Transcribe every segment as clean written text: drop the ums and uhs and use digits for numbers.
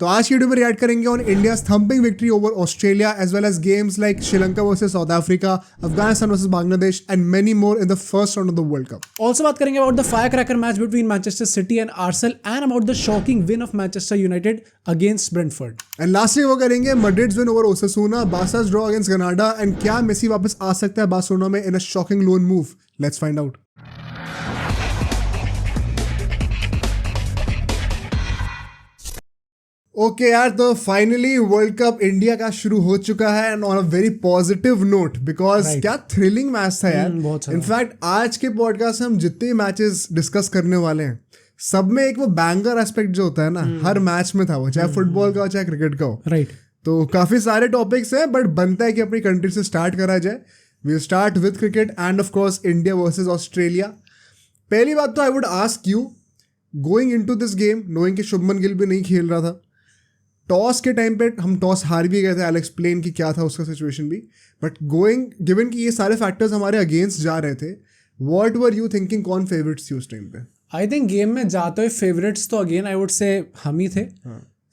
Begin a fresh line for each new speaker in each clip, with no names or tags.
तो आज की वीडियो में रिएक्ट करेंगे on India thumping victory over Australia as well as games like Sri Lanka versus South Africa, Afghanistan versus Bangladesh and many more in the first round of the world cup.
Also बात करेंगे about the firecracker match between Manchester City and Arsenal and about the shocking win of Manchester United against Brentford.
And lastly वो करेंगे Madrid's win over Osasuna, Barca's draw against Granada and क्या Messi वापस आ सकता है Barcelona में in a shocking loan move. Let's find out. Okay यार, तो फाइनली वर्ल्ड कप इंडिया का शुरू हो चुका है and on a very positive note because क्या थ्रिलिंग मैच था यार। इनफैक्ट आज के पॉडकास्ट में हम जितने मैचेस डिस्कस करने वाले हैं सब में एक वो बैंगर एस्पेक्ट जो होता है ना, हर मैच में था वो, चाहे फुटबॉल का हो चाहे क्रिकेट का हो।
राइट।
तो काफी सारे टॉपिक्स हैं बट बनता है कि अपनी कंट्री से स्टार्ट करा जाए। We start with cricket and of course India versus Australia. पहली बात तो I would ask you, going into this game knowing कि शुभमन गिल भी नहीं खेल रहा था, टॉस के टाइम पे हम टॉस हार भी गए थे, आई एक्सप्लेन कि क्या था उसका सिचुएशन भी, बट गोइंग गिवन कि ये सारे फैक्टर्स हमारे अगेंस्ट जा रहे थे, व्हाट वर यू थिंकिंग, कौन फेवरेट्स थी उस टाइम पे?
आई थिंक गेम में जाते हुए फेवरेट्स तो अगेन आई वुड से हम ही थे,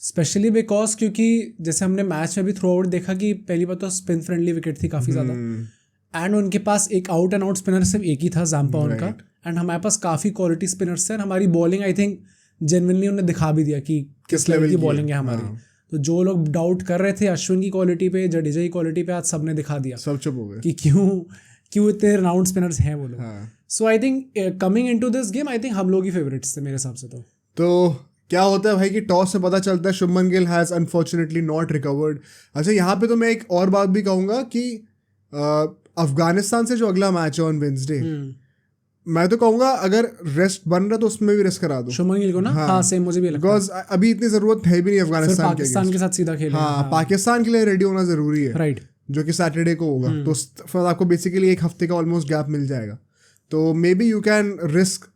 स्पेशली बिकॉज क्योंकि जैसे हमने मैच में भी थ्रू आउट देखा कि पहली बात तो स्पिन फ्रेंडली विकेट थी काफ़ी ज़्यादा एंड उनके पास एक आउट एंड आउट स्पिनर सिर्फ एक ही था, जाम्पा उनका, एंड हमारे पास काफ़ी क्वालिटी स्पिनर्स थे। हमारी बॉलिंग आई थिंक जेन्युइनली उन्हें दिखा भी दिया कि किस लेवल की बॉलिंग है हमारी। तो जो लोग डाउट कर रहे थे अश्विन की क्वालिटी पे, जडेजा की क्वालिटी पे, आज सबने दिखा दिया, सब चुप हो गए कि क्यों इतने राउंड स्पिनर्स हैं वो लोग। So I think coming into this game I think हम लोग ही फेवरेट्स थे मेरे हिसाब से।
तो क्या होता है भाई कि टॉस से पता चलता है Shubman Gill has unfortunately not recovered. अच्छा, यहाँ पे तो मैं एक और बात भी कहूँगा कि अफगानिस्तान से जो अगला मैच है ऑन वेडनेसडे, मैं तो कहूँगा अगर रेस्ट बन रहा तो उसमें भी रेस्ट करा दो शुभमन गिल को ना। हाँ सेम मुझे भी लगता है, बिकॉज अभी इतनी जरूरत है भी नहीं अफगानिस्तान
पाकिस्तान के साथ सीधा खेलना।
हाँ, पाकिस्तान के लिए रेडी होना जरूरी है, राइट, जो कि सैटरडे को होगा। तो फिर आपको बेसिकली एक हफ्ते का ऑलमोस्ट गैप मिल जाएगा। तो may be you can risk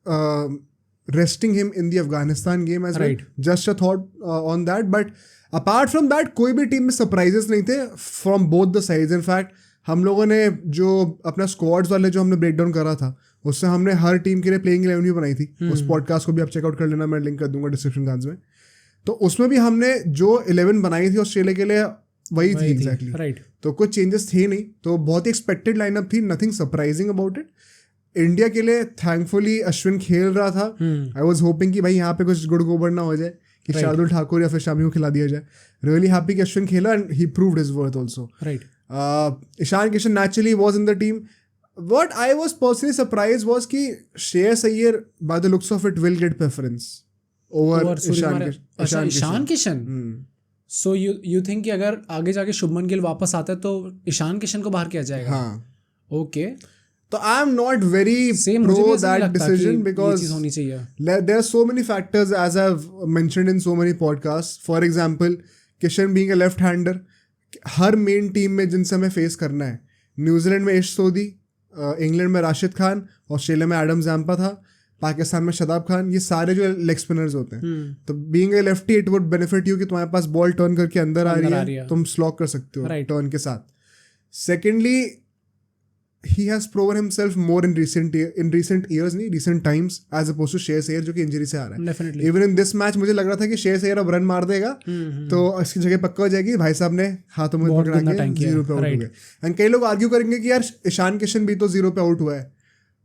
resting him in the Afghanistan game as well, just a thought on that. But apart from that कोई भी टीम में सरप्राइजेस नहीं थे from both the sides. In fact हम लोगों ने जो अपना स्क्वाड्स वाले जो हमने ब्रेक डाउन करा था उससे हमने हर टीम के लिए प्लेइंग 11 भी बनाई थी। उस पॉडकास्ट को भी आप चेकआउट कर लेना, मैं लिंक कर दूंगा डिस्क्रिप्शन कार्ड्स में। तो उसमें भी हमने जो 11 बनाई थी ऑस्ट्रेलिया के लिए वही थी एग्जैक्टली, राइट। तो कुछ चेंजेस थे नहीं, तो बहुत ही एक्सपेक्टेड लाइनअप थी, nothing surprising about it. India के लिए थैंकफुली अश्विन खेल रहा था। आई वॉज होपिंग कि भाई यहाँ पे कुछ गुड़ गोबर ना हो जाए कि शार्दुल ठाकुर या फिर शामी को खिला दिया जाए। रियली हैप्पी कि अश्विन खेला and he proved his worth also, right. Ishan Kishan naturally was in the team. What I was personally surprised was कि Shreyas Iyer by the looks of it will get preference over Ishan Kishan.
So you think कि अगर आगे जाके शुभमन गिल वापस आता है तो ईशान किशन को बाहर किया जाएगा? हाँ, ओके।
तो I am not very pro that decision because there are so many factors as I've mentioned in so many podcasts. For example, Kishan being a left-hander, her main team में जिनसे हमें फेस करना है, न्यूजीलैंड में इश सोदी, England में Rashid Khan, Australia में Adam Zampa था, पाकिस्तान में शदाब खान, ये सारे जो लेग स्पिनर्स होते हैं। तो being a lefty it would benefit you कि तुम्हारे पास बॉल टर्न करके अंदर आ रही है, तुम स्लॉक कर सकते हो टर्न के साथ। Secondly he has proven himself more in recent years, नहीं recent times, as opposed to Shreyas Iyer जो कि इंजरी से आ रहा है। Definitely. Even in this match मुझे लग रहा था कि श्रेयस अय्यर अब रन मार देगा तो इसकी जगह पक्का हो जाएगी, भाई साहब ने हाथों में पकड़ा के 0 पे आउट हो गए। एंड कई लोग आर्ग्यू करेंगे कि यार ईशान किशन भी तो 0 पे आउट हुआ है।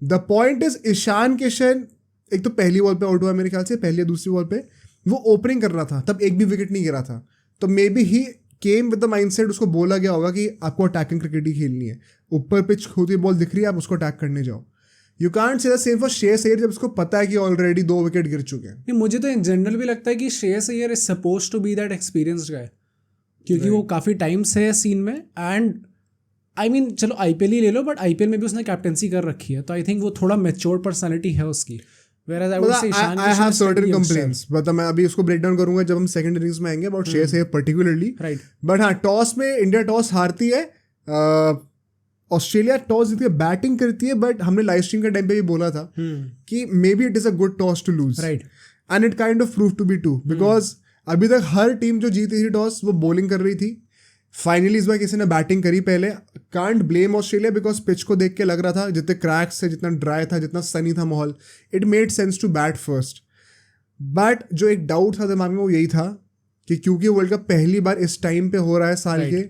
The point is Ishan Kishan एक तो पहली बॉल पे आउट हुआ मेरे ख्याल से, पहली या दूसरी बॉल पे वो ओपनिंग कर रहा था, तब एक भी विकेट नहीं गिरा था। तो may be he came with the mindset, उसको बोला गया होगा कि आपको अटैकिंग क्रिकेट ही खेलनी है, ऊपर पिच होती हुई बॉल दिख रही है आप उसको अटैक करने जाओ। You can't say the same for Shreyas Iyer जब उसको पता है कि ऑलरेडी 2 विकेट गिर चुके हैं।
मुझे तो इन जनरल भी लगता है कि Shreyas Iyer is supposed to be that experienced guy, क्योंकि वो काफ़ी टाइम से है सीन में। एंड आई मीन चलो आईपीएल ही ले लो, बट आईपीएल में भी उसने कैप्टनसी कर रखी है, तो आई थिंक वो थोड़ा मैच्योर पर्सनैलिटी है उसकी। Whereas I would say
I have certain complaints, but मैं अभी उसको ब्रेक डाउन करूंगा जब हम सेकंड इनिंग्स में आएंगे about Shreyas Iyer particularly, right. But हाँ, टॉस में इंडिया टॉस हारती है, ऑस्ट्रेलिया टॉस जीती है, बैटिंग करती है, बट हमने लाइव स्ट्रीम के टाइम पे भी बोला था कि may be it is a good toss to lose, right. And it kind of prove to be true, because अभी तक हर टीम जो जीती थी टॉस वो बॉलिंग कर रही थी। फाइनली इस बार किसी ने बैटिंग करी पहले। Can't blame Australia because pitch को देख के लग रहा था जितने क्रैक्स थे, जितना ड्राई था, जितना सनी था माहौल, it made sense to bat first. But जो एक डाउट था दिमाग में वो यही था कि क्योंकि वर्ल्ड कप पहली बार इस टाइम पे हो रहा है साल के,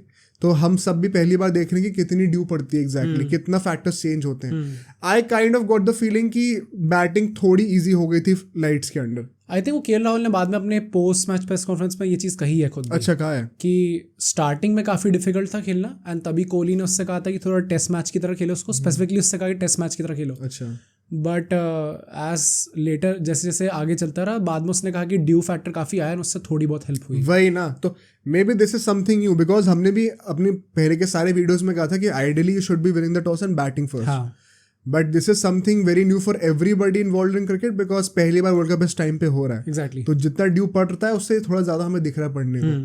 तो हम सब भी पहली बार देख रहे हैं कि कितनी ड्यू पड़ती है एग्जैक्टली, कितना फैक्टर्स चेंज होते हैं. I kind of got the feeling कि बैटिंग थोड़ी इजी हो गई थी लाइट्स के अंडर.
आई थिंक वो केएल राहुल ने बाद में अपने पोस्ट मैच प्रेस कॉन्फ्रेंस में ये चीज़ कही है खुद.
अच्छा, कहा है कि
स्टार्टिंग में काफ़ी डिफिकल्ट था खेलना, एंड तभी कोहली ने उससे कहा था कि थोड़ा टेस्ट मैच की तरह खेलो उसको, स्पेसिफिकली उससे कहा कि टेस्ट मैच की तरह खेलो.
अच्छा.
बट एज लेटर जैसे जैसे आगे चलता रहा, बाद में उसने कहा कि ड्यू फैक्टर काफ़ी आया, उससे थोड़ी बहुत हेल्प हुई.
वही ना, तो may be this is something new, because हमने भी अपने पहले के सारे वीडियोस में कहा था कि ideally you should be winning the toss and batting first. But this is something very new for everybody involve in cricket, because पहली बार वर्ल्ड कप इस टाइम पे हो रहा है.
एग्जैक्टली.
तो जितना ड्यू पड़ता है उससे थोड़ा ज्यादा हमें दिख रहा है पड़ने को.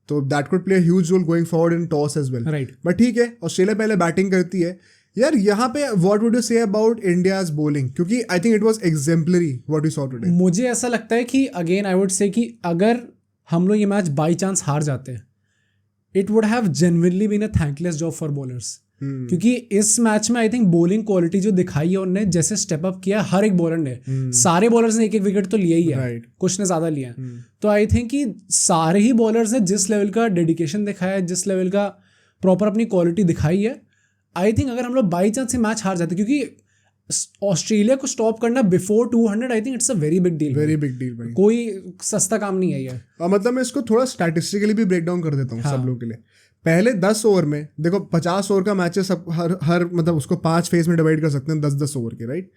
तो that could play huge role going forward in toss as well.
Right.
But ठीक है, ऑस्ट्रेलिया पहले बैटिंग करती है. यार यहाँ पे what would you say about India's bowling, क्योंकि I think it was exemplary what we saw today.
मुझे ऐसा लगता है कि अगेन आई वुड से कि अगर हम लोग ये मैच बाई चांस हार जाते, it would have genuinely been a thankless job for bowlers. क्योंकि इस मैच में आई थिंक बॉलिंग क्वालिटी जो दिखाई है उन्होंने, जैसे स्टेप अप किया हर एक बॉलर ने, सारे बॉलर्स ने एक एक विकेट तो लिया ही है, कुछ ने ज्यादा लिया है. तो आई थिंक कि सारे ही बॉलर्स ने जिस लेवल का डेडिकेशन दिखाया है, जिस लेवल का प्रॉपर अपनी क्वालिटी दिखाई है, आई थिंक अगर हम लोग बाई चांस से मैच हार जाते, क्योंकि ऑस्ट्रेलिया को स्टॉप करना before 200 I think it's a very big deal.
Very big deal भाई,
कोई सस्ता काम नहीं है ये.
मतलब मैं इसको थोड़ा स्टैटिस्टिकली भी ब्रेक डाउन कर देता हूँ सब लोगों के लिए. पहले 10 ओवर में देखो, 50 ओवर का मैच है, सब हर मतलब उसको 5 फेज में डिवाइड कर सकते हैं 10-10 ओवर के, राइट.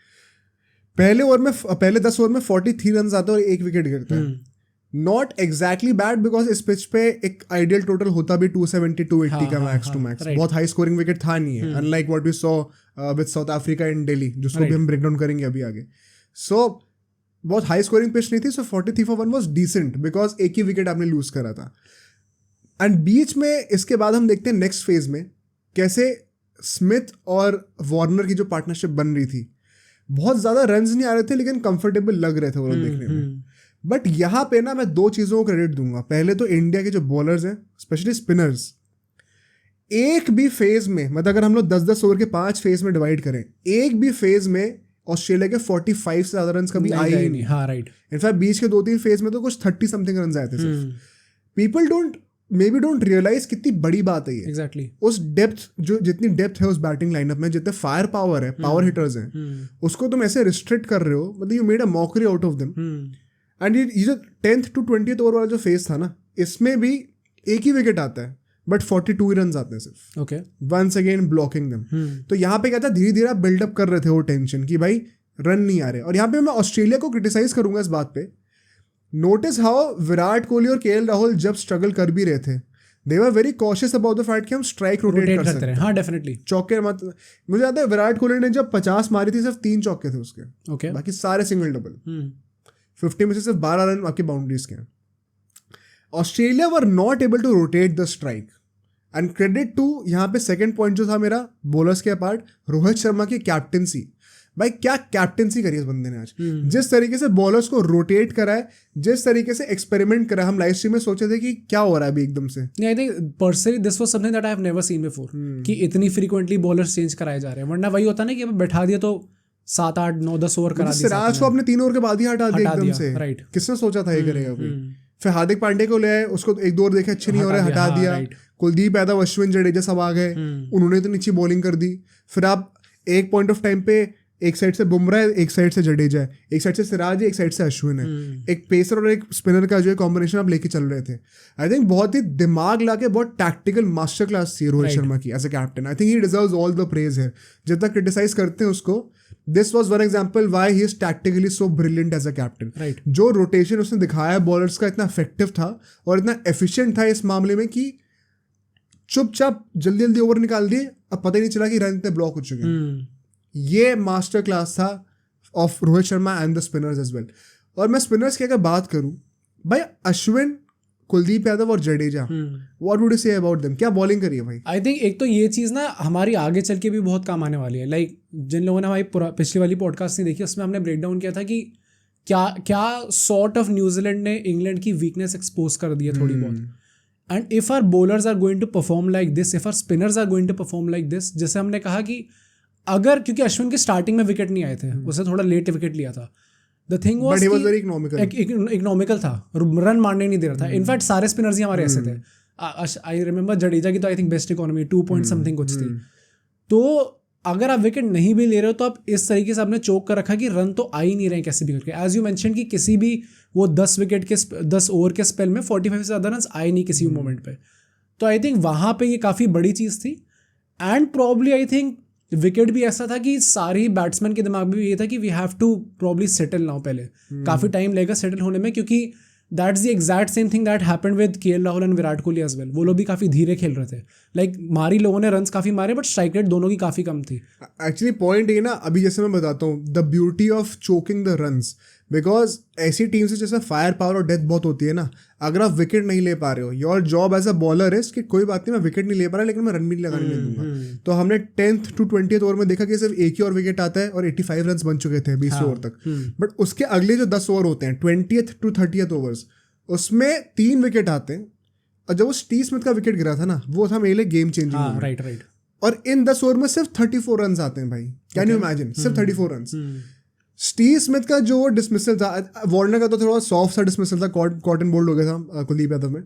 पहले 10 ओवर में 43 रन आते हैं और 1 विकेट गिरता है. नॉट एग्जैक्टली बैड, बिकॉज इस पिच पे एक आइडियल टोटल होता भी 270-280 का मैक्स टू मैक्स. बहुत हाई स्कोरिंग विकेट था नहीं है, unlike what we saw with South Africa in Delhi, जिसको भी हम ब्रेक डाउन करेंगे अभी आगे. सो बहुत हाई स्कोरिंग पिच नहीं थी. सो 43 for 1 वाज डिसेंट, बिकॉज एक ही विकेट आपने लूज करा था. एंड बीच में इसके बाद हम देखते हैं नेक्स्ट फेज में कैसे स्मिथ और वार्नर की जो पार्टनरशिप बन रही थी, बहुत ज़्यादा रन्स नहीं आ रहे थे लेकिन कंफर्टेबल लग रहे थे वो देखने में. बट यहाँ पे ना मैं 2 चीज़ों को क्रेडिट दूंगा. पहले तो इंडिया के जो बॉलर्स हैं, स्पेशली स्पिनर्स, एक भी फेज में, मतलब अगर हम लोग 10-10 ओवर के 5 फेज में डिवाइड करें, एक भी फेज में ऑस्ट्रेलिया के 45 से ज़्यादा रन्स कभी आए ही नहीं.
हाँ, राइट.
इनफैक्ट बीच के 2-3 फेज में तो कुछ 30 समथिंग रन्स आए थे सिर्फ. पीपल डोंट रियलाइज कितनी बड़ी बात है ये.
एग्जैक्टली.
उस डेप्थ, जो जितनी डेप्थ है उस बैटिंग लाइनअप में, जितने फायर पावर है, पावर हिटर्स हैं, उसको तुम ऐसे रिस्ट्रिक्ट कर रहे हो. मतलब you made a mockery out of them. And ये जो 10th to 20th ओवर वाला जो फेज था ना, इसमें भी एक ही विकेट आता है बट 42 रन आते हैं सिर्फ.
Okay.
Once again blocking them. तो यहाँ पे क्या था, धीरे धीरे आप बिल्डअप कर रहे थे वो टेंशन कि भाई रन नहीं आ रहे. और यहाँ पे मैं ऑस्ट्रेलिया को क्रिटिसाइज करूंगा इस बात पे. नोटिस हाउ विराट कोहली और केएल राहुल जब स्ट्रगल कर भी रहे थे, they were very cautious about the fact कि हम स्ट्राइक रोटेट कर सकते हैं.
हाँ, डेफिनेटली.
चौके मत. मुझे याद है विराट कोहली ने जब 50 मारी थी, सिर्फ 3 चौके थे उसके.
ओके.
बाकी सारे सिंगल डबल. 50 में से सिर्फ 12 रन आपकी बाउंड्रीज के हैं. Australia were not able to rotate the strike. And credit to, यहाँ पे सेकंड पॉइंट जो था मेरा बॉलर्स के अपार्ट, रोहित शर्मा की कैप्टेंसी. भाई क्या कैप्टेंसी करी इस बंदे ने आज. जिस तरीके से बॉलर्स को रोटेट करा है, जिस तरीके से एक्सपेरिमेंट करा, हम लाइव स्ट्रीम में सोचे थे कि क्या हो रहा है अभी एकदम से.
I think personally this was something that I have never seen before, कि इतनी फ्रीक्वेंटली बॉलर्स चेंज कराए जा रहे हैं. वरना वही होता ना कि बैठा दिया तो 7, 8, 9, 10 ओवर करा दिया.
सिराज को अपने 3 ओवर के बाद ही हटा दिया एकदम से.
राइट.
किसने सोचा था ये करेगा कोई. फिर हार्दिक पांड्या को ले आए, उसको 1-2 ओवर देखे अच्छे नहीं हो रहे, हटा दिया. कुलदीप यादव, अश्विन, जडेजा सब आ गए, उन्होंने तो नीचे बॉलिंग कर दी. फिर आप एक पॉइंट ऑफ टाइम पे एक साइड से बुमराह है, एक साइड से जडेजा है, एक साइड से सिराज है, एक साइड से अश्विन है. एक पेसर और एक स्पिनर का जो है कॉम्बिनेशन आप लेके चल रहे थे. आई थिंक बहुत ही दिमाग लाके बहुत टैक्टिकल मास्टर क्लास थी रोहित शर्मा की as a captain. I think he deserves all the praise है. जितना क्रिटिसाइज करते हैं उसको, this was one example why he is tactically so brilliant as a captain. जो रोटेशन उसने दिखाया बॉलर्स का इतना इफेक्टिव था और इतना एफिशिएंट था इस मामले में कि चुपचाप जल्दी जल्दी ओवर निकाल दिए, अब पता ही नहीं चला कि रन इतने ब्लॉक हो चुके हैं. ये मास्टर क्लास था of Rohit Sharma and the spinners as well. और मैं स्पिनर्स की अगर बात करूं, भाई अश्विन, कुलदीप यादव और Jadeja, what would you say about them? क्या बॉलिंग करी है भाई.
आई थिंक एक तो ये चीज़ ना हमारी आगे चल के भी बहुत काम आने वाली है. लाइक जिन लोगों ने हमारी पिछली वाली पॉडकास्ट नहीं देखी, उसमें हमने ब्रेक डाउन किया था कि क्या सॉर्ट ऑफ न्यूजीलैंड ने इंग्लैंड की वीकनेस एक्सपोज कर दी है थोड़ी बहुत. And if our bowlers are going to perform like this, if our spinners are going to perform like this, जैसे हमने कहा कि अगर, क्योंकि अश्विन के स्टार्टिंग में विकेट नहीं आए थे, उससे थोड़ा लेट विकेट लिया था, द थिंग वाज
इकोनॉमिकल
था, रन मारने नहीं दे रहा था. इनफैक्ट सारे स्पिनर्स ही हमारे ऐसे थे. आई रिमेंबर जडेजा की तो I think best economy 2 point something कुछ थी. तो अगर आप विकेट नहीं भी ले रहे हो तो आप इस तरीके से आपने चोक कर रखा कि रन तो आ ही नहीं रहे कैसे भी करके. एज यू मेंशन कि किसी भी वो 10 ओवर के स्पेल में 45 से ज़्यादा रन आए नहीं किसी भी मोमेंट पे. तो आई थिंक वहाँ पे ये काफ़ी बड़ी चीज़ थी. And probably I think wicket भी ऐसा था कि सारे ही बैट्समैन के दिमाग में भी ये था कि we have to probably settle now. पहले काफ़ी टाइम लगेगा सेटल होने में, क्योंकि that's the exact same thing that happened with KL Rahul and Virat Kohli as well. वो लोग भी काफ़ी धीरे खेल रहे थे. लाइक मारी लोगों ने रन्स काफ़ी मारे बट स्ट्राइक रेट दोनों की काफ़ी कम थी.
एक्चुअली पॉइंट ये ना, अभी जैसे मैं बताता हूँ the beauty of choking the runs, because ऐसी टीम से जैसे फायर पावर और डेथ बहुत होती है ना. अगर आप विकेट नहीं ले पा रहे हो, your job as a bowler is कि कोई बात नहीं मैं विकेट नहीं ले पा रहा लेकिन मैं रन भी लगाने नहीं दूंगा. तो हमने 10th to 20th ओवर में देखा कि सिर्फ एक ही और विकेट आता है और 85 रन बन चुके थे 20 ओवर तक. बट उसके अगले जो 10 ओवर होते हैं 20th to 30th ओवर्स, उसमें 3 विकेट आते हैं. और जब वो स्टीव स्मिथ का विकेट गिरा था ना, वो था मेरे लिए गेम चेंजिंग.
राइट.
और इन 10 ओवर में सिर्फ 34 रन आते हैं भाई. कैन यू इमेजिन, सिर्फ 34 रन. स्टीव स्मिथ का जो डिसमिसल था, वार्नर का तो थोड़ा सॉफ्ट सा डिसमिसल था, कॉटन बोल्ड हो गया था कुलदीप यादव में.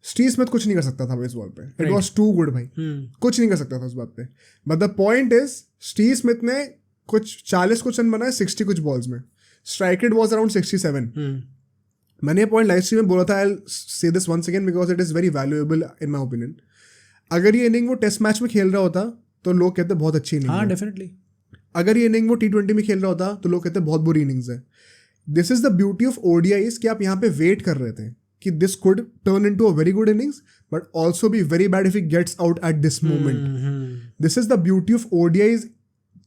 स्टीव स्मिथ कुछ नहीं कर सकता था इस बॉल पे. इट वाज टू गुड भाई. कुछ नहीं कर सकता था उस बात पे. But the point is Steve Smith ने कुछ 40 कुछ रन बनाए 60 कुछ बॉल्स में. Strike rate was around 67. मैंने ये पॉइंट लाइव स्ट्रीम में बोला था. I will say this once again because it is very valuable in my opinion. अगर ये इनिंग वो टेस्ट मैच में खेल रहा होता तो लोग कहते बहुत अच्छी इनिंग.
हाँ, डेफिनेटली.
अगर ये इनिंग वो T20 में खेल रहा होता तो लोग कहते बहुत बुरी इनिंग्स है. This is the beauty of ODIs कि आप यहाँ पे वेट कर रहे थे कि this could turn into a very good innings but also be very bad if it gets out at this moment. This is the beauty of ODIs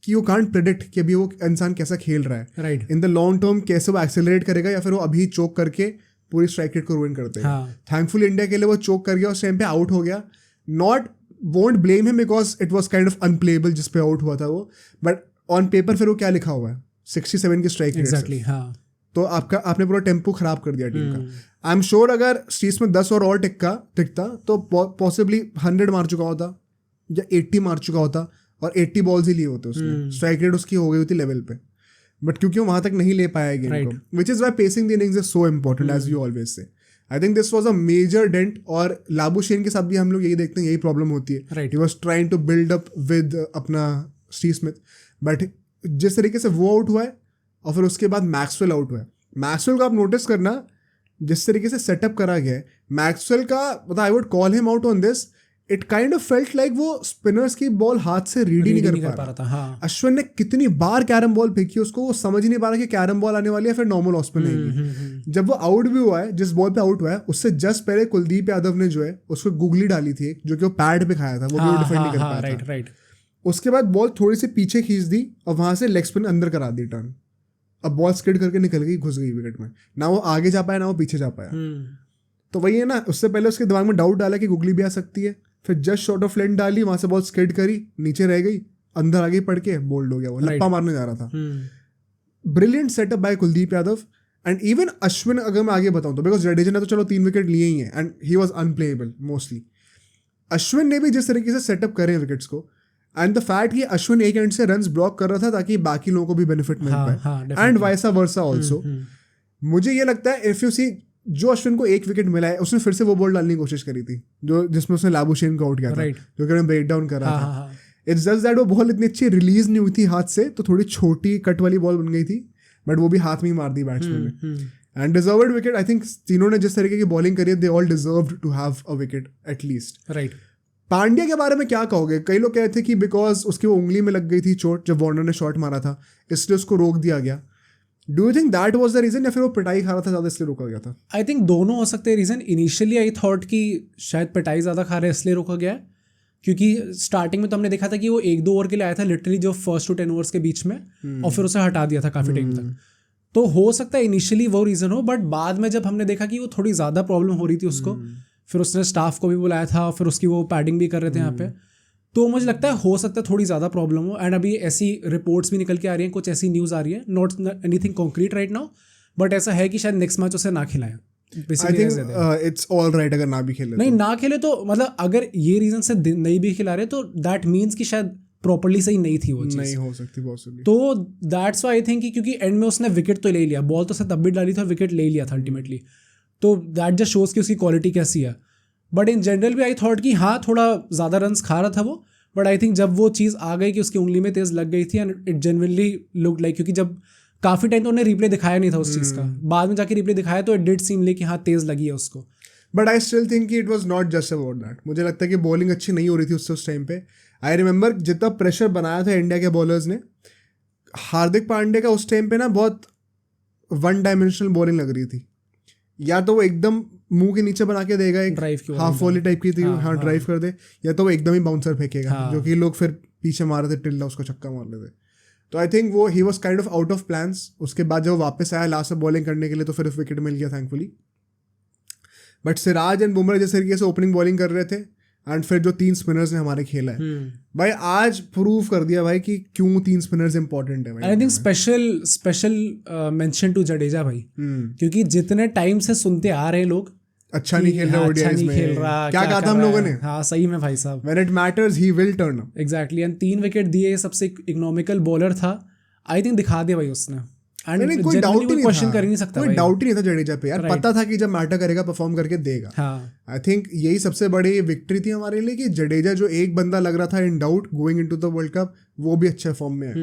कि you can't predict कि अभी वो इंसान कैसा खेल रहा है.
Right.
In the long term कैसे वो एक्सेलरेट करेगा या फिर वो अभी चोक करके पूरी स्ट्राइक रेट को रूइन करते हैं. थैंकफुल इंडिया के लिए वो चोक कर गया, उस टाइम पे आउट हो गया. Not won't blame him because it was kind of unplayable जिस पे आउट हुआ था वो. बट ऑन पेपर फिर वो क्या लिखा हुआ है 67 की स्ट्राइक रेट.
एग्जैक्टली. हाँ.
तो आपने पूरा टेम्पो खराब कर दिया टीम का. आई एम श्योर अगर स्टीव स्मिथ 10 और टिकता तो पॉसिबली 100 मार चुका होता या 80 मार चुका होता और 80 बॉल्स ही लिए होते उसने. स्ट्राइक रेट उसकी हो गई होती लेवल पे. बट क्योंकि वो वहां तक नहीं ले पाया गेम को, which is why pacing the innings is so important as you always say. I think this was a major dent. और लाबुशेन के साथ भी हम लोग यही देखते हैं, यही प्रॉब्लम होती है. He was trying to build up with अपना स्टीव स्मिथ. बट जिस तरीके से वो आउट हुआ है और फिर उसके बाद मैक्सवेल आउट हुआ है. मैक्सवेल का आप नोटिस करना जिस तरीके से सेटअप करा गया है मैक्सवेल का, मतलब I would call him out on this. It kind of felt like वो स्पिनर्स की बॉल हाथ से रीड ही नहीं कर पा रहा था.
हाँ.
अश्विन ने कितनी बार कैरम बॉल फेंकी उसको, वो समझ ही नहीं पा रहा कि कैरम बॉल आने वाली है फिर नॉर्मल ऑफ स्पिन आएगी. जब वो आउट भी हुआ है, जिस बॉल पे आउट हुआ है उससे जस्ट पहले कुलदीप यादव ने जो है उसको गुगली डाली थी जो कि वो पैड पे खाया था, वो भी डिफेंड नहीं कर पाया था. उसके बाद बॉल थोड़ी सी पीछे खींच दी और वहां से लेग स्पिन अंदर करा दी टर्न. अब बॉल स्किड करके निकल गई, घुस गई विकेट में. ना वो आगे जा पाया ना वो पीछे जा पाया. तो वही है ना, उससे पहले उसके दिमाग में डाउट डाला कि गुगली भी आ सकती है. फिर जस्ट शॉर्ट ऑफ लेंथ डाली, वहां से बॉल स्किड करी, नीचे रह गई, अंदर आगे पड़ के बोल्ड हो गया. वो लप्पा मारने जा रहा था. Brilliant setup by Kuldeep Yadav. And even Ashwin अगर मैं आगे बताऊं तो, बिकॉज जडेजा ने तो चलो 3 विकेट लिए ही हैं and he was unplayable mostly. Ashwin ने भी जिस तरीके से सेटअप करे हैं विकेट्स को, एंड द फैक्ट कि अश्विन एक एंड से रन्स ब्लॉक कर रहा था ताकि बाकी लोगों को भी बेनिफिट मिल पाए, एंड वाइसा वर्सा ऑल्सो. मुझे ये लगता है इफ यू सी जो अश्विन को एक विकेट मिला है उसने फिर से वो बॉल डालने की कोशिश करी थी जो जिसमें उसने लाबुशेन को आउट किया था, जो कि ब्रेक डाउन कर रहा था. इट्स जस्ट दैट वो बॉल इतनी अच्छी रिलीज नहीं हुई थी हाथ से, तो थोड़ी छोटी कट वाली बॉल बन गई थी, बट वो भी हाथ में ही मार दी बैट्समैन ने. And deserved wicket. I think तीनों ने जिस तरीके की बॉलिंग करी है they all deserved to have a wicket at least.
Right.
Pandya के बारे में क्या कहोगे? कई लोग कहते थे कि बिकॉज उसकी वो उंगली में लग गई थी चोट जब वार्नर ने शॉट मारा था, इसलिए उसको रोक दिया गया. Do you think that was the reason या फिर वो पिटाई खा रहा था ज़्यादा इसलिए रोका गया था?
आई थिंक दोनों हो सकते हैं रीज़न. इनिशियली आई थॉट कि शायद पिटाई ज़्यादा खा रहे इसलिए रोका गया है, क्योंकि स्टार्टिंग में तो हमने देखा था कि वो 1-2 ओवर के लिए आया था लिटरली जो फर्स्ट टू 10 ओवर्स के बीच में, और फिर उसे हटा दिया था काफ़ी टाइम तक. तो हो सकता है इनिशियली वो रीज़न हो, बट बाद में जब हमने देखा कि वो थोड़ी ज़्यादा प्रॉब्लम हो रही थी उसको, फिर उसने स्टाफ को भी बुलाया था, फिर उसकी वो पैडिंग भी कर रहे थे यहाँ पे, तो मुझे लगता है हो सकता है थोड़ी ज़्यादा प्रॉब्लम हो. एंड अभी ऐसी रिपोर्ट्स भी निकल के आ रही हैं, कुछ ऐसी न्यूज़ आ रही है, not anything concrete right now, but ऐसा है कि शायद नेक्स्ट मैच उसे ना खिलाएं.
इट्स ऑल राइट अगर ना भी खेले,
नहीं ना खेले तो मतलब अगर ये रीज़न से नहीं भी खिला रहे तो दैट मीन्स कि शायद प्रॉपर्ली सही नहीं थी वो चीज़,
नहीं हो सकती पॉसिबली।
तो दैट्स व्हाई आई थिंक कि क्योंकि एंड में उसने विकेट तो ले लिया, बॉल तो उसने तब भी डाली थी और विकेट ले लिया था अल्टीमेटली, तो दैट जस्ट शोज कि उसकी क्वालिटी कैसी है। बट इन जनरल भी आई थॉट कि हाँ थोड़ा ज़्यादा रन्स खा रहा था वो, बट आई थिंक जब वो चीज़ आ गई कि उसकी उंगली में तेज़ लग गई थी and it generally look like, क्योंकि जब काफ़ी टाइम तो उन्हें रिप्ले दिखाया नहीं था उस चीज़ का, बाद में जाके रिप्ले दिखाया तो इट डिड सीम लाइक कि हाँ तेज़ लगी है उसको।
But I still think it was not just about that. मुझे लगता है कि बॉलिंग अच्छी नहीं हो रही थी उससे उस टाइम पे। आई रिमेंबर जितना प्रेशर बनाया था इंडिया के बॉलर्स ने, हार्दिक पांड्या का उस टाइम पे ना बहुत वन डायमेंशनल बॉलिंग लग रही थी। या तो वो एकदम मुंह के नीचे बना के देगा एक हाफ वॉली टाइप की थी, हाँ ड्राइव कर दे, या तो वो एकदम ही बाउंसर फेंकेगा, जो कि लोग फिर पीछे मार रहे थे, टिल्ला उसको छक्का मार लेते। तो आई थिंक वो he was kind of out of plans. उसके बाद जब वो वापस आया लास्ट में बॉलिंग करने के लिए तो फिर विकेट मिल गया thankfully. But Siraj and Bumrah जिस तरीके से ओपनिंग बॉलिंग कर रहे थे एंड फिर जो 3 स्पिनर्स ने हमारे खेला है भाई, आज प्रूव कर दिया भाई कि क्यों 3 स्पिनर्स इंपॉर्टेंट है भाई।
I think special mention to Jadeja भाई, क्योंकि जितने टाइम से सुनते आ रहे हैं लोग
अच्छा नहीं खेल रहा, ओडीआईज में क्या कहा था हम लोगों ने,
हाँ सही में भाई साहब,
when it matters he will turn up.
Exactly, and 3 wicket दिए, सबसे इकोनॉमिकल बॉलर था, आई थिंक दिखा दिया भाई उसने।
नहीं, कोई डाउट ही
क्वेश्चन कर ही नहीं सकता,
कोई डाउट ही नहीं था जडेजा पे यार, पता था कि जब मैटर करेगा परफॉर्म करके देगा। आई थिंक यही सबसे बड़ी विक्ट्री थी हमारे लिए कि जडेजा जो एक बंदा लग रहा था in doubt going into the world cup, वो भी अच्छे फॉर्म में है,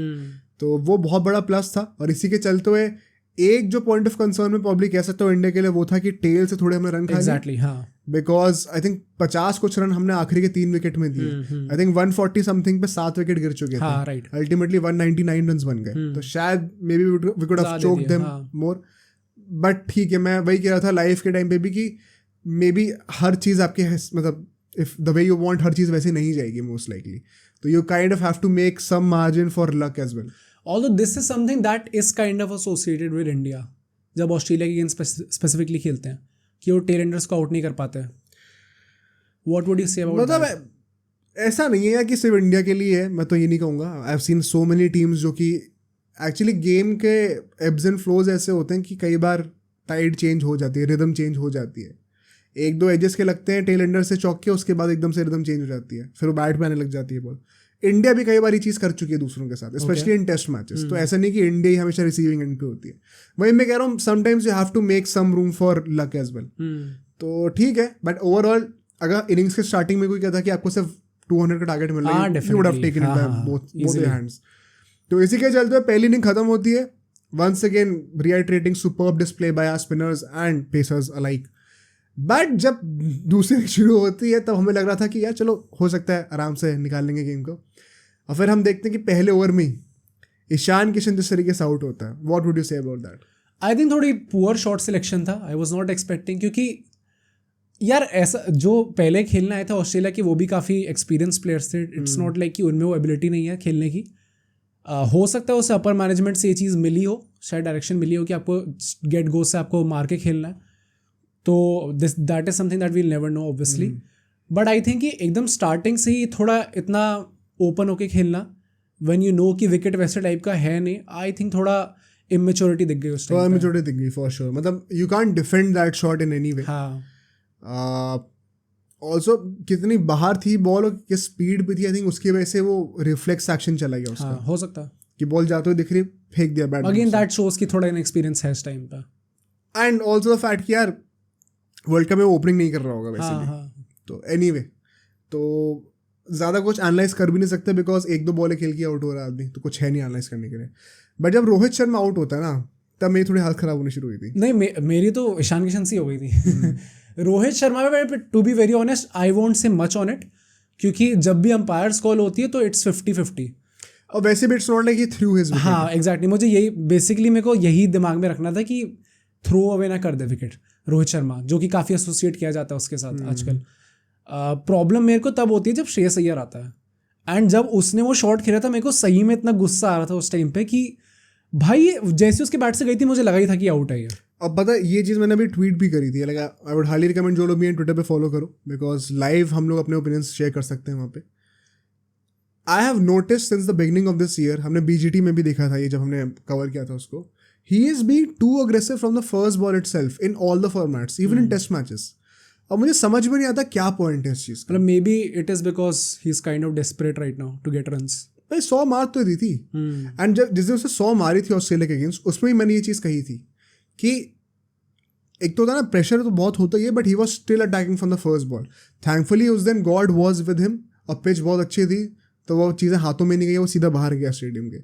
तो वो बहुत बड़ा प्लस था। और इसी के चलते हुए एक जो पॉइंट ऑफ कंसर्न में पब्लिक कह सकता हूँ इंडिया के लिए वो था कि टेल से थोड़े हमने रन खाए।
एग्जैक्टली, हाँ,
बिकॉज आई थिंक 50 कुछ रन हमने आखिरी के 3 विकेट में दिए। आई थिंक 140 समथिंग पे 7 विकेट गिर चुके थे, अल्टीमेटली 199 रन बन गए, तो शायद may be we could have choked them more. But ठीक है, मैं वही कह रहा था लाइफ के टाइम पे भी कि मे बी हर चीज़ आपके मतलब if the way you want हर चीज़ वैसे नहीं जाएगी मोस्ट लाइकली, तो you kind of have to make some margin for luck as well.
Although this is something that is kind of associated with India, जब ऑस्ट्रेलिया के against specifically खेलते हैं कि वो टेल एंडर्स को आउट नहीं कर पाते हैं। What would you say about
मतलब
that?
ऐसा नहीं है यार कि सिर्फ इंडिया के लिए है, मैं तो ये नहीं कहूँगा। I have seen so many teams जो कि एक्चुअली गेम के एब्स एंड फ्लोज ऐसे होते हैं कि कई बार टाइड चेंज हो जाती है, रिदम चेंज हो जाती है, 1-2 एजेस के लगते हैं टेल एंडर से चौक के, उसके बाद एकदम से रिदम चेंज हो जाती है, फिर वो बैट पे आने लग जाती है बॉल। इंडिया भी कई बार ये चीज़ कर चुकी है दूसरों के साथ, स्पेशली इन टेस्ट मैचेस। तो ऐसा नहीं कि इंडिया ही हमेशा रिसीविंग एंड पे होती है। वही मैं कह रहा हूँ, sometimes you have to make some room for luck as well. तो ठीक है, बट ओवरऑल अगर इनिंग्स के स्टार्टिंग में कोई कहता कि आपको सिर्फ 200 का टारगेट मिल रहा है, you would have taken it by both your hands. तो इसी के चलते पहली इनिंग खत्म होती है, once again reiterating superb display by our spinners and pacers alike. But जब दूसरी शुरू होती है तब हमें लग रहा था कि यार चलो हो सकता है आराम से निकाल लेंगे गेम को, और फिर हम देखते हैं कि पहले ओवर में ईशान किशन जिस तरीके से आउट होता है। What would you say about that?
I think थोड़ी पुअर शॉट सिलेक्शन था, आई वाज नॉट एक्सपेक्टिंग, क्योंकि यार ऐसा जो पहले खेलने आए थे ऑस्ट्रेलिया की वो भी काफ़ी एक्सपीरियंस प्लेयर्स थे। इट्स नॉट लाइक कि उनमें वो एबिलिटी नहीं है खेलने की। हो सकता है उसे अपर मैनेजमेंट से ये चीज़ मिली हो, शायद डायरेक्शन मिली हो कि आपको गेट गो से आपको मार के खेलना है, तो that is something that we'll never know obviously. But I think कि एकदम स्टार्टिंग से ही थोड़ा इतना ओपन होके खेलना व्हेन यू नो कि विकेट वैसे टाइप का है नहीं, आई थिंक थोड़ा इमेच्योरिटी दिख गई उस टाइम।
इमेच्योरिटी दिख गई फॉर श्योर। मतलब you can't defend that shot in any way.
हाँ,
ऑल्सो कितनी बाहर थी बॉल और किस स्पीड पे थी, आई थिंक उसकी वजह से वो रिफ्लेक्स एक्शन चला गया उसका।
हो सकता है
कि बॉल जाते हुए दिख रही, फेंक दिया बैट।
अगेन दैट शोज कि थोड़ा इनएक्सपीरियंस है इस टाइम पे।
एंड ऑल्सो द फैक्ट कि यार वर्ल्ड कप में ओपनिंग नहीं कर रहा होगा वैसे भी। तो एनीवे, तो ज़्यादा कुछ एनालाइज कर भी नहीं सकते बिकॉज 1-2 बॉलें खेल के आउट हो रहा है आदमी, तो कुछ है नहीं एनालाइज करने के लिए। बट जब रोहित शर्मा आउट होता है ना, तब मेरी थोड़ी हालत ख़राब होनी शुरू हुई थी।
नहीं, मेरी तो ईशान किशन से हो गई थी। रोहित शर्मा में to be very honest I won't say much on it, क्योंकि जब भी अंपायर्स कॉल होती है तो इट्स 50-50
और वैसे भी it's not like he through his wicket.
हाँ एग्जैक्टली, मुझे यही बेसिकली मेरे को यही दिमाग में रखना था कि थ्रो अवे ना कर दे विकेट रोहित शर्मा, जो कि काफ़ी एसोसिएट किया जाता है उसके साथ आजकल। प्रॉब्लम मेरे को तब होती है जब श्रेयस अय्यर आता है, एंड जब उसने वो शॉट खेला था मेरे को सही में इतना गुस्सा आ रहा था उस टाइम पे कि भाई जैसे उसके बैट से गई थी मुझे लगा ही था कि आउट है ये।
अब पता ये चीज़ मैंने अभी ट्वीट भी करी थी, like I would highly recommend जो लोग भी ट्विटर पे फॉलो करो, बिकॉज लाइव हम लोग अपने ओपिनियंस शेयर कर सकते हैं वहाँ पे। I have notice since the beginning of this year, हमने BGT में भी देखा था ये जब हमने कवर किया था उसको, he is being too aggressive from the first ball itself in all the formats, even in test matches. और मुझे समझ में नहीं आता क्या पॉइंट है इस चीज़ का।
मतलब may be it is because he is kind of desperate right now to get runs.
भाई 100 मार तो दी थी, एंड जब जिस दिन उसने 100 मारी थी ऑस्ट्रेलिया के अगेंस्ट, उसमें ही मैंने ये चीज़ कही थी कि एक तो होता ना प्रेशर तो बहुत होता ही है, but he was still attacking from the first ball. Thankfully उस दिन गॉड वॉज विद हिम और पिच बहुत अच्छी थी, तो वो चीज़ें हाथों में नहीं गई, वो सीधा बाहर गया स्टेडियम के।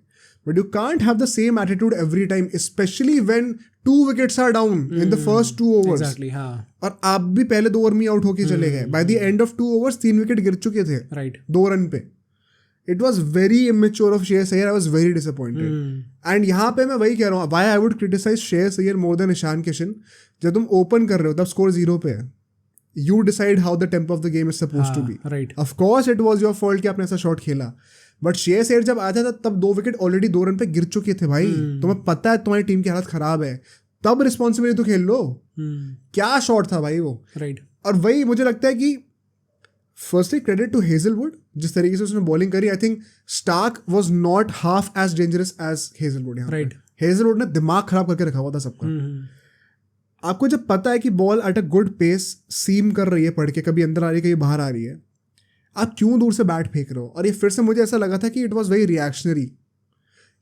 But you can't have the same attitude every time, specially when 2 wickets are down in the first 2 overs. और आप भी पहले 2 ओवर में आउट होके चले गए। By the end of 2 overs 3 wicket गिर चुके थे, राइट, 2 रन पे। It was very immature of Shreyas Iyer, I was very disappointed. And यहाँ पे मैं वही कह रहा हूँ, why I would criticize Shreyas Iyer more than Ishan Kishan. जब तुम ओपन कर रहे हो तब स्कोर 0 पे है, you decide how the tempo of the game is suppose to be, right. Of course it was your fault कि आपने ऐसा शॉट खेला, बट श्रेयस अय्यर जब आया था तब 2 विकेट ऑलरेडी 2 रन पे गिर चुके थे भाई। तुम्हें पता है तुम्हारी टीम की हालत खराब है, तब रिस्पॉन्सिबिलिटी तो खेल लो। क्या शॉट था भाई वो, राइट। और वही मुझे लगता है कि फर्स्टली क्रेडिट टू हेजलवुड, जिस तरीके से उसने बॉलिंग करी। I think Starc was not half as dangerous as Hazlewood, right. Hazlewood ने दिमाग खराब करके रखा हुआ था सबका। आपको जब पता है कि ball at a good pace seam कर रही है, पढ़ के कभी अंदर आ रही है कभी बाहर आ रही है, आप क्यों दूर से बैट फेंक रहे हो? और ये फिर से मुझे ऐसा लगा था कि it was very reactionary,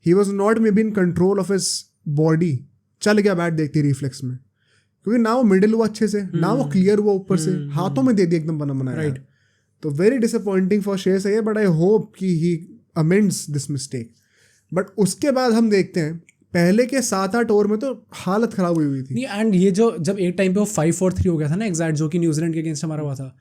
he was not may be in control of his body. चल गया बैट देखते रिफ्लेक्स में, क्योंकि ना वो मिडिल हुआ अच्छे से, ना वो क्लियर हुआ ऊपर से, हाथों में दे दिया एकदम बना बनाया, राइट। तो very disappointing for Shreyas Iyer, but I hope कि ही अमेंड्स दिस मिस्टेक। बट उसके बाद हम देखते हैं पहले के 7-8 ओवर में तो हालत खराब हुई थी।
एंड ये जो जब एक टाइम पे वो 5-4-3 हो गया था ना एग्जैक्ट, जो कि न्यूजीलैंड के अगेंस्ट हमारा हुआ था,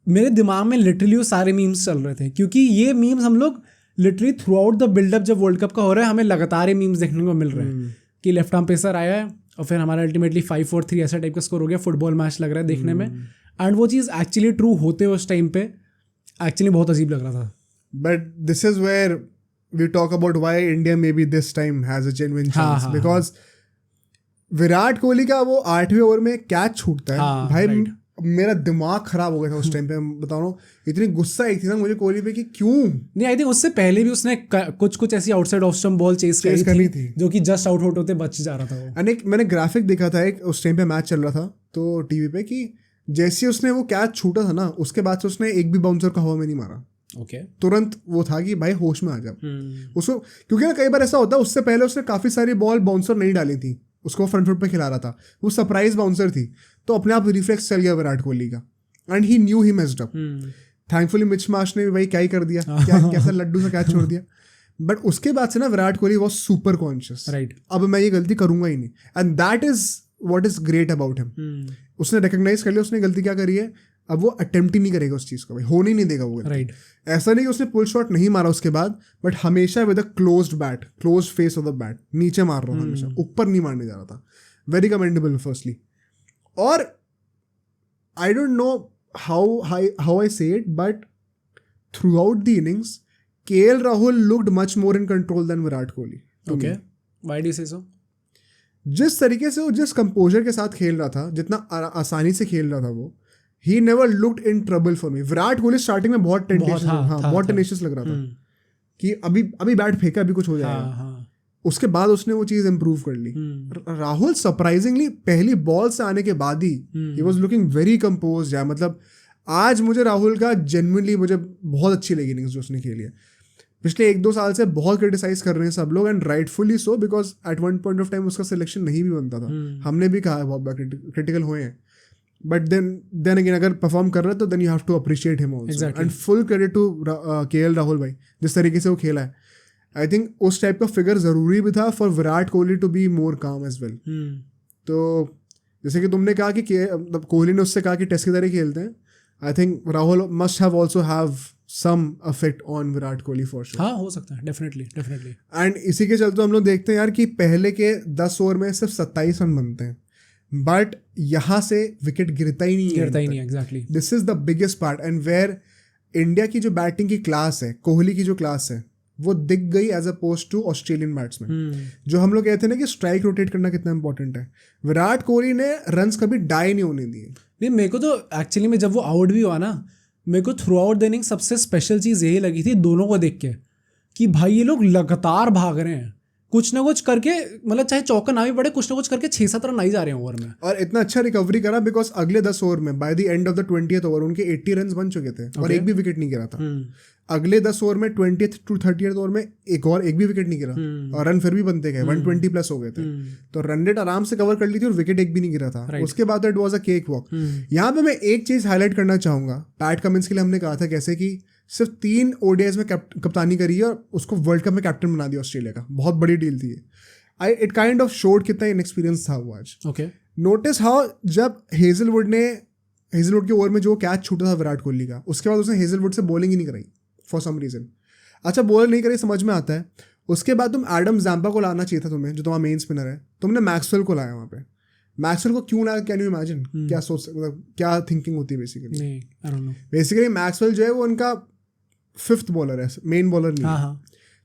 मेरे दिमाग में लिटरली वो सारे मीम्स चल रहे थे, क्योंकि ये मीम्स हम लोग literally throughout the buildup जब वर्ल्ड कप का हो रहा है, हमें लगातार ये मीम्स देखने को मिल रहे हैं कि लेफ्ट आर्म पेसर आया है और फिर हमारा अल्टीमेटली 5-4-3 ऐसा टाइप का स्कोर हो गया। फुटबॉल मैच लग रहा है देखने में, एंड वो चीज़ एक्चुअली ट्रू होते उस टाइम पे एक्चुअली बहुत अजीब लग रहा था।
But this is where we talk about why India maybe this time has a genuine chance, because Virat Kohli का वो 8वें ओवर में कैच छूटता है भाई, मेरा दिमाग खराब हो गया था उस टाइम पे। मैं बता रहा हूँ, इतनी गुस्सा आई थी ना मुझे कोहली पे कि क्यों
नहीं। आई थिंक उससे पहले भी उसने कुछ ऐसी outside off stump ball chase करनी थी जो कि जस्ट आउट होते बच जा रहा था वो।
एंड एक मैंने ग्राफिक देखा था, एक उस टाइम पे मैच चल रहा था तो टीवी पे, कि जैसे उसने वो कैच छूटा था ना, उसके बाद से उसने एक भी बाउंसर को हवा में नहीं मारा। तुरंत वो था कि भाई होश में आ जा उसको, क्योंकि ना कई बार ऐसा होता है, उससे पहले उसने काफी सारी बॉल बाउंसर नहीं डाली थी, उसको फ्रंट फुट पे खिला रहा था, वो सरप्राइज बाउंसर थी, तो अपने आप रिफ्लेक्स चल गया विराट कोहली का, and he new he messed up. Thankfully Mitch Marsh ने भी भाई क्या ही कर दिया, कैसा लड्डू सा कैच छोड़ दिया। बट उसके बाद से ना Virat Kohli was super conscious, right. अब मैं ये गलती करूंगा ही नहीं, and that is what is great about him. उसने रिकॉग्नाइज कर लिया उसने गलती क्या करी है, अब वो अटेम्प्ट ही नहीं करेगा उस चीज़ को, भाई होने नहीं देगा वो, राइट। ऐसा नहीं कि उसने पुल शॉट नहीं मारा उसके बाद, बट हमेशा with a closed bat, closed face of the bat, नीचे मार रहा था हमेशा, ऊपर नहीं मारने जा रहा था। Very commendable firstly. और I don't know how I say it, but throughout the innings KL Rahul looked much more in control than Virat Kohli.
Okay, why do you say so?
जिस तरीके से वो जिस कंपोजर के साथ खेल रहा था, जितना आसानी से खेल रहा था वो, he never looked in trouble for me. Virat Kohli starting में बहुत टेनिशियस लग रहा था कि अभी बैट फेंका अभी कुछ हो जाएगा। उसके बाद उसने वो चीज़ इम्प्रूव कर ली। राहुल सरप्राइजिंगली पहली बॉल से आने के बाद ही he was looking very composed है। मतलब आज मुझे राहुल का जेन्युइनली मुझे बहुत अच्छी लगी इनिंग्स जो उसने खेली है। पिछले 1-2 साल से बहुत क्रिटिसाइज कर रहे हैं सब लोग, and rightfully so, because at one point of time उसका सिलेक्शन नहीं भी बनता था। हमने भी कहा बहुत बार क्रिटिकल हुए हैं, बट देन अगेन अगर परफॉर्म कर रहा है तो then you have to appreciate him also, and full credit to KL Rahul भाई, जिस तरीके से वो खेला है। आई थिंक उस टाइप का फिगर जरूरी भी था for Virat Kohli to be more calm as well. तो जैसे कि तुमने कहा कि कोहली ने उससे कहा कि टेस्ट की तरह खेलते हैं, I think Rahul must have also have some effect on Virat Kohli for sure।
हाँ, हो सकता है, definitely।
एंड इसी के चलते हम लोग देखते हैं यार कि पहले के 10 ओवर में सिर्फ 27 रन बनते हैं, बट यहाँ से विकेट गिरता ही नहीं।
Exactly,
this is the biggest part, and where India की जो बैटिंग की क्लास है, कोहली की जो क्लास है, वो दिख गई as opposed to Australian batsman. जो हम लोग कहते हैं ना कि स्ट्राइक रोटेट करना कितना इंपॉर्टेंट है, विराट कोहली ने रन्स कभी डाई नहीं होने दिए।
नहीं, मेरे को तो एक्चुअली में जब वो आउट भी हुआ ना, मेरे को थ्रू आउट द इनिंग सबसे स्पेशल चीज़ यही लगी थी दोनों को देख के, कि भाई ये लोग लगातार भाग रहे हैं, कुछ ना कुछ करके, मतलब चाहे चौका ना भी पड़े, कुछ ना कुछ करके 6-7 रन आई जा रहे हैं ओवर में,
और इतना अच्छा रिकवरी करा बिकॉज अगले 10 ओवर में bye the end of the 20th over उनके 80 रन बन चुके थे और एक भी विकेट नहीं गिरा था। अगले 10 ओवर में 20th to 30th ओवर में एक भी विकेट नहीं गिरा और रन फिर भी बनते गए, 120 प्लस हो गए थे। तो रन रेट आराम से कवर कर ली थी और विकेट एक भी नहीं गिरा था। उसके बाद it was a cake walk. यहाँ पे मैं एक चीज हाईलाइट करना चाहूंगा, पैट कमिंस के लिए हमने कहा था कैसे कि सिर्फ 3 ODIs में कप्तानी करी है और उसको वर्ल्ड कप में कैप्टन बना दिया ऑस्ट्रेलिया का, बहुत बड़ी डील थी। इट काइंड ऑफ शोड कितना इनएक्सपीरियंस था वो आज।
ओके,
नोटिस हाउ जब हेजलवुड के ओवर में जो कैच छूटा था विराट कोहली का, उसके बाद उसने हेजलवुड से बॉलिंग ही नहीं कराई फॉर सम रीजन। अच्छा, बॉलिंग नहीं करी समझ में आता है। उसके बाद तुम एडम जैम्पा को लाना चाहिए था तुम्हें, जो तुम्हारा मेन स्पिनर है, तुमने मैक्सवेल को लाया वहाँ पे। मैक्सवेल को क्यों लाया, कैन यू इमेजिन? क्या सोच, मतलब क्या थिंकिंग होती है बेसिकली?
नहीं, आई डोंट नो।
बेसिकली मैक्सवेल जो है वो उनका 5th बॉलर है, मेन बॉलर नहीं है।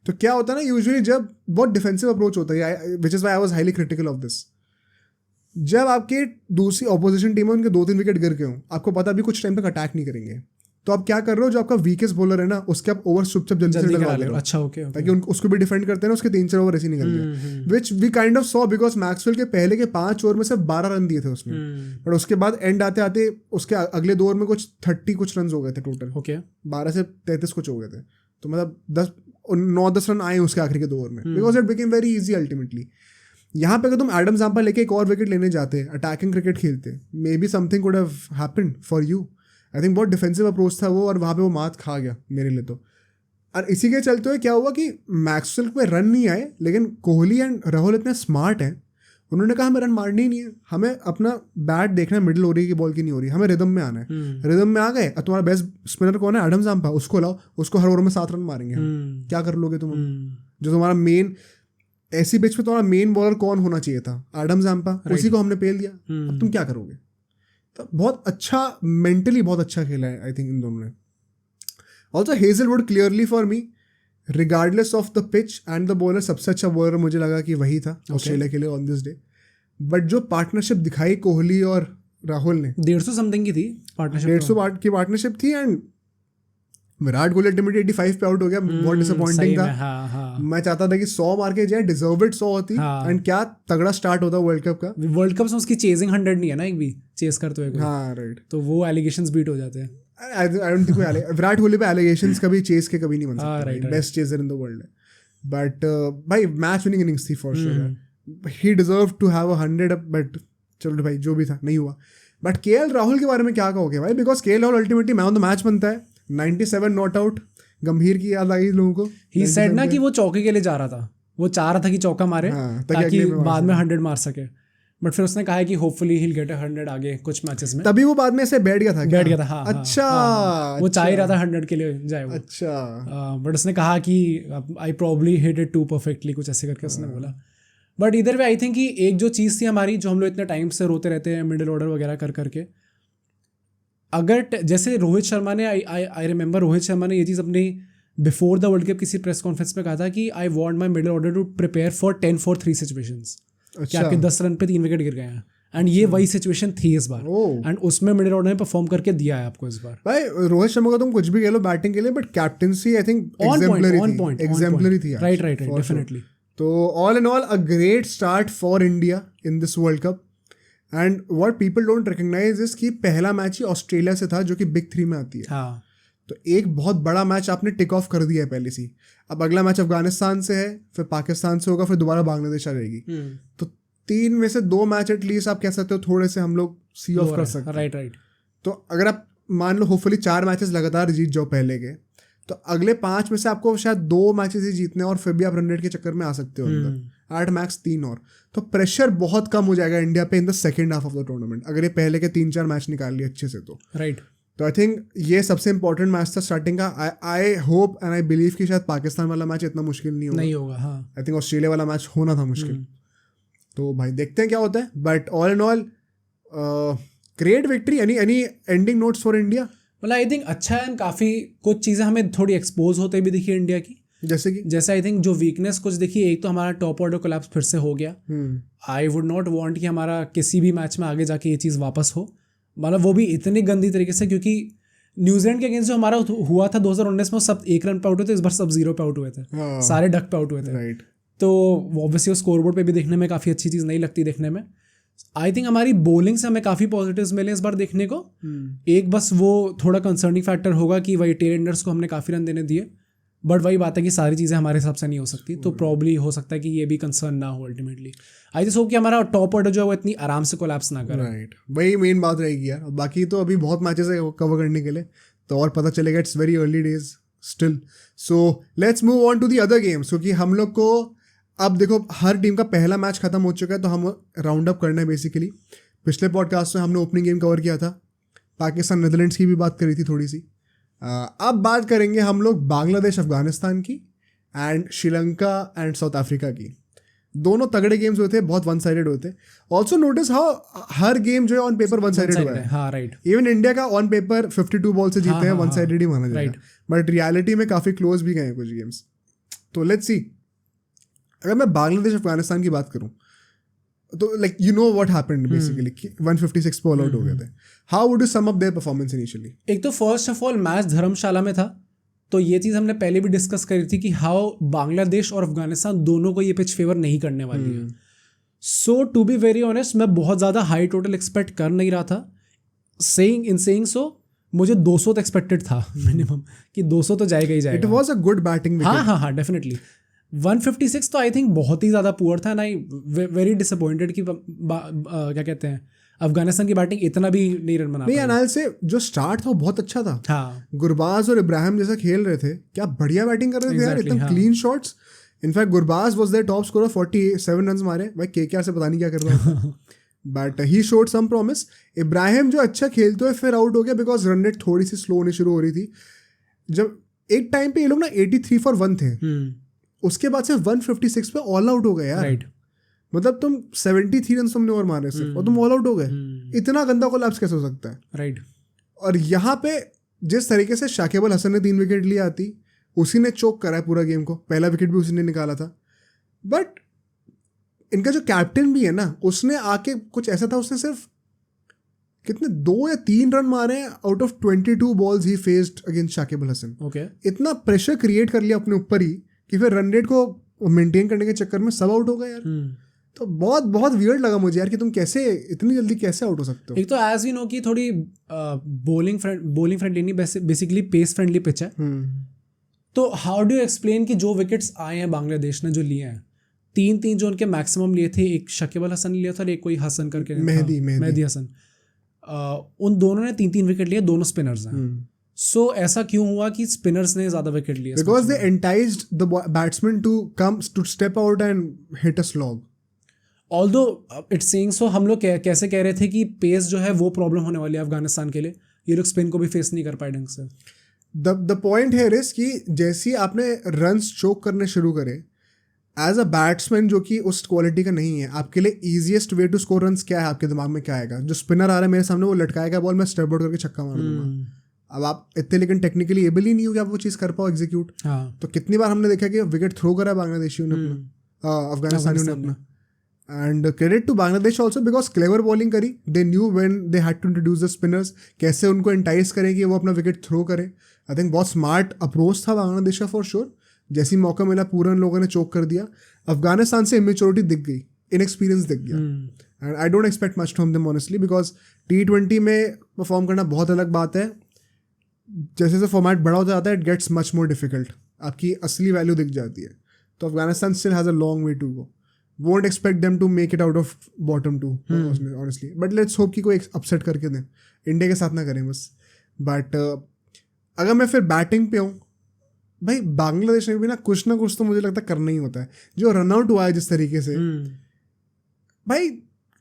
तो क्या होता है ना, यूजुअली जब बहुत डिफेंसिव अप्रोच होता है, which is why I was highly critical of this, जब आपके दूसरी ऑपोजिशन टीम है उनके 2-3 विकेट गिर गए हों, आपको पता भी कुछ टाइम तक अटैक नहीं करेंगे, तो आप क्या कर रहे हो, जो आपका वीकेस्ट बॉलर है ना उसके आप ओवर चुपचाप जल्दी से डलवा ले रहे हो।
अच्छा, ओके,
ताकि उसको भी डिफेंड करते हैं ना, उसके 3-4 ओवर ऐसे निकल गए, which we kind of saw because Maxwell के पहले के 5 ओवर में सिर्फ 12 रन दिए थे उसने, बट उसके बाद एंड आते आते उसके अगले 2 ओवर में कुछ 30 कुछ रन हो गए थे टोटल।
ओके,
12 से 33 कुछ हो गए थे, तो मतलब 9-10 रन आए उसके आखिरी के 2 ओवर में, because it became very easy ultimately. यहाँ पे अगर तुम एडम जैम्पा लेके एक और विकेट लेने जाते, अटैकिंग क्रिकेट खेलते, may be something could have happened for you. I think बहुत डिफेंसिव अप्रोच था वो, और वहाँ पे वो मात खा गया मेरे लिए तो। और इसी के चलते हुए क्या हुआ कि मैक्सवेल पे रन नहीं आए, लेकिन कोहली एंड राहुल इतने स्मार्ट हैं, उन्होंने कहा हमें रन मारनी ही नहीं है, हमें अपना बैट देखना है मिडिल हो रही है कि बॉल की नहीं हो रही, हमें रिदम में आना है। रिदम में आ गए, और तुम्हारा बेस्ट स्पिनर कौन है, एडम जैम्पा, उसको लाओ, उसको हर ओवर में 7 रन मारेंगे। क्या कर लोगे तुम? जो तुम्हारा मेन ऐसी पिच पे तुम्हारा मेन बॉलर कौन होना चाहिए था, एडम जैम्पा, उसी को हमने पेल दिया। अब तुम क्या करोगे? तो बहुत अच्छा, मेंटली बहुत अच्छा खेला है आई थिंक इन दोनों ने। Also Hazlewood clearly for me, regardless of the pitch and the bowler, सबसे अच्छा बॉलर मुझे लगा कि वही था ऑस्ट्रेलिया के लिए ऑन दिस डे। बट जो पार्टनरशिप दिखाई कोहली और राहुल ने,
150 समथिंग की थी पार्टनरशिप,
150 की पार्टनरशिप थी, एंड विराट कोहली अल्टीमेटली 85 पे आउट हो गया, बहुत डिसअपॉइंटिंग था। मैं चाहता था कि 100 मार के जाए, डिजर्व्ड 100 होती, एंड क्या तगड़ा स्टार्ट होता वर्ल्ड कप का।
वर्ल्ड कप में उसकी चेजिंग 100 नहीं है ना, एक भी चेस करते हुए।
हाँ, राइट,
तो वो एलिगेशंस बीट हो जाते हैं।
I don't think Virat Kohli पे एलिगेशंस कभी चेस के कभी नहीं बन सकते, best chaser in the world है। बट भाई मैच विनिंग इनिंग्स थी for sure, he deserve to have 100, but चलो भाई जो भी था नहीं हुआ। बट केएल राहुल के बारे में क्या कहोगे भाई? Because KL Rahul ultimately man of the match बनता है, 97 नॉट आउट। गंभीर की याद आई लोगों को,
ही सेड ना कि वो चौके के लिए जा रहा था, वो चाह रहा था कि चौका मारे, ताकि बाद में 100 मार सके। बट फिर उसने कहा है कि होपफुली ही विल गेट 100 आगे कुछ मैचेस में।
तभी वो बाद में ऐसे बैठ गया था।
हाँ,
अच्छा,
वो चाह ही रहा था 100 के लिए जाए वो।
अच्छा,
बट उसने कहा कि I probably hit it too perfectly, कुछ ऐसे करके उसने बोला। बट इधर वे आई थिंक कि एक जो चीज़ थी हमारी, जो हम लोग इतने टाइम से रोते रहते हैं मिडिल ऑर्डर वगैरह कर करके, अगर जैसे रोहित शर्मा ने, आई रिमेंबर रोहित शर्मा ने ये चीज़ अपनी बिफोर द वर्ल्ड कप किसी प्रेस कॉन्फ्रेंस में कहा था कि I want my middle order to prepare for 10 for 3 situations. कि आपके 10 रन पे 3 विकेट गिर गए हैं, एंड ये वही सिचुएशन थी इस बार, एंड उसमें मिडिल ऑर्डर ने परफॉर्म करके दिया है आपको इस बार।
भाई रोहित शर्मा का तुम कुछ भी कह लो बैटिंग के लिए, but captaincy I think exemplary थी।
Right, definitely.
तो all in all a great start for India in this world cup, and what people don't recognise is कि पहला मैच ही ऑस्ट्रेलिया से था, जो कि बिग 3 में आती है।
हाँ,
तो एक बहुत बड़ा मैच आपने टिक ऑफ कर दिया है पहले से। अब अगला मैच अफगानिस्तान से है, फिर पाकिस्तान से होगा, फिर दोबारा बांग्लादेश आ जाएगी। तो 3 में से 2 मैच एटलीस्ट आप कह सकते हो थोड़े से हम लोग सी ऑफ कर सकते हैं।
राइट।
तो अगर आप मान लो होपफुली 4 मैचेस लगातार जीत जाओ पहले के, तो अगले 5 में से आपको शायद 2 मैचेस ही जीतने, और फिर भी आप रन रेट के चक्कर में आ सकते हो अंदर 8 मैक्स 3 और। तो प्रेशर बहुत कम हो जाएगा इंडिया पे in the second half of the tournament, अगर ये पहले के 3-4 मैच निकाल लिए अच्छे से तो।
राइट।
तो आई थिंक ये सबसे इंपॉर्टेंट मैच था स्टार्टिंग का। I hope and I believe कि शायद पाकिस्तान वाला मैच इतना मुश्किल नहीं होगा।
हाँ,
आई थिंक ऑस्ट्रेलिया वाला मैच होना था मुश्किल। तो भाई देखते हैं क्या होता है, but all in all great victory. Any ending notes for India?
मतलब आई थिंक अच्छा है, काफ़ी कुछ चीज़ें हमें थोड़ी एक्सपोज होते भी दिखी इंडिया की, जैसे आई थिंक जो वीकनेस कुछ देखिए, एक तो हमारा टॉप ऑर्डर कोलैप्स फिर से हो गया। आई वुड नॉट वांट कि हमारा किसी भी मैच में आगे जाके ये चीज़ वापस हो, मतलब वो भी इतनी गंदी तरीके से, क्योंकि न्यूजीलैंड के अगेंस्ट जो हमारा हुआ था 2019 में, सब 1 रन पे आउट हुए थे, इस बार सब 0 पे आउट हुए थे, सारे डक पे आउट हुए थे। तो ऑब्वियसली स्कोर बोर्ड पे भी देखने में काफ़ी अच्छी चीज़ नहीं लगती देखने में। आई थिंक हमारी बॉलिंग से हमें काफ़ी पॉजिटिव्स मिले इस बार देखने को। एक बस वो थोड़ा कंसर्निंग फैक्टर होगा कि वही टेल एंडर्स को हमने काफ़ी रन देने दिए, बट वही बात है कि सारी चीज़ें हमारे हिसाब से नहीं हो सकती, तो प्रॉब्ली हो सकता है कि ये भी कंसर्न ना हो अल्टीमेटली। आई जस्ट होप कि हमारा टॉप ऑर्डर जो है वो इतनी आराम से कोलैप्स ना करे।
राइट, वही मेन बात रहेगी यार। बाकी तो अभी बहुत मैचेस है कवर करने के लिए, तो और पता चलेगा, it's very early days still. So let's move on to the other games, क्योंकि हम लोग को अब देखो हर टीम का पहला मैच खत्म हो चुका है, तो हम राउंड अप करना है बेसिकली। पिछले पॉडकास्ट में हमने ओपनिंग गेम कवर किया था, पाकिस्तान नीदरलैंड्स की भी बात करी थी थोड़ी सी। अब बात करेंगे हम लोग बांग्लादेश अफगानिस्तान की and Sri Lanka and South Africa की। दोनों तगड़े गेम्स हुए थे, बहुत वन साइडेड हुए थे। Also notice how her game जो है ऑन पेपर वन साइडेड हुआ है।
हाँ, राइट।
इवन इंडिया का ऑन पेपर 52 बॉल से जीते हैं, वन साइडेड ही माना जाएगा, बट रियलिटी में काफ़ी क्लोज भी गए हैं कुछ गेम्स। तो लेट्स सी, अगर मैं बांग्लादेश अफगानिस्तान की बात करूं तो like you know what happened basically, 156 पे ऑल आउट हो गए थे। How would you sum up their performance initially?
एक तो फर्स्ट ऑफ ऑल मैच धर्मशाला में था, तो ये चीज़ हमने पहले भी डिस्कस करी थी कि हाउ बांग्लादेश और अफगानिस्तान दोनों को ये पिच फेवर नहीं करने वाली है। सो टू बी वेरी ऑनेस्ट, मैं बहुत ज़्यादा हाई टोटल एक्सपेक्ट कर नहीं रहा था। सेइंग सो मुझे 200 तो एक्सपेक्टेड था मिनिमम, कि 200 तो जाएगा ही जाएगा।
It was a good batting.
हाँ, डेफिनेटली। 156 तो आई थिंक बहुत ही ज़्यादा पुअर था, ना। वेरी डिसअपॉइंटेड कि क्या कहते हैं, अफगानिस्तान की बैटिंग इतना भी नहीं रन बना पाई।
अनाल से जो स्टार्ट था वो बहुत अच्छा था।
हाँ,
गुरबाज और इब्राहिम जैसा खेल रहे थे, क्या बढ़िया बैटिंग कर रहे थे यार, एकदम clean shots. In fact Gurbaz was there top scorer, 47 run मारे। भाई केकेआर से पता नहीं क्या कर रहा था, but he showed some promise. Ibrahim जो अच्छा खेलते हुए फिर आउट हो गया बिकॉज रन रेट थोड़ी सी स्लो होनी शुरू हो रही थी। जब एक टाइम पे ये लोग ना 83 फॉर 1 थे, उसके बाद से 156 पे ऑल आउट हो गए यार।
राइट।
मतलब तुम 73 रन तुमने और मारे सिर्फ, और तुम ऑल आउट हो गए। इतना गंदा कोलैप्स कैसे हो सकता है?
राइट।
और यहाँ पे जिस तरीके से शाकिब अल हसन ने 3 विकेट लिया आती, उसी ने चोक करा है पूरा गेम को। पहला विकेट भी उसी ने निकाला था। बट इनका जो कैप्टन भी है ना, उसने आके कुछ ऐसा था, उसने सिर्फ कितने 2 या 3 रन मारे हैं out of 22 balls he faced against Shakib Al Hasan.
Okay.
इतना प्रेशर क्रिएट कर लिया अपने ऊपर ही कि फिर रन रेट को मेंटेन करने के चक्कर में सब आउट हो गए यार। तो बहुत बहुत वियर्ड लगा मुझे यार कि तुम कैसे इतनी जल्दी कैसे आउट हो सकते हो।
एक तो एज वी नो कि थोड़ी बॉलिंग फ्रेंडली नहीं, बेसिकली पेस फ्रेंडली पिच है। तो हाउ डू एक्सप्लेन कि जो विकेट्स आए हैं बांग्लादेश ने जो लिए हैं, 3 जो उनके मैक्सिमम लिए थे, एक शकीब अल हसन लिया था और एक कोई हसन करके मेहदी हसन, उन दोनों ने 3 विकेट लिए, दोनों स्पिनर्स हैं। सो ऐसा क्यों हुआ कि स्पिनर्स ने ज्यादा विकेट लिए?
Because they enticed the batsman to come to step out and hit a slog.
Although it's saying so, हम लोग कैसे कह रहे थे कि पेस जो है वो प्रॉब्लम होने वाली है अफगानिस्तान के लिए, ये लोग स्पिन को भी फेस नहीं कर पाए ढंग से।
द पॉइंट है इज कि जैसे ही आपने रन्स चोक करने शुरू करे एज अ बैट्समैन जो कि उस क्वालिटी का नहीं है, आपके लिए easiest way to score runs क्या है? आपके दिमाग में क्या आएगा? जो स्पिनर आ रहा है मेरे सामने, वो लटकाएगा बॉल, मैं स्टेप आउट करके छक्का मार दूंगा। अब आप इतने लेकिन टेक्निकली एबल ही नहीं हो कि आप वो चीज़ कर पाओ एग्जीक्यूट। तो कितनी बार हमने देखा कि विकेट थ्रो करा बांग्लादेशियों ने अपना, अफगानिस्तानियों ने अपना। And credit to Bangladesh also because clever bowling करी, they knew when they had to introduce the spinners, कैसे उनको एंटाइज करें कि वो अपना विकेट थ्रो करें। आई थिंक बहुत स्मार्ट अप्रोच था बांग्लादेश का फॉर श्योर। जैसे ही मौका मिला पूरा लोगों ने चोक कर दिया। अफगानिस्तान से इमेच्योरिटी दिख गई, इनएक्सपीरियंस दिख गया। And I don't expect much from them honestly, because T20 में परफॉर्म करना बहुत अलग बात है। जैसे जैसे फॉर्मेट बड़ा होता जाता है, it gets much more difficult, आपकी असली वैल्यू दिख जाती है। तो Afghanistan still has a long way to go. Won't expect them to make it out of bottom 2 honestly, but let's hope कि कोई अपसेट करके दें, इंडिया के साथ ना करें बस। बट अगर मैं फिर बैटिंग पे हूँ, भाई बांग्लादेश में भी ना कुछ तो मुझे लगता है करना ही होता है। जो रनआउट हुआ है जिस तरीके से, भाई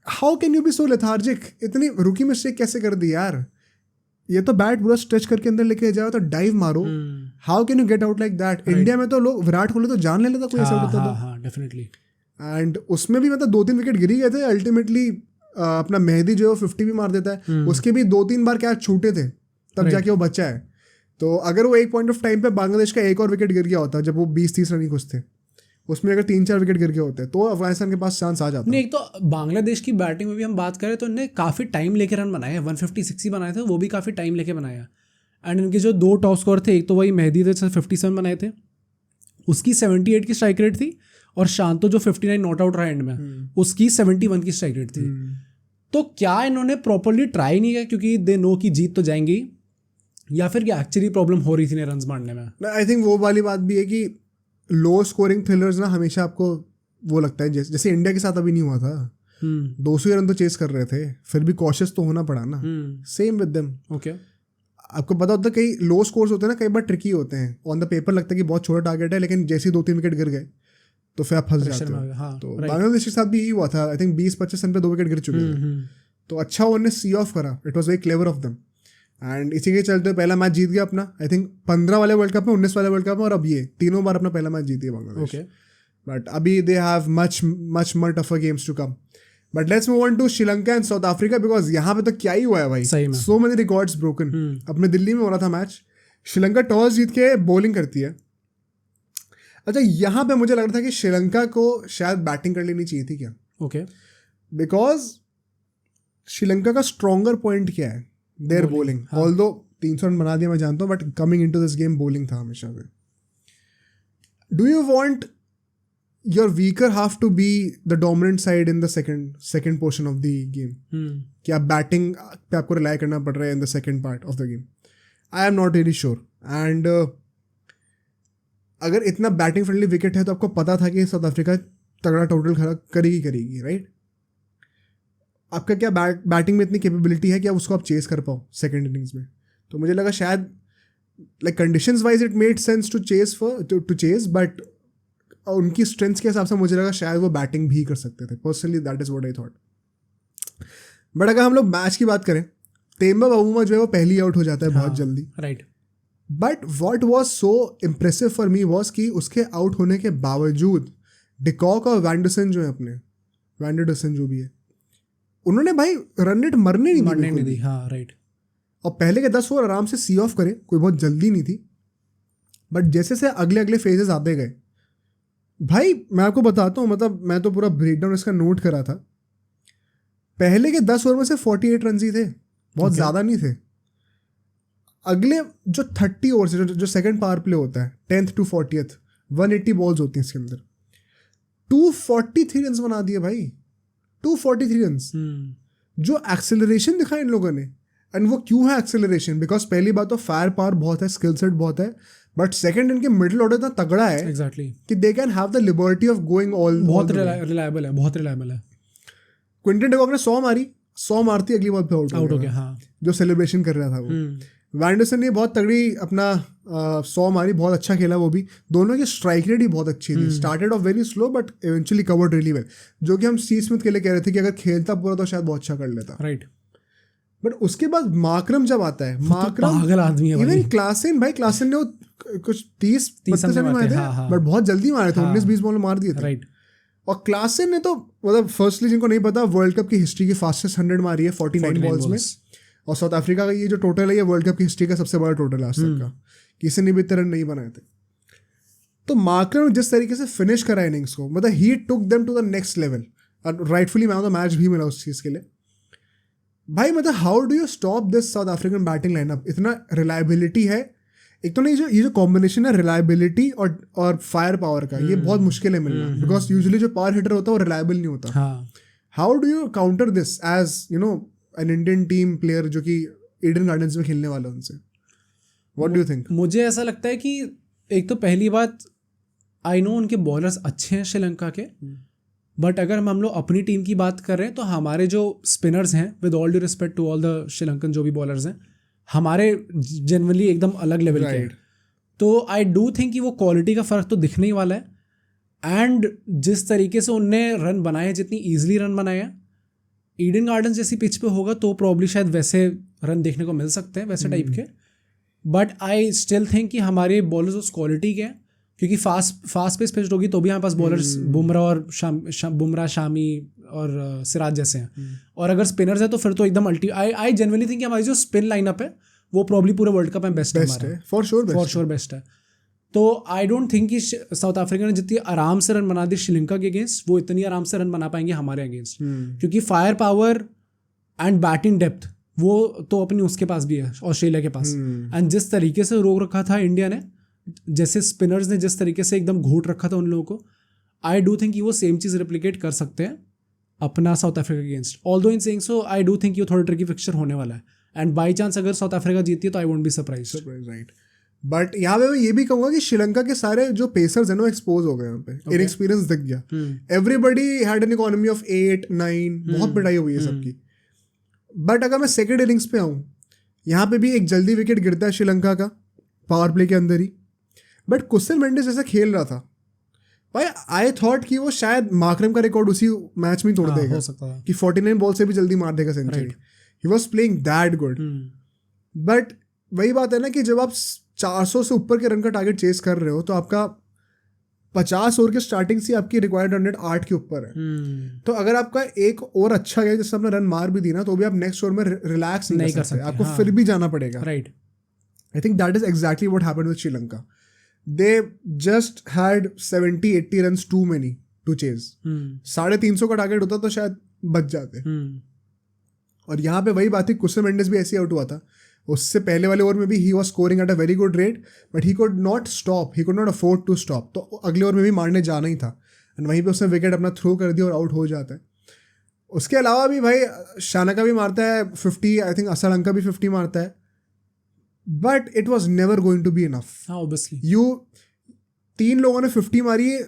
how can you be so lethargic? इतनी रुकी मिस्टेक कैसे कर दी यार? ये तो बैट पूरा स्ट्रेच करके अंदर लेके जाओ तो डाइव मारो। How can you get out like that? India में तो लोग विराट कोहली तो जान ले लेता कोई ऐसा होता तो।
डेफिनेटली।
एंड उसमें भी मतलब 2-3 विकेट गिरी गए थे। अल्टीमेटली अपना मेहदी जो है 50 भी मार देता है, उसके भी 2-3 बार कैच छूटे थे, तब जाके वो बचा है। तो अगर वो एक पॉइंट ऑफ टाइम पे बांग्लादेश का एक और विकेट गिर गया होता, जब वो 20-30 रन ही कुछ थे, उसमें अगर 3-4 विकेट गिर गए होते तो अफगानिस्तान के पास चांस आ जाता।
नहीं, एक तो बांग्लादेश की बैटिंग में भी हम बात करें तो इन्हें काफ़ी टाइम लेके रन बनाए हैं। 156 ही बनाए थे, वो भी काफ़ी टाइम लेके बनाया। एंड इनके जो 2 टॉप स्कोर थे, एक तो वही मेहदी थे 57 बनाए थे, उसकी 78 की स्ट्राइक रेट थी, और शांतो जो 59 नॉट आउट रहा एंड में, उसकी 71 की स्ट्राइक रेट थी। तो क्या इन्होंने प्रॉपरली ट्राई नहीं किया क्योंकि दे नो कि जीत तो जाएंगी, या फिर क्या एक्चुअली प्रॉब्लम हो रही थी रन्स मारने में?
आई थिंक वो वाली बात भी है कि लो स्कोरिंग थ्रिलर्स ना हमेशा आपको वो लगता है, जैसे इंडिया के साथ अभी नहीं हुआ था, 200 रन तो चेस कर रहे थे, फिर भी कॉशियस तो होना पड़ा ना। Same with them.
ओके,
आपको पता होता है कई लो स्कोर्स होते हैं ना, कई बार ट्रिकी होते हैं। ऑन द पेपर लगता है कि बहुत छोटा टारगेट है, लेकिन जैसे ही 2-3 विकेट गिर गए तो फिर आप फंस जाते हो।
हाँ,
तो बांग्लादेश के साथ भी यही हुआ था। आई थिंक 20-25 रन पे 2 विकेट गिर चुके थे। तो अच्छा उन्होंने सी ऑफ करा, it was very clever of them. And इसी के चलते पहला मैच जीत गया अपना, आई थिंक 15 वाले वर्ल्ड कप में, 19 वाले वर्ल्ड कप में, और अब ये तीनों बार अपना पहला मैच जीती है बांग्लादेश। बट अभी they have much more tougher games to come. But let's move on to Sri Lanka and South Africa, because यहाँ पे तो क्या ही हुआ है भाई, सो मेनी रिकॉर्ड्स ब्रोकन। अपने दिल्ली में हो रहा था मैच, श्रीलंका टॉस जीत के बॉलिंग करती है। अच्छा, यहाँ पे मुझे लग रहा था कि श्रीलंका को शायद बैटिंग कर लेनी चाहिए थी क्या।
ओके,
बिकॉज श्रीलंका का स्ट्रॉन्गर पॉइंट क्या है, देयर बॉलिंग। ऑल्दो 300 रन बना दिया मैं जानता हूँ, but coming into this game bowling था हमेशा से। Do you want your weaker half to be the dominant side in the second portion of the game? कि आप बैटिंग पे आपको रिलाई करना पड़ रहा है in the second part of the game? I am not really sure. And अगर इतना बैटिंग फ्रेंडली विकेट है तो आपको पता था कि साउथ अफ्रीका तगड़ा टोटल खड़ा करेगी, राइट? आपका क्या बैटिंग में इतनी कैपेबिलिटी है कि आप उसको आप चेस कर पाओ सेकेंड इनिंग्स में? तो मुझे लगा शायद like conditions wise it made sense to chase, but उनकी स्ट्रेंथ्स के हिसाब से मुझे लगा शायद वो बैटिंग भी कर सकते थे। Personally that is what I thought. But अगर हम लोग मैच की बात करें, तेम्बा बावूमा जो है वो पहली आउट हो जाता है बहुत जल्दी,
right.
But what was so impressive for me was कि उसके आउट होने के बावजूद डिकॉक और वैंडरसन जो है अपने वैंडरसन जो भी है, उन्होंने भाई रन रेट मरने नहीं दी।
हाँ, राइट।
और पहले के 10 ओवर आराम से सी ऑफ करे, कोई बहुत जल्दी नहीं थी। बट जैसे से अगले फेजेस आते गए भाई, मैं आपको बताता हूँ, मतलब मैं तो पूरा ब्रेकडाउन इसका नोट करा था। पहले के 10 ओवर में से 48 रन ही थे, बहुत ज़्यादा नहीं थे। अगले जो 30 ओवर से जो सेकंड पावर प्ले होता है 10th to 40th, 180 बॉल्स होती हैं इसके अंदर, 243 रन बना दिए भाई, 243 रन। जो एक्सेलरेशन दिखा इन लोगों ने, एंड वो क्यों है एक्सेलरेशन? बिकॉज पहली बात तो फायर पावर बहुत है, स्किल सेट बहुत है, बट सेकंड इनके मिडिल ऑर्डर इतना तगड़ा है
एग्जैक्टली
कि they can have the liberty of going all.
बहुत रिलायबल है, बहुत रिलायबल है।
क्विंटन डिकॉक ने 100 मारती, अगली बॉल पे आउट हो गया।
हाँ,
जो सेलिब्रेशन कर रहा था वो। वैंडरसन ने बहुत तगड़ी अपना 100 मारी, बहुत अच्छा खेला वो भी। दोनों की स्ट्राइक रेट ही बहुत अच्छी थी। Started off very slow but eventually covered really well. जो कि हम स्टीव स्मिथ के लिए कह रहे थे कि अगर खेलता पूरा तो शायद बहुत अच्छा कर लेता,
राइट।
बट उसके बाद मार्करम जब आता है, मार्करम
पागल आदमी है।
इवन क्लासन ने कुछ 30 रन मारे थे, बट बहुत जल्दी मारे थे, 19-20 बॉल में मार दिए थे,
राइट।
और क्लासन ने तो मतलब फर्स्टली जिनको नहीं पता, वर्ल्ड कप की हिस्ट्री की फास्टेस्ट 100 मारी है 49 बॉल्स में। और साउथ अफ्रीका का ये जो टोटल है, ये वर्ल्ड कप की हिस्ट्री का सबसे बड़ा टोटल है आज तक का, किसी ने भी इतने रन नहीं बनाए थे। तो मार्करम जिस तरीके से फिनिश करा इनिंग्स को, मतलब he took them to the next level, और rightfully man of the match भी मिला उस चीज़ के लिए भाई। मतलब how do you stop this South African batting lineup? इतना रिलायबिलिटी है, एक तो नहीं, ये जो कॉम्बिनेशन है रिलायबिलिटी और फायर पावर का, ये बहुत मुश्किल है मिलना, बिकॉज यूजुअली जो पावर हिटर होता है वो रिलायबल नहीं होता। How do you counter this as you know an Indian team player जो कि ईडन गार्डन्स में खेलने वाला उनसे? What do you think?
मुझे ऐसा लगता है कि एक तो पहली बात, आई नो उनके बॉलर्स अच्छे हैं श्रीलंका के, बट अगर हम लोग अपनी टीम की बात कर रहे हैं तो हमारे जो स्पिनर्स हैं, with all due respect to all the Sri Lankan जो भी बॉलर्स हैं, हमारे जनरली एकदम अलग लेवल के हैं। तो आई डू थिंक कि वो क्वालिटी का फ़र्क तो दिखने ही वाला है। एंड जिस तरीके से उनने रन बनाए, जितनी ईजिली रन बनाए हैं, ईडन गार्डन्स जैसी पिच पे होगा तो प्रॉब्ली शायद वैसे रन देखने को मिल सकते हैं, वैसे टाइप के। बट आई स्टिल थिंक कि हमारे बॉलर्स उस क्वालिटी के हैं, क्योंकि फास्ट पेस पिच होगी तो भी हमारे पास बॉलर्स बुमराह और बुमराह, शामी और सिराज जैसे हैं। और अगर स्पिनर्स है तो फिर तो एकदम आई जनरली थिंक हमारी जो स्पिन लाइनअप है वो प्रॉब्ली पूरे वर्ल्ड कप में बेस्ट है,
फॉर श्योर बेस्ट है।
तो आई डोंट थिंक कि साउथ अफ्रीका ने जितनी आराम से रन बना दी श्रीलंका के अगेंस्ट, वो इतनी आराम से रन बना पाएंगे हमारे अगेंस्ट, क्योंकि fire power and batting depth वो तो अपनी उसके पास भी है, ऑस्ट्रेलिया के पास। एंड जिस तरीके से रोक रखा था इंडिया ने, जैसे स्पिनर्स ने जिस तरीके से एकदम घोट रखा था उन लोगों को, आई डू थिंक वो सेम चीज़ रिप्लिकेट कर सकते हैं अपना साउथ अफ्रीका के against. Although in saying so I do think ये थोड़ा ट्रिकी फिक्सचर होने वाला है. एंड बाई चांस अगर साउथ अफ्रीका जीती है तो I won't be surprise.
Right. But यहाँ पे मैं ये भी कहूंगा कि श्रीलंका के सारे जो पेसर्स हैं वो एक्सपोज हो गए यहाँ पे. इनएक्सपीरियंस दिख गया. Everybody had an economy of 8-9. बहुत पिटाई हुई है सबकी. बट अगर मैं सेकेंड इनिंग्स पे आऊँ, यहाँ पे भी एक जल्दी विकेट गिरता है श्रीलंका का पावर प्ले के अंदर ही. बट कुशल मेंडिस ऐसा खेल रहा था भाई, आई थॉट कि वो शायद मार्करम का रिकॉर्ड उसी मैच में तोड़ देगा,
हो सकता है
कि 49 बॉल से भी जल्दी मार देगा century. He was playing that good. But वही बात है ना कि जब आप 400 से ऊपर के रन का टारगेट चेस कर रहे हो तो आपका 50 ओवर के स्टार्टिंग से आपकी रिक्वायर्ड रन रेट 8 के ऊपर है. तो अगर आपका एक ओवर अच्छा गया जिससे आपने रन मार भी दी ना, तो भी आप नेक्स्ट ओवर में रिलैक्स नहीं कर सकते. आपको फिर भी जाना पड़ेगा.
Right.
I think that is exactly what happened with Sri Lanka. They just had 70-80 runs too many to chase. 350 का टारगेट होता तो शायद बच जाते. और यहाँ पे वही बात थी, कुशल मेंडिस भी ऐसे आउट हुआ था. उससे पहले वाले ओवर में भी he was scoring at a very good rate, but he could not stop, he could not afford to stop. तो अगले ओवर में भी मारने जाना ही था. एंड वहीं पे उसने विकेट अपना थ्रो कर दिया और आउट हो जाता है. उसके अलावा भी भाई शानका भी मारता है 50, आई थिंक असलंका भी 50 मारता है. But it was never going to be enough.
Obviously
3 लोगों ने 50 मारी है,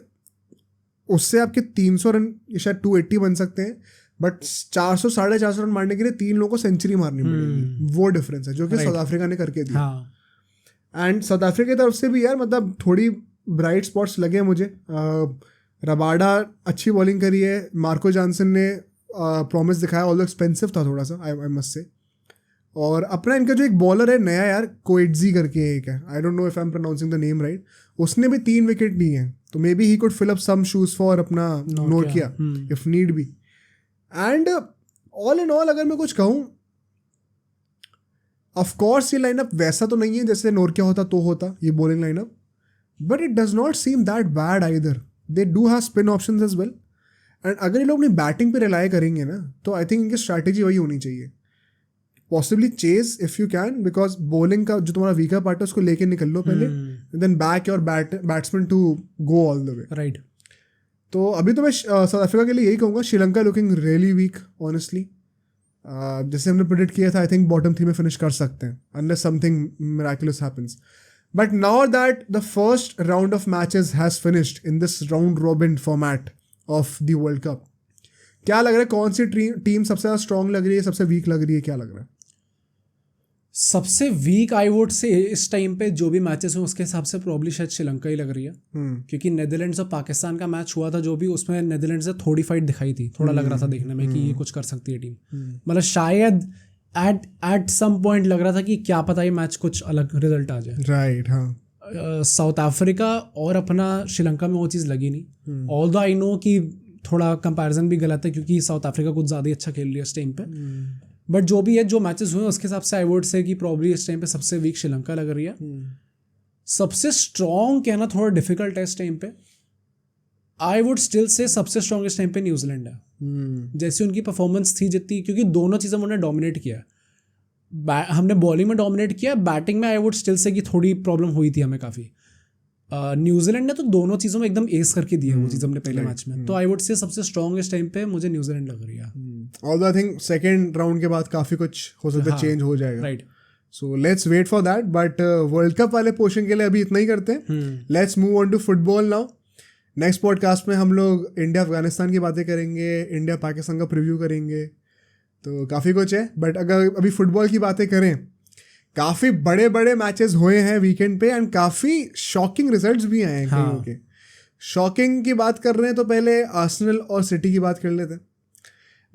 उससे आपके 300 रन शायद 280 बन सकते हैं. बट 400-450 रन मारने के लिए 3 लोगों को सेंचुरी मारनी पड़ेगी. वो डिफरेंस है जो कि साउथ अफ्रीका ने करके दिया. एंड साउथ अफ्रीका की तरफ से भी यार मतलब थोड़ी ब्राइट स्पॉट्स लगे मुझे. रबाडा अच्छी बॉलिंग करी है. मार्को जॉनसन ने प्रॉमिस दिखाया, ऑल्दो एक्सपेंसिव था थोड़ा सा, आई मस्ट से. और अपना इनका जो एक बॉलर है नया यार, कोएट्जी करके एक है, I don't know if I am pronouncing the name right, उसने भी 3 विकेट लिए हैं. तो may be he could fill up some shoes for अपना नोकिया if need be. And all in all अगर मैं कुछ कहूँ, ऑफ कोर्स ये लाइनअप वैसा तो नहीं है जैसे नोकिया होता तो होता ये bowling lineup, but it does not seem that bad either. They do have spin options as well. And अगर ये लोग अपनी बैटिंग पे रिलाई करेंगे ना, तो आई थिंक इनकी स्ट्रैटेजी वही होनी चाहिए. Possibly chase if you can, because bowling का जो तुम्हारा वीकर पार्ट है उसको लेके निकल लो पहले, then back your batsman to go all the way.
Right.
तो अभी तो मैं साउथ अफ्रीका के लिए यही कहूँगा, Sri Lanka looking really weak honestly. जैसे हमने प्रेडिक्ट किया था, आई थिंक बॉटम 3 में फिनिश कर सकते हैं unless something miraculous happens. But now that the first round of matches has finished in this round robin format of the world cup, क्या लग रहा है कौन सी टीम सबसे ज़्यादा स्ट्रॉन्ग लग रही है, सबसे वीक लग रही है, क्या लग रहा है?
सबसे वीक आई वुड से इस टाइम पे जो भी मैचेस हुए उसके हिसाब से प्रॉब्ली शायद श्रीलंका ही लग रही है. क्योंकि नेदरलैंड्स और पाकिस्तान का मैच हुआ था जो भी, उसमें नेदरलैंड्स से थोड़ी फाइट दिखाई थी, थोड़ा लग रहा था देखने में कि ये कुछ कर सकती है टीम. मतलब शायद एट सम पॉइंट लग रहा था कि क्या पता ये मैच कुछ अलग रिजल्ट आ जाए.
राइट. हाँ.
साउथ अफ्रीका और अपना श्रीलंका में वो चीज़ लगी नहीं. ऑल्दो आई नो कि थोड़ा कंपैरिजन भी गलत है क्योंकि साउथ अफ्रीका कुछ ज़्यादा ही अच्छा खेल रही है इस टाइम पे. बट जो भी है, जो मैचेस हुए उसके हिसाब से आई वुड से कि प्रॉब्ली इस टाइम पे सबसे वीक श्रीलंका लग रही है. सबसे स्ट्रॉन्ग कहना थोड़ा डिफिकल्ट है इस टाइम पे. आई वुड स्टिल से सबसे स्ट्रॉन्ग इस टाइम पे न्यूजीलैंड है. जैसी उनकी परफॉर्मेंस थी जितनी, क्योंकि दोनों चीज़ें उन्होंने डोमिनेट किया. हमने बॉलिंग में डोमिनेट किया, बैटिंग में आई वुड स्टिल से कि थोड़ी प्रॉब्लम हुई थी हमें काफ़ी. न्यूजीलैंड ने तो दोनों चीज़ों में एकदम एस करके दी है वो चीज़ हमने पहले मैच में. तो आई वुड से सबसे स्ट्रॉन्ग इस टाइम पे मुझे न्यूजीलैंड लग रही है.
Although I think second round के बाद काफ़ी कुछ हो सकता है, चेंज हो जाएगा.
Right.
So let's wait for that. But world cup वाले पोर्शन के लिए अभी इतना ही करते हैं. Let's move on to football now. Next podcast में हम लोग इंडिया अफगानिस्तान की बातें करेंगे, इंडिया पाकिस्तान का प्रीव्यू करेंगे, तो काफ़ी कुछ है. बट अगर अभी फुटबॉल की बातें करें, काफ़ी बड़े बड़े मैचेस हुए हैं वीकेंड पे एंड काफ़ी शॉकिंग रिजल्ट्स भी आए हैं कईयों के. शॉकिंग की बात कर रहे हैं तो पहले आर्सेनल और सिटी की बात कर लेते हैं.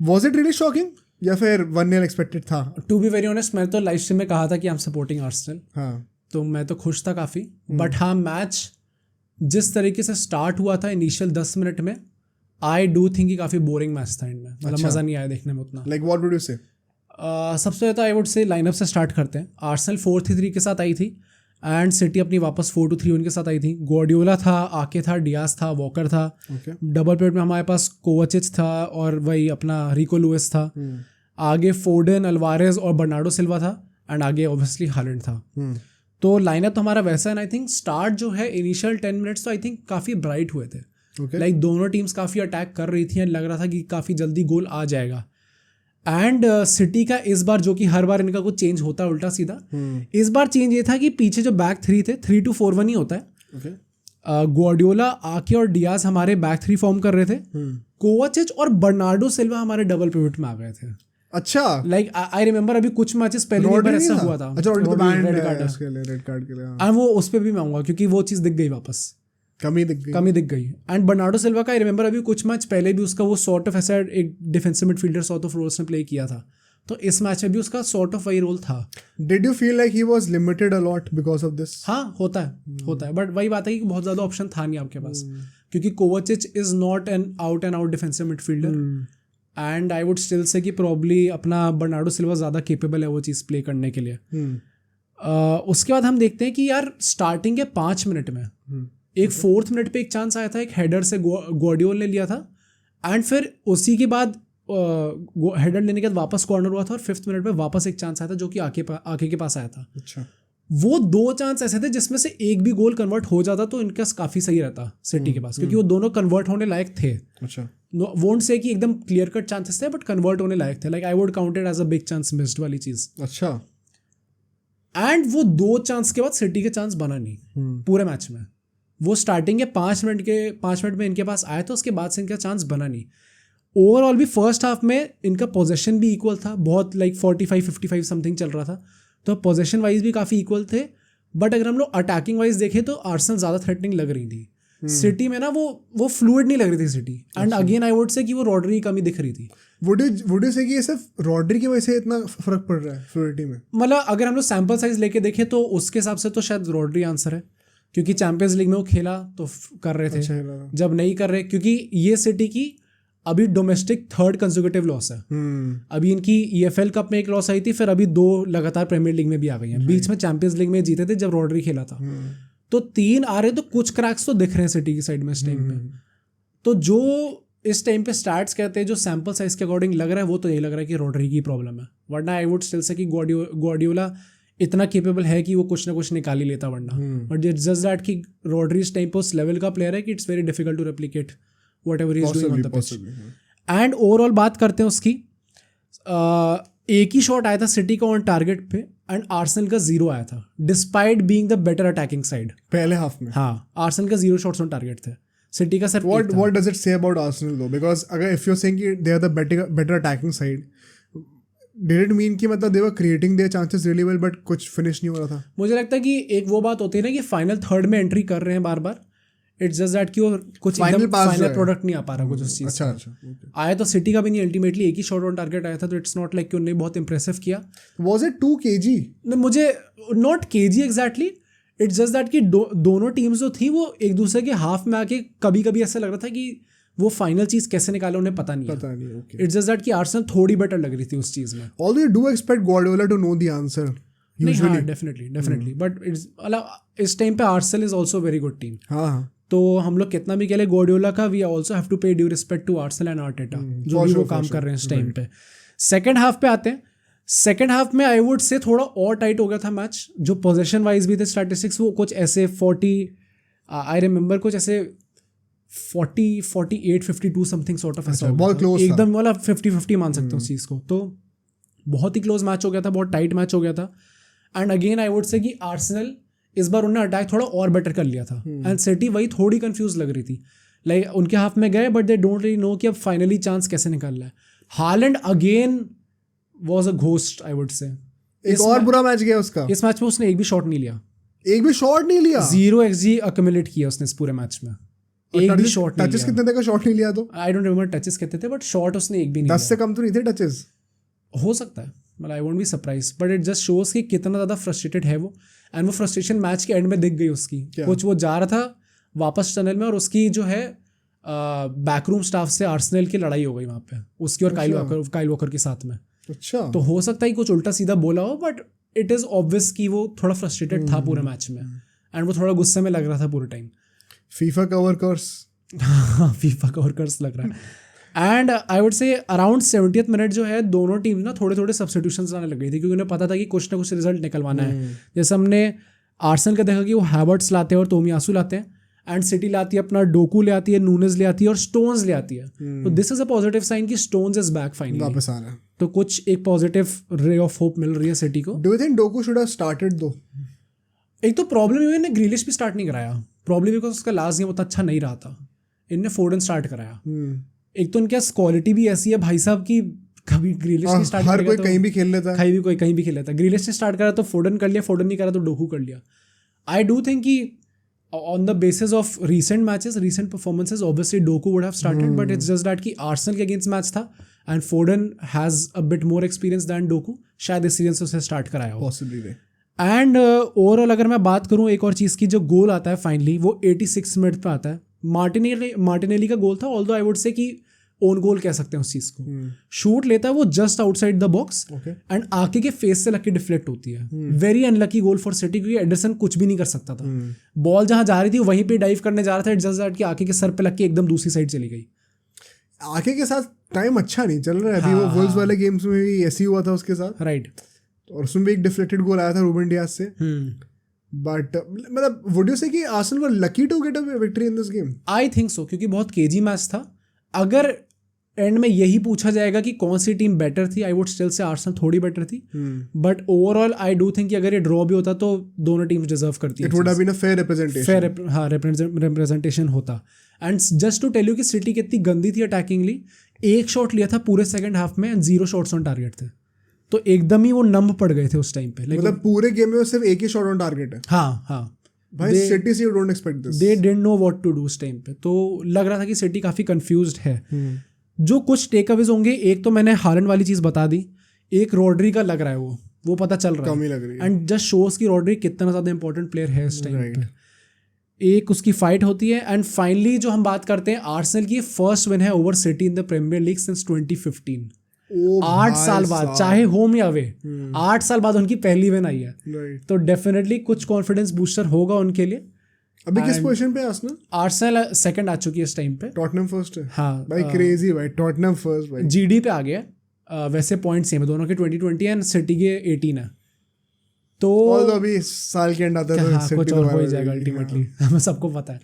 वॉज इट रियली शॉकिंग या फिर 1-0 एक्सपेक्टेड था?
टू बी वेरी ऑनेस्ट, मैं तो लाइव स्ट्रीम में कहा था कि आई एम सपोर्टिंग आर्सेनल.
हाँ.
तो मैं तो खुश था काफ़ी. बट हाँ, मैच जिस तरीके से स्टार्ट हुआ था इनिशियल 10 मिनट में, आई डू थिंक कि काफ़ी बोरिंग मैच था एंड में. मतलब मज़ा नहीं आया देखने में उतना.
लाइक व्हाट वुड यू से?
सबसे ज़्यादा आई वुड से लाइनअप से स्टार्ट करते हैं. आर्सेनल 4-3 के साथ आई थी एंड सिटी अपनी वापस 4-2-3 के साथ आई थी. ग्वार्डियोला था, आके था, डियास था, वॉकर था. डबल पिवट में हमारे पास कोवाचिच था और वही अपना रिको लुइस था. आगे फोर्डन, अल्वारेज और बर्नार्डो सिल्वा था एंड आगे ऑब्वियसली हालैंड था. तो लाइनअप तो हमारा वैसा है. आई थिंक स्टार्ट जो है इनिशियल 10 मिनट्स तो आई थिंक काफ़ी ब्राइट हुए थे. लाइक दोनों टीम्स काफ़ी अटैक कर रही थी, लग रहा था कि काफ़ी जल्दी गोल आ जाएगा। एंड सिटी का इस बार, जो कि हर बार इनका कुछ चेंज होता है उल्टा सीधा, इस बार चेंज ये था कि पीछे जो बैक थ्री थे 3-2-4-1 ही होता है। ग्वार्डियोला आके और डियाज हमारे बैक थ्री फॉर्म कर रहे थे, कोवाचिच और बर्नार्डो सिल्वा हमारे डबल पिवट में आ गए थे।
अच्छा,
लाइक आई रिमेम्बर अभी कुछ मैचेस पहले एक बार ऐसा हुआ था।
अच्छा,
रेड कार्ड के लिए एंड वो उस पे भी मैं आऊंगा क्योंकि वो चीज़ दिख गई वापस, कमी दिख गई। एंड बर्नार्डो सिल्वा का आई रिमेम्बर अभी कुछ मैच पहले भी उसका वो सॉर्ट ऑफ ऐसा एक defensive midfielder sort of roles ने प्ले किया था, तो इस मैच में भी उसका सॉर्ट ऑफ वही रोल था।
Did you feel like he was limited a lot because of this?
हाँ, होता है, बट वही बात है कि बहुत ज़्यादा ऑप्शन था नहीं आपके पास, क्योंकि कोवाचिच is not an out and out defensive midfielder, and I would still say कि प्रॉब्ली अपना बर्नार्डो सिल्वा ज़्यादा केपेबल है वो चीज़ प्ले करने के लिए। उसके बाद हम देखते हैं कि यार स्टार्टिंग के 5 मिनट में एक 4th मिनट पे एक चांस आया था, एक हेडर से ग्वार्डियोल ने लिया था, एंड फिर उसी के बाद हेडर लेने के बाद वापस कॉर्नर हुआ था, और 5th मिनट पे वापस एक चांस आया था जो कि आके के पास आया था।
अच्छा,
वो 2 चांस ऐसे थे जिसमें से एक भी गोल कन्वर्ट हो जाता तो इनका काफ़ी सही रहता सिटी के पास, क्योंकि वो दोनों कन्वर्ट होने लायक थे।
अच्छा,
वोंट से कि एकदम क्लियर कट चांसेस थे, बट कन्वर्ट होने लायक थे। Like I would counted as a big chance missed वाली चीज़।
अच्छा,
एंड वो 2 चांस के बाद सिटी के चांस बना नहीं पूरे मैच में। वो स्टार्टिंग के 5 मिनट में इनके पास आया था, उसके बाद से इनका चांस बना नहीं। ओवरऑल भी फर्स्ट हाफ में इनका पोजेशन भी इक्वल था, बहुत लाइक 45-55 समथिंग चल रहा था, तो पोजेशन वाइज भी काफ़ी इक्वल थे। बट अगर हम लोग अटैकिंग वाइज देखें तो आर्सेनल ज़्यादा थ्रेटनिंग लग रही थी। सिटी में ना वो फ्लूइड नहीं लग रही थी city, and again I would से कि वो रॉड्री की कमी दिख रही थी।
वुड यू से कि ये सिर्फ रॉड्री की वजह से इतना फर्क पड़ रहा है फ्लूइडिटी में?
मतलब अगर हम लोग सैम्पल साइज लेके देखें तो उसके हिसाब से तो शायद रॉड्री आंसर है, क्योंकि चैंपियंस लीग में वो खेला तो कर रहे थे।
अच्छा,
जब नहीं कर रहे, क्योंकि ये सिटी की अभी डोमेस्टिक 3rd कंसेक्यूटिव लॉस है। अभी इनकी EFL कप में एक लॉस आई थी, फिर अभी 2 लगातार प्रीमियर लीग में भी आ गई हैं। बीच में चैंपियंस लीग में जीते थे जब रॉड्री खेला था, तो 3 आ रहे, तो कुछ क्रैक्स तो दिख रहे हैं सिटी की साइड में इस टाइम पे। तो जो इस टाइम पे स्टैट्स कहते हैं, जो सैम्पल साइज के अकॉर्डिंग लग रहा है, वो तो यही लग रहा है कि रॉड्री की प्रॉब्लम है। वरना आई वुड स्टिल से कि ग्वार्डियोला इतना केपेबल है कि वो कुछ ना कुछ निकाल ही लेता, वरना बट इट्स जस्ट दैट कि रॉड्री इस टाइम पे उस लेवल का प्लेयर है कि it's very difficult to replicate whatever he is doing on the pitch. And overall बात करते हैं उसकी, एक ही शॉट आया था सिटी का ऑन टारगेट पे, एंड आर्सेनल का 0 आया था, despite being the better attacking side पहले हाफ में। हाँ, आर्सेनल का 0 शॉट्स ऑन टारगेट थे, सिटी का सिर्फ
what does it say about Arsenal though? Because अगर if you're saying कि they are the better attacking side, did it mean कि मतलब they were creating their chances really well but कुछ finish नहीं हो रहा था?
मुझे लगता है कि एक वो बात होती है ना कि फाइनल 3rd में एंट्री कर रहे हैं बार बार, इट्स जस्ट दैट कि वो कुछ फाइनल प्रोडक्ट नहीं आ पा रहा कुछ उस चीज़।
अच्छा,
आया तो सिटी का भी नहीं, अल्टीमेटली एक ही शॉट ऑन टारगेट आया था, तो इट्स नॉट लाइक कि उन्होंने बहुत इंप्रेसिव किया।
Was it 2 kg?
मुझे not kg exactly, it's just that कि दोनों टीम्स जो थी वो एक दूसरे के हाफ में आके कभी कभी ऐसा लग रहा था कि वो फाइनल चीज़ कैसे निकाले उन्हें पता नहीं। इट्स जस्ट दैट कि आर्सेनल थोड़ी बेटर लग रही थी उस चीज़ में।
Although you do expect Guardiola to know the answer usually,
definitely, but it's मतलब इस टाइम पे Arsenal is also very good team.
हाँ,
तो हम लोग कितना भी कह ले ग्वार्डियोला का, we also have to pay due respect to Arsenal and Arteta जो भी वो काम कर रहे हैं इस टाइम पे। सेकंड हाफ पे आते हैं। सेकंड हाफ में आई वुड से थोड़ा और टाइट हो गया था मैच, जो पोजीशन वाइज भी थे स्टैटिस्टिक्स वो कुछ ऐसे 40 आई रिमेंबर कुछ ऐसे 48-52 समथिंग सॉर्ट ऑफ ऐसा एकदम वाला 50-50 मान सकते हो उस चीज़ को। तो बहुत ही क्लोज मैच हो गया था, बहुत टाइट मैच हो गया था। एंड अगेन आई वुड से कि आर्सेनल इस बार उन्होंने अटैक थोड़ा और बेटर कर लिया था, एंड सिटी वही थोड़ी कंफ्यूज लग रही थी। लाइक उनके हाफ में गए but they don't really know कि अब फाइनली चांस कैसे निकालना है। Haaland again was a ghost I would say.
एक और बुरा मैच गया उसका।
इस मैच में उसने एक भी शॉट नहीं लिया,
0
XG अक्यूमुलेट किया उसने इस पूरे मैच में, एक भी शॉट नहीं लिया।
टचेस कितने थे का शॉट नहीं लिया? तो आई
डोंट रिमेंबर टचेस कितने थे, बट शॉट उसने एक भी नहीं
10 से कम तो नहीं थे टचेस,
हो सकता है, मतलब I won't be surprise, but it just shows कि कितना ज़्यादा फ्रस्ट्रेटेड है वो। एंड वो फ्रस्ट्रेशन मैच के एंड में दिख गई उसकी, कुछ वो जा रहा था वापस टनल में और उसकी जो है बैकरूम स्टाफ से आर्सेनल की लड़ाई हो गई वहाँ पे उसकी और काइल वॉकर के साथ में।
अच्छा,
तो हो सकता है कि कुछ उल्टा सीधा बोला हो, बट इट इज़ ऑब्वियस कि वो थोड़ा फ्रस्ट्रेटेड था पूरे मैच में, एंड वो थोड़ा गुस्से में लग रहा था पूरे टाइम।
फीफा कवर कर्स
लग रहा है। एंड आई वुड से अराउंड 70th मिनट जो है दोनों टीम ना थोड़े थोड़े सब्स्टिट्यूशंस लाने लग गई थी, क्योंकि उन्हें पता था कि कुछ ना कुछ रिजल्ट निकलवाना है। जैसे हमने आर्सेनल का देखा कि वो हैवर्ट्स लाते हैं और तोमियासू लाते हैं, एंड सिटी ले आती है अपना डोकू ले आती है, नूनेज ले आती है और स्टोन्स ले आती है. तो this is a positive sign कि स्टोन्स इज बैक फाइनली,
वापस आ रहा है.
तो कुछ एक पॉजिटिव रे ऑफ होप मिल रही है सिटी को.
Do you think Docu should have started दो?
एक तो प्रॉब्लम ये है ग्रीलिश भी स्टार्ट नहीं कराया, प्रॉब्लम बिकॉज उसका लास्ट गेम उतना अच्छा नहीं रहा था. इनने फोर्डन स्टार्ट कराया. एक तो इनके क्वालिटी भी ऐसी है भाई साहब की कभी ग्रीलिश ने स्टार्ट
हर कोई कहीं भी खेल लेता है,
कोई कहीं भी खेल लेता है. ग्रीलिश ने स्टार्ट करा तो फोर्डन कर लिया, फोर्डन नहीं करा तो डोकू कर लिया. आई डू थिंक कि on the basis of recent matches, recent performances, obviously Doku would have started, but it's just that कि Arsenal के against match था and Foden has a bit more experience than Doku, शायद इस season से उसे start कराया हो.
Possibly way.
And overall अगर मैं बात करूँ एक और चीज़ की, जो गोल आता है फाइनली वो 86 मिनट पे आता है. मार्टिनेली का गोल था, ऑल्दो आई वुड से कि ओन गोल कह सकते हैं उस चीज़ को. शूट लेता है वो just outside the box and आके के फेस से लग के डिफ्लेक्ट होती है. Very unlucky goal for city, क्योंकि एडरसन कुछ भी नहीं कर सकता था. बॉल जहां जा रही थी वहीं पे डाइव करने जा रहा था, जस्ट दैट कि आके के सर पे लग के एकदम दूसरी साइड चली गई.
आके के साथ टाइम अच्छा नहीं चल रहा है अभी. वो वुल्व्स वाले गेम्स में भी ऐसे ही हुआ था उसके साथ, राइट. और उसमें भी एक डिफ्लेक्टेड गोल आया था रूबन डियाज से. बट मतलब वुड यू से कि Arsenal were lucky to get a victory in this game?
I think so, क्योंकि बहुत केजी मैच था. अगर एंड में यही पूछा जाएगा कि कौन सी टीम बेटर थी, आई वुड स्टिल से आर्सेनल थोड़ी बेटर थी. But overall I do think कि अगर ये ड्रॉ भी होता तो दोनों टीम्स डिजर्व करती है.
It would have been a fair representation.
हाँ, रिप्रेजेंटेशन होता. And just to tell you कि सिटी कितनी गंदी थी अटैकिंगली. एक शॉट लिया था पूरे सेकंड हाफ में एंड 0 शॉट्स ऑन टारगेट थे. तो एकदम ही वो नंब पड़ गए थे उस टाइम पे.
मतलब पूरे गेम में सिर्फ एक ही शॉट ऑन टारगेट है.
हाँ
भाई सिटी से you don't expect this.
They didn't know what to do उस टाइम पे. तो लग रहा था कि सिटी काफी कंफ्यूज्ड है. जो कुछ टेक अवेज होंगे, एक तो मैंने हालैंड वाली चीज बता दी, एक रॉड्री का लग रहा है वो पता चल रहा
कम ही लग रही है.
एंड जस्ट शोज की रॉड्री कितना ज्यादा इंपॉर्टेंट प्लेयर है इस टाइम पे. एक उसकी फाइट होती है. एंड फाइनली जो हम बात करते हैं, आर्सेनल की फर्स्ट विन है over City in the Premier League since 2015. 8 साल बाद, चाहे होम या अवे, 8 साल बाद उनकी पहली विन आई है. तो डेफिनेटली कुछ कॉन्फिडेंस बूस्टर होगा उनके लिए.
अभी किस पोजीशन पे है आर्सेनल?
आर्सेनल सेकंड आ चुकी है इस टाइम पे.
टॉटनहम फर्स्ट है.
हाँ
भाई क्रेजी भाई, टॉटनहम फर्स्ट भाई.
जीडी पे आ गया. वैसे पॉइंट सेम है दोनों के, 2020 एंड सिटी के 18 है. तो
अभी साल के एंड आता है तो
कुछ और हो ही जाएगा अल्टीमेटली, हमें सबको पता है.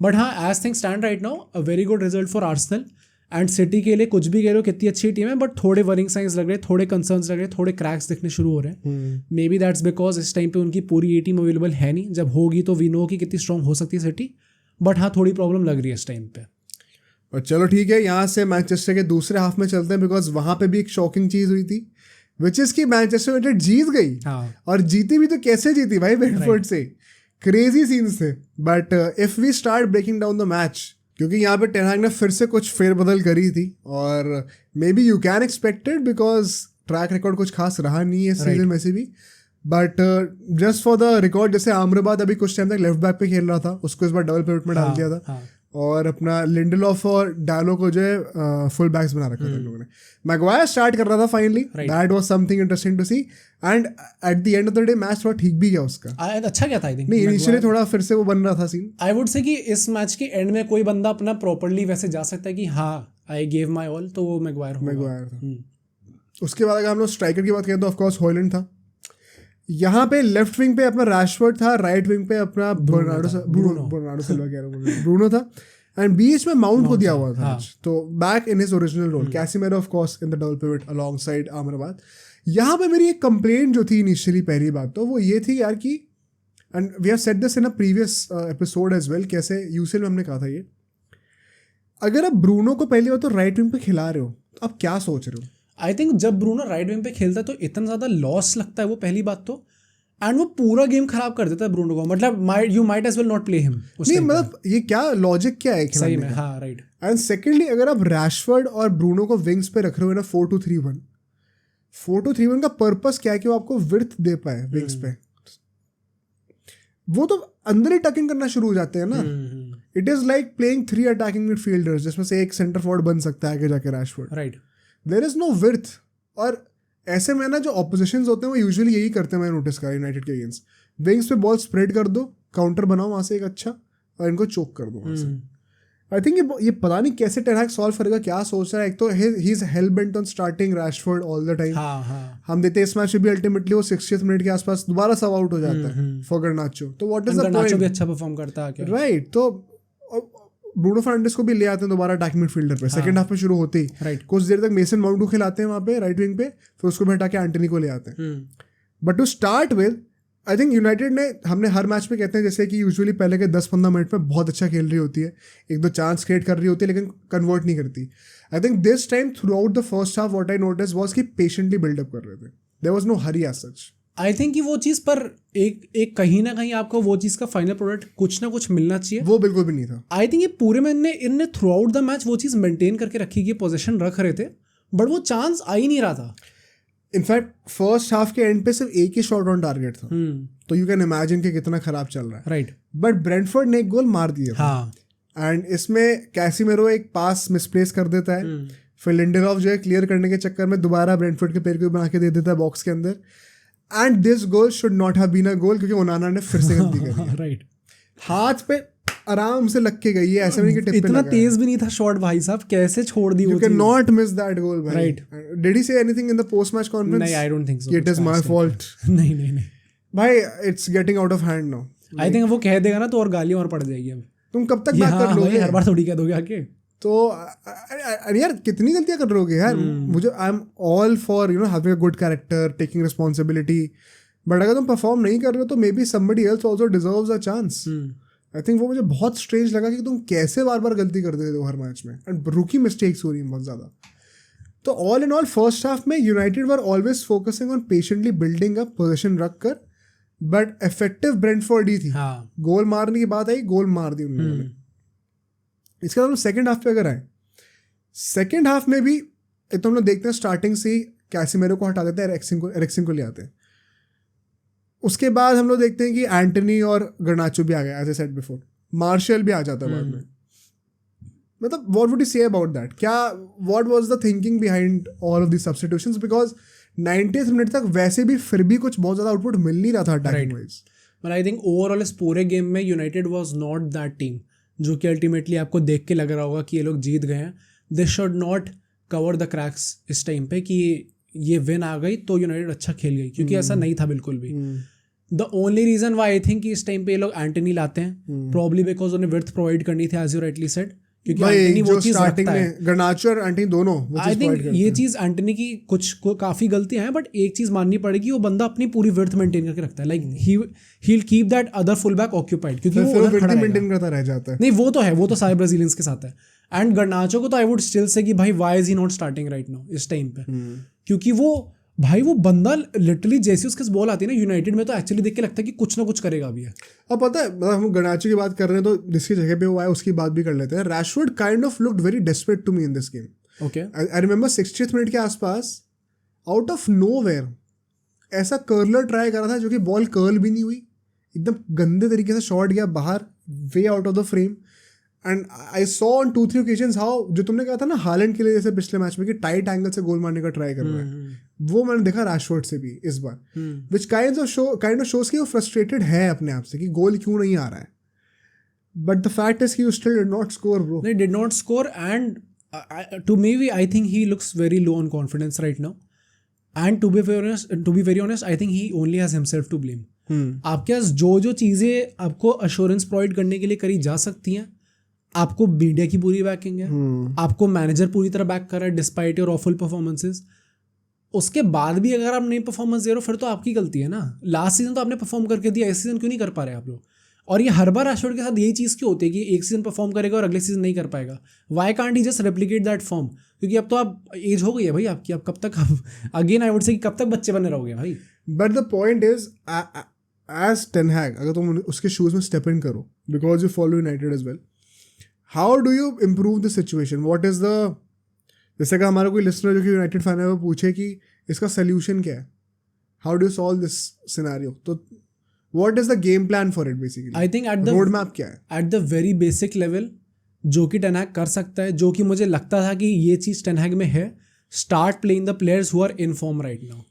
बट हाँ, as things stand right now, a very good result for Arsenal. And City के लिए कुछ भी कह रहे हो कितनी अच्छी टीम है, बट थोड़े वरिंग साइंस लग रहे हैं, थोड़े कंसर्न्स लग रहे हैं, थोड़े क्रैक्स दिखने शुरू हो रहे हैं. मे बी दैट्स बिकॉज इस टाइम पे उनकी पूरी टीम अवेलेबल है नहीं. जब होगी तो वी नो कि कितनी स्ट्रॉन्ग हो सकती है सिटी. बट हाँ, थोड़ी प्रॉब्लम लग रही है इस टाइम पे.
और चलो ठीक है, यहाँ से मैनचेस्टर के दूसरे हाफ में चलते हैं, बिकॉज वहाँ पे भी एक शॉकिंग चीज़ हुई थी, विच इज़ कि मैनचेस्टर यूनाइटेड जीत गई. और जीती भी तो कैसे जीती भाई, ब्रेंटफोर्ड से. क्रेजी सीन्स थे. But if we start breaking down the match, क्योंकि यहाँ पे टेन हैग ने फिर से कुछ फेरबदल करी थी, और may be you can expected because track record कुछ खास रहा नहीं है सीजन में से भी. But just for the record, जैसे आम्रबाद अभी कुछ टाइम तक लेफ्ट बैक पे खेल रहा था, उसको इस बार डबल पिवट में डाल दिया था. और अपना लिंडलॉफ और डालो को जो है फुल बैक्स बना रखा था लोगों ने. मैगवायर स्टार्ट कर रहा था finally. That was something interesting to see. And at the end of the day match थोड़ा ठीक भी गया उसका.
अच्छा क्या था आई थिंक.
नहीं, इनिशियली थोड़ा फिर से वो बन रहा था सीन.
आई वुड से कि इस मैच के एंड में कोई बंदा अपना प्रॉपर्ली वैसे जा सकता है कि हाँ आई गेव माई ऑल, तो वो मैगवायर
था. उसके बाद अगर हम लोग स्ट्राइकर की बात करें तो ऑफकोर्स हॉयलैंड था. यहाँ पे लेफ्ट विंग पे अपना रैशफोर्ड था, राइट विंग पे अपना ब्रूनो था, एंड बीच में माउंट को दिया हुआ था. तो back in his original role, Casemiro of course in the double pivot alongside Amrabat. यहाँ पे मेरी एक कंप्लेंट जो थी इनिशियली, पहली बात तो वो ये थी यार कि, and we have said this in a previous episode as well, कैसे यूसीएल में हमने कहा था ये, अगर आप ब्रूनो को पहली बार तो राइट विंग पे खिला रहे हो तो आप क्या सोच रहे हो?
आई थिंक जब ब्रूनो राइट विंग पे खेलता है तो इतना ज़्यादा लॉस लगता है वो, पहली बात तो. एंड वो पूरा गेम खराब कर देता है ब्रूनो को. मतलब you might as well not play him. नहीं
मतलब ये क्या लॉजिक क्या है
सही में? हाँ राइट.
एंड सेकेंडली, अगर आप रैशफोर्ड और ब्रूनो को विंग्स पे रख रहे हो ना 4-2-3-1, 4-2-3-1 का पर्पस क्या है कि वो आपको विड्थ दे पाए विंग्स पे. वो तो अंदर ही टकिंग करना शुरू हो जाते हैं ना. It is like playing 3 attacking midfielders, जिसमें से एक सेंटर फॉरवर्ड बन सकता है आगे जाके Rashford. Right. There is no width. और ऐसे में ना जो ऑपोजिशंस होते हैं वो यूजुअली यही करते हैं, मैंने नोटिस करा यूनाइटेड के अगेंस्ट. विंग्स पे बॉल स्प्रेड कर दो, काउंटर बनाओ वहाँ से एक अच्छा, और इनको चोक कर दो वहाँ से. आई थिंक ये पता नहीं कैसे टेन हैग सॉल्व करेगा, क्या सोच रहा है। एक तो he is hello bent on starting Rashford all the time. हम देते इस मैच में भी अल्टीमेटली वो 60th मिनट के आसपास दोबारा सब आउट हो जाता है फॉर गर्नाचो। तो व्हाट इज द पॉइंट?
भी अच्छा परफॉर्म करता है
राइट। तो ब्रूनो फर्नांडिस को भी ले आते हैं दोबारा अटैकिंग मिडफील्डर पे सेकंड हाफ में शुरू होते ही। कुछ देर तक मेसन माउंट को खिलाते हैं वहाँ पे राइट विंग पे, फिर उसको हटा के एंटनी को ले आते हैं। But to start with I think United ने, हमने हर मैच में कहते हैं जैसे कि यूजुअली पहले के 10-15 मिनट में बहुत अच्छा खेल रही होती है, एक दो चांस क्रिएट कर रही होती है लेकिन कन्वर्ट नहीं करती। I think this time throughout the first half what I notice was कि पेशेंटली बिल्डअप कर रहे थे, there was no hurry as such.
I think कि वो चीज़ पर एक कहीं ना कहीं आपको वो चीज़ का फाइनल प्रोडक्ट कुछ ना कुछ मिलना चाहिए,
वो बिल्कुल भी नहीं था।
आई थिंक ये पूरे में इनने थ्रू आउट द मैच वो चीज़ मेंटेन करके रखी कि पोजीशन रख रहे थे, बट वो चांस आ ही नहीं रहा था।
इनफैक्ट फर्स्ट हाफ के एंड पे सिर्फ एक ही शॉट ऑन टारगेट था, तो यू कैन इमेजिन कि कितना खराब चल रहा है।
राइट।
बट ब्रेंटफोर्ड ने एक गोल मार दिया एंड इसमें कैसीमेरो एक पास मिसप्लेस कर देता है, फिर लिंडेलॉफ जो है क्लियर करने के चक्कर में दोबारा ब्रेंटफोर्ड के पैर को बना के दे देता है बॉक्स के अंदर। And this goal should not have been a goal क्योंकि ओनाना ने फिर से गलती करी।
राइट।
हाथ पे आराम से लग के गई है, ऐसा नहीं कि टिप पे
इतना तेज भी नहीं था शॉट भाई साहब, कैसे छोड़ दी।
You cannot miss that goal भाई।
Right.
Did he say anything in the post match conference?
नहीं, I don't think so.
It is my fault.
नहीं
भाई it's getting out of hand now.
I think वो कह देगा ना तो और गालियां और पड़ जाएगी अब।
तुम कब तक बात कर लोगे?
हर बार थोड़ी कह दोगे आके।
तो यार कितनी गलतियां कर रहोगे यार। मुझे I am all for you know having a good character, taking responsibility, but अगर तुम परफॉर्म नहीं कर रहे हो तो may be somebody else also deserves a chance. I think वो मुझे बहुत स्ट्रेंज लगा कि तुम कैसे बार बार गलती कर देते हो हर मैच में, एंड रूकी मिस्टेक्स हो रही हैं बहुत ज़्यादा। तो all in all first half में United were always focusing on patiently building up position रख कर, बट इफेक्टिव ब्रेंटफोर्ड ही थी। गोल मारने की बात आई, गोल मार दी उन्होंने। इसके बाद हम सेकेंड हाफ पे अगर आए, सेकेंड हाफ में भी तो हम लोग देखते हैं स्टार्टिंग से ही कैसीमेरो को हटा देते हैं, एरिक्सन को ले आते हैं। उसके बाद हम लोग देखते हैं कि एंटनी और गर्नाचो भी आ गया, as I said before, Martial भी आ जाता है बाद में। मतलब what would you say about that? क्या what was the thinking behind all of the substitutions? Because 90th minute तक वैसे भी फिर भी कुछ बहुत ज़्यादा आउटपुट मिल नहीं रहा था attacking wise.
But I think overall इस पूरे गेम में United was not that team जो कि अल्टीमेटली आपको देख के लग रहा होगा कि ये लोग जीत गए हैं। They should not cover the cracks इस टाइम पे कि ये विन आ गई तो यूनाइटेड अच्छा खेल गई, क्योंकि ऐसा नहीं था बिल्कुल भी। The only reason why I think इस टाइम पे ये लोग एंटनी लाते हैं, प्रॉब्ली बिकॉज उन्हें विड्थ प्रोवाइड करनी थी, एज यू राइटली सेड, क्योंकि एंटनी वो चीज रखता है।
गर्नाचो और एंटनी दोनों
आई थिंक ये चीज एंटनी की कुछ काफी गलतियां हैं, बट एक चीज माननी पड़ेगी, वो बंदा अपनी पूरी विड्थ मेंटेन करके रखता है। Like he will keep that other full back occupied, क्योंकि वो
मेंटेन करता रह जाता है।
नहीं वो तो है, वो तो सारे ब्राजीलियंस के साथ है। एंड गर्नाचो को तो आई वुड स्टिल से कि भाई why is he not starting right now इस टाइम पे, क्योंकि वो भाई वो बंदा लिटरली जैसी उसके बॉल आती है ना यूनाइटेड में, तो एक्चुअली देख के लगता है कि कुछ ना कुछ करेगा भी है।
अब पता है, मतलब हम गर्नाचो की बात कर रहे हैं तो जिसकी जगह पे वो आया उसकी बात भी कर लेते हैं। Rashford kind of looked very desperate to me in this game.
Okay,
I remember 60th minute के आसपास आउट ऑफ नोवेयर ऐसा कर्लर ट्राई करा था जो कि बॉल कर्ल भी नहीं हुई, एकदम गंदे तरीके से शॉट गया बाहर, way out of the frame. And I saw on 2-3 occasions how, जो तुमने कहा था ना हालैंड के लिए जैसे पिछले मैच में कि टाइट एंगल से गोल मारने का ट्राई कर रहा है, वो मैंने देखा रैशफोर्ड से भी इस बार, विच काइंड ऑफ शोज कि वो फ्रस्ट्रेटेड है अपने आप से कि गोल क्यों नहीं आ रहा है। बट द फैक्ट इज कि you still did not score bro.
They did not score, and to me I think he looks very low on confidence right now, and to be very honest I think he only has himself to blame. आपके पास जो चीज़ें आपको assurance provide करने के लिए करी जा सकती हैं, आपको मीडिया की पूरी बैकिंग है, आपको मैनेजर पूरी तरह बैक कर रहा है डिस्पाइट योर ऑफुल परफॉर्मेंसेज, उसके बाद भी अगर आप नहीं परफॉर्मेंस दे रहे हो फिर तो आपकी गलती है ना। लास्ट सीजन तो आपने परफॉर्म करके दिया, इस सीजन क्यों नहीं कर पा रहे आप लोग? और ये हर बार रैशफोर्ड के साथ यही चीज़ क्यों होती है कि एक सीजन परफॉर्म करेगा और अगले सीजन नहीं कर पाएगा? Why can't he just replicate that form? क्योंकि अब तो आप एज हो गई है भाई आपकी, अब कब तक अगेन आई वुड से कब तक बच्चे बने रहोगे भाई?
But the point is as ten Hag, अगर तुम उसके शूज में स्टेप इन करो because you follow United as well, how do you improve the situation? What is the, जैसे कि हमारा कोई लिस्नर जो कि यूनाइटेड फैन है वो पूछे कि इसका सोल्यूशन क्या है, how do you solve this scenario, तो what is the game plan for it basically?
I think at the
road map क्या है
at the very basic level जो कि टेन हैग कर सकता है, जो कि मुझे लगता था कि ये चीज़ टेन हैग में है, start playing the players who are in form right now.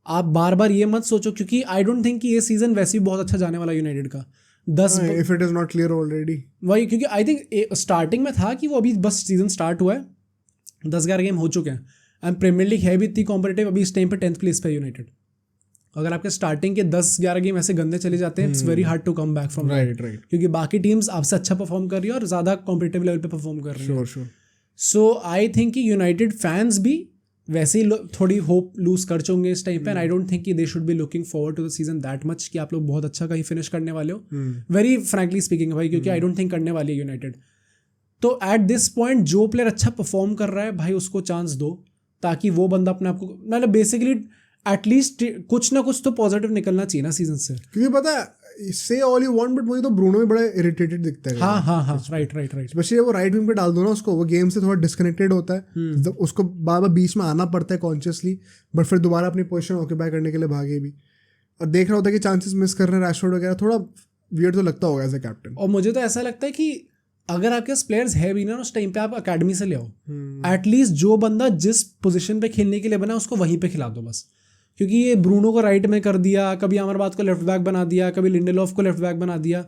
आप बार बार ये मत सोचो, क्योंकि आई डोंट थिंक कि ये सीजन वैसे भी बहुत अच्छा जाने वाला यूनाइटेड का। 10
if it is not clear already.
वही, क्योंकि आई थिंक स्टार्टिंग में था कि वो अभी बस सीजन स्टार्ट हुआ है, 10-11 गेम हो चुके हैं एंड प्रीमियर लीग है भी इतनी कॉम्पिटिटिव, अभी इस टाइम पे 10th प्लेस पे यूनाइटेड। अगर आपके स्टार्टिंग के 10-11 गेम ऐसे गंदे चले जाते हैं, it's very hard to come back from,
right,
क्योंकि बाकी टीम्स आपसे अच्छा परफॉर्म कर रही है और ज़्यादा कॉम्पिटिटिव लेवल पे परफॉर्म कर रही है।
श्योर।
सो आई थिंक कि यूनाइटेड फैंस भी वैसे ही थोड़ी होप लूज कर चुके इस टाइम पे, एंड आई डोंट थिंक कि they should be looking forward to the season that much कि आप लोग बहुत अच्छा कहीं फिनिश करने वाले हो, वेरी फ्रैंकली स्पीकिंग भाई, क्योंकि आई डोंट थिंक करने वाली है यूनाइटेड। तो एट दिस पॉइंट जो प्लेयर अच्छा परफॉर्म कर रहा है भाई उसको चांस दो, ताकि वो बंदा अपने आप को, मतलब बेसिकली एटलीस्ट कुछ ना कुछ तो पॉजिटिव निकलना चाहिए ना सीजन से।
क्योंकि पता है, से ऑल यू वांट, बट मुझे तो ब्रूनो भी बड़ा इरिटेटेड दिखता है।
हाँ, राइट।
स्पेशली वो राइट विंग पे डाल दो ना उसको, वो गेम से थोड़ा डिस्कनेक्टेड होता है, उसको बार बार बीच में आना पड़ता है कॉन्शियसली, बट फिर दोबारा अपनी पोजीशन ऑक्यूपाई करने के लिए भागे भी, और देख रहा होता है कि चांसेस मिस कर रहे हैं रैशफोर्ड वगैरह, थोड़ा वियर्ड तो लगता होगा एज अ कैप्टन।
और मुझे तो ऐसा लगता है कि अगर आपके पास प्लेयर्स है भी ना उस टाइम पे, आप अकेडमी से ले आओ, एटलीस्ट जो बंदा जिस पोजीशन पे खेलने के लिए बना उसको वहीं पे खिला दो बस। क्योंकि ये ब्रूनो को राइट में कर दिया, कभी अमरबात को लेफ्ट बैक बना दिया, कभी लिंडेलॉफ को लेफ्ट बैक बना दिया,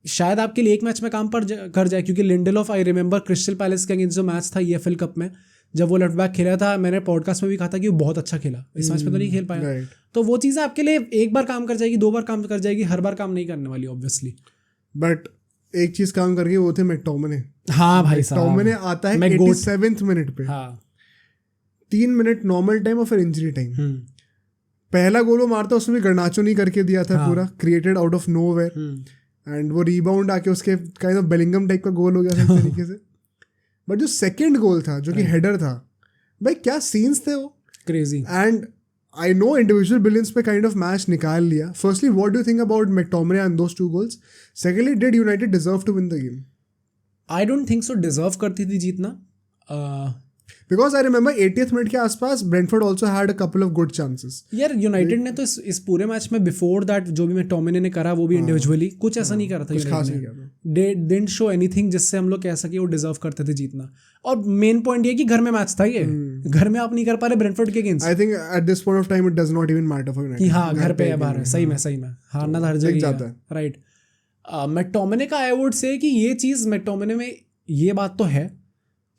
शायद आपके लिए एक मैच में काम पर कर जाए। क्योंकि Lindelof, I remember crystal palace के अगेंस्ट जो मैच था EFL कप में, जब वो लेफ्ट बैक खेला था, मैंने पॉडकास्ट में भी कहा था कि वो बहुत अच्छा खेला, इस मैच में तो नहीं खेल पाया। तो वो चीज़ें आपके लिए एक बार काम कर जाएगी, 2 बार काम कर जाएगी, हर बार काम नहीं करने वाली ऑब्वियसली।
बट एक चीज काम करके वो थे मैकटोमिने।
हाँ भाई साहब,
मैकटोमिने आता है 87th मिनट पे, 3 मिनट नॉर्मल टाइम और फिर इंजरी टाइम। पहला गोल वो मारता उसमें भी गर्नाचो नहीं करके दिया था, पूरा created out of nowhere, and वो रीबाउंड आके उसके काइंड ऑफ बेलिंगम टाइप का गोल हो गया था तरीके से। बट जो सेकंड गोल था जो कि हेडर था, भाई क्या सीन्स थे वो,
crazy.
And I know individual brilliance पे काइंड ऑफ मैच निकाल लिया। Firstly what do you think about McTominay and those 2 goals? Secondly, did United deserve to win the game?
I don't think so deserve करती थी जीतना,
because I remember 80th minute के आसपास Brentford also had a couple of good chances.
यार United ने तो इस पूरे मैच में बिफोर दैट जो भी मैकटोमिने ने करा वो भी इंडिविजुअली कुछ ऐसा नहीं करा था,
कुछ खास नहीं
करा, डिडंट शो एनीथिंग जिससे हम लोग कह सके वो डिजर्व करते थे जीतना। और मेन पॉइंट ये कि घर में मैच था, ये घर में आप नहीं कर पा रहे ब्रेंटफोर्ड के against.
I think at this point of time it does not even matter for United
कि हाँ घर पे है, बाहर है, सही में हारना तो हर जगह जाता है, राइट। मैकटोमिने का आई वुड से कि ये चीज़ मैकटोमिने में ये बात तो है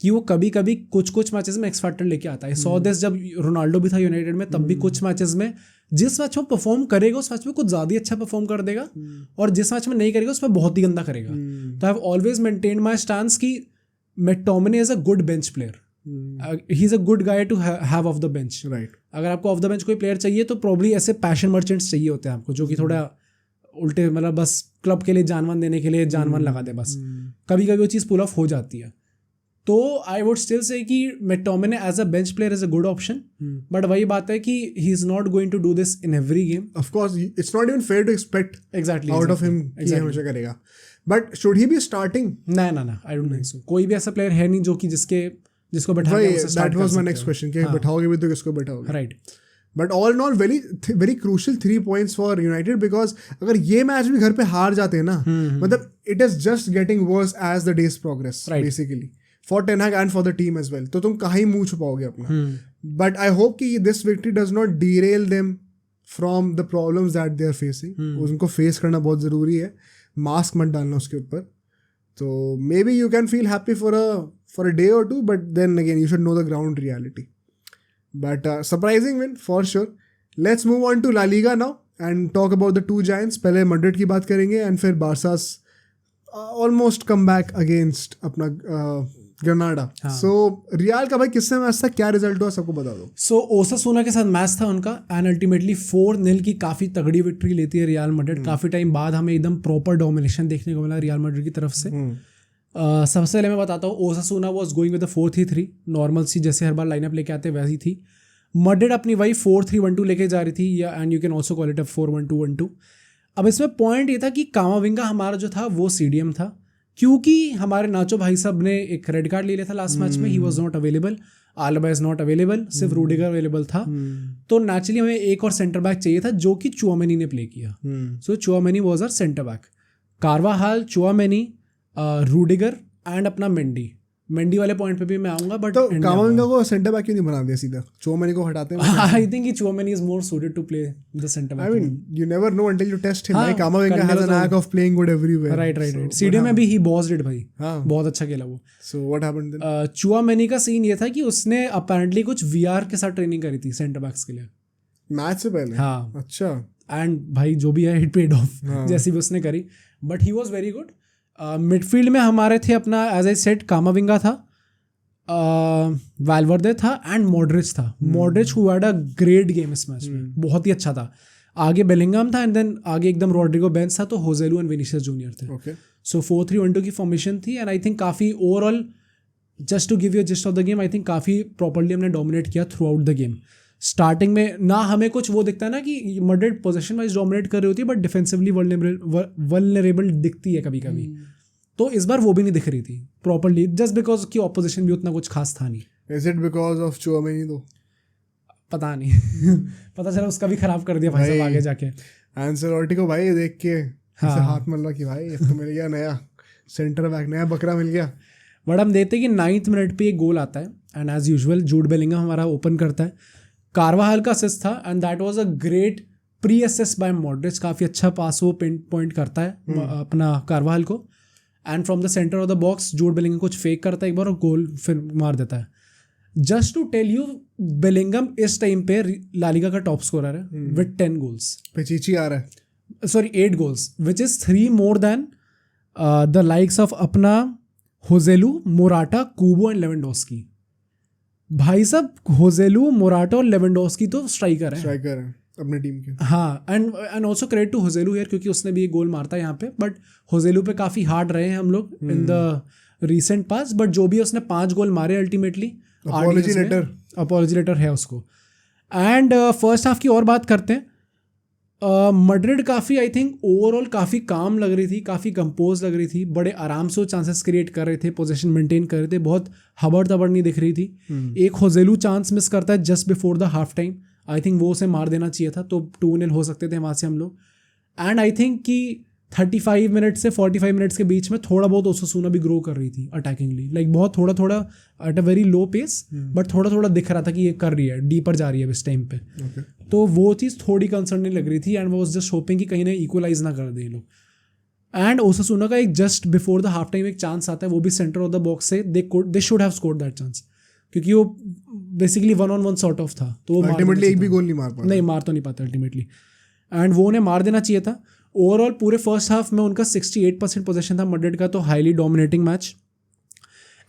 कि वो कभी कभी कुछ मैचेस में एक्स फैक्टर लेके आता है। सो दिस जब रोनाल्डो भी था यूनाइटेड में, तब भी कुछ मैचेस में जिस मैच में परफॉर्म करेगा उस मैच में कुछ ज़्यादा ही अच्छा परफॉर्म कर देगा, और जिस मैच में नहीं करेगा उसमें बहुत ही गंदा करेगा। तो I have always maintained my stance कि McTominay is a good bench player, he is a good guy to have off the bench, right. अगर आपको ऑफ द बेंच कोई प्लेयर चाहिए तो प्रॉब्ली ऐसे पैशन मर्चेंट्स चाहिए होते हैं आपको, जो कि थोड़ा उल्टे, मतलब बस क्लब के लिए जानवन देने के लिए जानवन लगा दे बस। कभी कभी वो चीज़ पुल ऑफ हो जाती है। तो आई वुड स्टिल से कि McTominay as a bench player is a good option, but वही बात है कि he is not going to do this in every game.
Of course it's not even fair to expect
exactly
out of him कि हमेशा करेगा, but should he be starting?
ना I don't think सो। कोई भी ऐसा प्लेयर है नहीं जो कि जिसको बैठाओगे उसे स्टार्ट कर सकते हो।
That was my next question कि बैठाओगे भी तो किसको बैठाओगे,
right.
But all in all very crucial 3 points for United, because अगर ये मैच भी घर पे हार जाते हैं ना, मतलब it is just getting worse as the days progress basically for ten Hag and for the team as well. तो तुम कहाँ ही मुंह छुपाओगे अपना। बट आई होप कि this victory does not derail them from the problems that they are facing. उनको face करना बहुत ज़रूरी है, मास्क मत डालना उसके ऊपर। तो may be you can feel happy for a day और two, but then again you should know the ground reality. But surprising win for sure. Let's move on to La Liga now and talk about the 2 giants. पहले Madrid की बात करेंगे and फिर बार्सा's almost come back against अपना Grenada. So real का भाई किससे match था, क्या रिजल्ट हुआ, सबको बता दो।
So ओसासुना के साथ मैच था उनका एंड अल्टीमेटली 4-0 की काफ़ी तगड़ी विक्ट्री लेती है रियल मैड्रिड। काफ़ी टाइम बाद हमें एकदम प्रॉपर डोमिनेशन देखने को मिला रियल मैड्रिड की तरफ से। सबसे पहले मैं बताता हूँ, Osasuna was going with the 4-3-3 normal सी, जैसे हर बार लाइनअप लेके आते हैं वैसी थी। मैड्रिड अपनी वही 4-3-1-2 लेके जा रही थी, या and you can also call it a 4-1-2-1-2। अब इसमें पॉइंट ये था कि कामाविंगा हमारा जो था वो CDM था, क्योंकि हमारे नाचो भाई साहब ने एक रेड कार्ड ले लिया था लास्ट मैच में, he was not available, Alba is not available, सिर्फ रूडिगर अवेलेबल था। तो नेचुरली हमें एक और सेंटर बैक चाहिए था, जो कि चुआमेनी ने प्ले किया। So Tchouameni was our centre back. Carvajal, Tchouameni, Rudiger and अपना मेंडी, मेंडी वाले पॉइंट पे भी मैं आऊंगा, बट
तो कामाविंगा को सेंटर बैक क्यों नहीं बना दिया सीधा, चुआमेनी को हटाते हैं?
I think Tchouameni is more suited to play the centre back.
I mean you never know until you test him. Like Camavinga has a knack of playing good everywhere.
Right CDM में भी ही बॉस्ड it भाई, बहुत अच्छा खेला वो।
So what happened then?
Tchouameni का scene ये था कि उसने अपेरेंटली कुछ वीआर के साथ ट्रेनिंग करी थी सेंटर बैक्स के लिए
मैच से पहले।
हाँ
अच्छा।
एंड भाई जो भी है इट पेड ऑफ, जैसी भी उसने करी, but he was very good. Midfield में हमारे थे अपना, एज आई सेड, कामाविंगा था, वाल्वर्दे था एंड मॉड्रिच था। Modric who had a great game इस मैच में, बहुत ही अच्छा था। आगे बेलिंगम था एंड देन आगे एकदम रॉड्रिगो बेंच था, तो होजेलू एंड विनीशियस जूनियर थे। सो 4-3-1-2 की फॉर्मेशन थी एंड आई थिंक काफ़ी overall, just to give you gist of the game, I think काफ़ी प्रॉपर्ली हमने डोमिनेट किया throughout the game. Starting में ना हमें कुछ वो दिखता है ना कि मैड्रिड पोजीशन वाइज डोमिनेट कर रही होती है, बट डिफेंसिवली वल्नरेबल दिखती है कभी कभी। तो इस बार वो भी नहीं दिख रही थी प्रॉपर्ली, जस्ट बिकॉज की ऑपोजिशन भी उतना कुछ खास था नहीं।
Is it because of Tchouameni? तो
पता नहीं पता चला उसका भी खराब कर दिया भाई साहब आगे जाके।
एंसेलोटी को भाई देख के ऐसे हाथ मल रहा कि भाई ये तो मिल गया नया सेंटर बैक, नया बकरा मिल गया।
बट हम देखते हैं कि 9th मिनट पे एक गोल आता है and as usual Jude Bellingham हमारा ओपन करता है। कार्वाहाल का असिस्ट था and that was a great pre assist by Modric, काफ़ी अच्छा पास वो पिन पॉइंट करता है अपना कार्वाहाल को, and from the centre of the box Jude Bellingham कुछ फेक करता है एक बार और गोल फिर मार देता है। Just to tell you, Bellingham इस टाइम पे लालिगा का टॉप स्कोरर है विद 10 गोल्स।
पेचिची आ रहा है,
sorry 8 goals, which is 3 more than the likes of अपना Joselu, Morata, Kubo and Lewandowski. भाई साहब होजेलू, मोराटा और लेवेंडोस्की तो स्ट्राइकर है
अपने टीम के।
हाँ, and also credit to Joselu here, क्योंकि उसने भी एक गोल मारता है यहाँ पे, बट होजेलू पे काफ़ी हार्ड रहे हैं हम लोग in the recent pass, but जो भी उसने 5 गोल मारे अल्टीमेटली, अपॉलॉजी लेटर है उसको। एंड फर्स्ट हाफ की और बात करते हैं। मैड्रिड काफ़ी, आई थिंक ओवरऑल काफ़ी काम लग रही थी, काफ़ी कंपोज लग रही थी, बड़े आराम से वो चांसेस क्रिएट कर रहे थे, पोजीशन मेंटेन कर रहे थे, बहुत हबड़ तबड़ नहीं दिख रही थी। एक होजेलू चांस मिस करता है just before the half time, I think वो उसे मार देना चाहिए था, तो 2-0 हो सकते थे वहाँ से हम लोग। एंड आई थिंक कि 35 मिनट से 45 मिनट्स के बीच में थोड़ा बहुत ओसासुना भी ग्रो कर रही थी अटैकिंगली, लाइक बहुत थोड़ा थोड़ा at a very low pace, but थोड़ा थोड़ा दिख रहा था कि ये कर रही है, डीपर जा रही है इस टाइम पे। तो वो चीज़ थोड़ी कंसर्निंग लग रही थी एंड वो जस्ट होपिंग कि कहीं ना इक्वलाइज ना कर दें लोग। एंड ओसासुना का एक just before the half time एक चांस आता है, वो भी सेंटर ऑफ द बॉक्स से, they should have scored that chance, क्योंकि वो बेसिकली 1-on-1 सॉर्ट ऑफ था, तो वो
अल्टीमेटली एक भी गोल नहीं मार पाता,
नहीं मार तो नहीं पाता अल्टीमेटली, एंड वो उन्हें मार देना चाहिए था। ओवरऑल पूरे फर्स्ट हाफ में उनका 68% पोजीशन था मैड्रिड का, तो highly dominating match.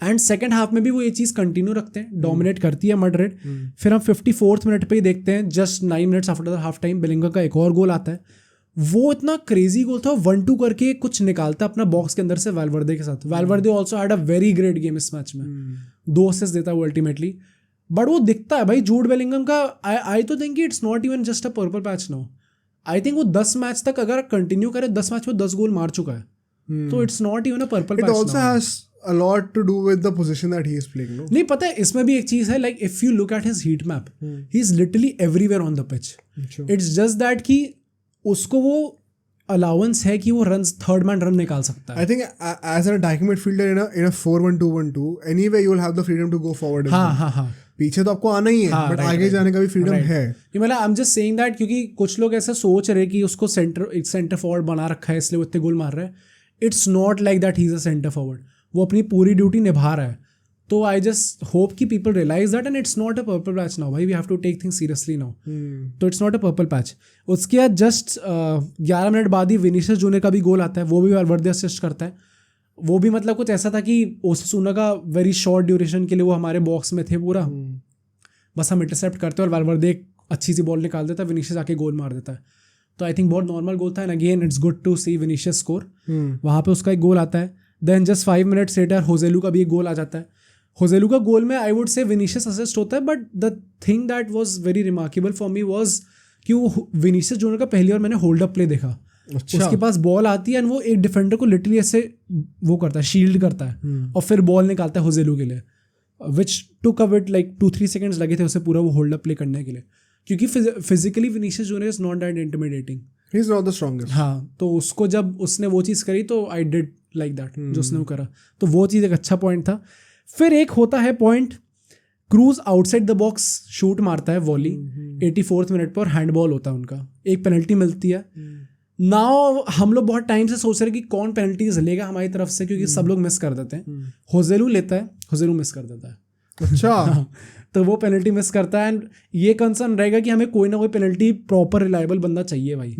And second half में भी वो ये चीज़ कंटिन्यू रखते हैं, डोमिनेट करती है मैड्रिड। फिर हम 54th मिनट पे ही देखते हैं, just 9 minutes after the half time Bellingham का एक और गोल आता है। वो इतना क्रेजी गोल था, 1-2 करके कुछ निकालता अपना बॉक्स के अंदर से वाल्वर्दे के साथ। Valverde also had a very great game इस मैच में, 2 असिस्ट देता है वो अल्टीमेटली। बट वो दिखता है भाई जूड बेलिंगम का, आई तो think it's not even just a purple patch now. I think वो 10 मैच तक अगर कंटिन्यू करे, 10 मैच में 10 गोल मार चुका है, तो it's not even a purple patch.
It also has a lot to do with the position that he is playing, no?
नहीं पता है, इसमें भी एक चीज़ है, like if you look at his heat map, he is literally everywhere on the pitch. It's just that कि उसको वो अलाउंस है कि वो रन्स, थर्ड मैन रन निकाल सकता है।
I think as an attacking midfielder in a 4-1-2-1-2, anyway you will have the freedom to go forward.
हाँ
पीछे तो आपको आना ही है, बट आगे जाने का भी फ्रीडम है।
ये मतलब I am just saying that, क्योंकि कुछ लोग ऐसा सोच रहे कि उसको सेंटर फॉरवर्ड बना रखा है इसलिए वो इतने गोल मार रहा है। It's not like that he is a centre forward, वो अपनी पूरी ड्यूटी निभा रहा है। तो आई जस्ट होप कि people realise that, and it's not a purple patch now भाई, we have to take things seriously now. तो it's not a purple patch. उसके बाद जस्ट 11 मिनट बाद ही विनीशियस जूनियर का भी गोल आता है, वो भी वाल्वर्दे असिस्ट करता है। वो भी मतलब कुछ ऐसा था कि ओसासुना का वेरी शॉर्ट ड्यूरेशन के लिए वो हमारे बॉक्स में थे पूरा, बस हम इंटरसेप्ट करते और वाल्वर्दे एक अच्छी सी बॉल निकाल देता है, विनीशियस आके गोल मार देता है। तो आई थिंक बहुत नॉर्मल गोल था, and again it's good to see Vinicius score. वहाँ पे उसका एक गोल आता है। Then just 5 minutes later Joselu का भी एक गोल आ जाता है। होजेलू का गोल में आई वुड से विनीशियस असिस्ट होता है, but the thing that was very remarkable for me was कि वो विनीशियस जूनियर का पहली बार मैंने होल्ड अप प्ले देखा। अच्छा। उसके पास बॉल आती है एंड वो एक डिफेंडर को लिटरली ऐसे वो करता है, शील्ड करता है, और फिर बॉल निकालता है होजेलू के लिए, विच टुक अ बिट लाइक 2-3 सेकेंड्स लगे थे उसे पूरा वो होल्ड अप प्ले करने के लिए, क्योंकि physically Vinicius junior is not that intimidating,
he is not the strongest.
हाँ, तो उसको जब उसने वो चीज़ करी तो आई डिड लाइक दैट जो उसने वो करा, तो वो चीज़ एक अच्छा पॉइंट था। फिर एक होता है point, cruise outside the box shoot मारता है वॉली 84th मिनट पर, हैंडबॉल होता है उनका, एक पेनल्टी मिलती है। नाउ हम लोग बहुत टाइम से सोच रहे हैं कि कौन पेनल्टीज लेगा हमारी तरफ से, क्योंकि सब लोग मिस कर देते हैं। होजेलू लेता है, होजेलू मिस कर देता है।
अच्छा
तो वो पेनल्टी मिस करता है, एंड ये कंसर्न रहेगा कि हमें कोई ना कोई पेनल्टी प्रॉपर रिलायबल बंदा चाहिए भाई।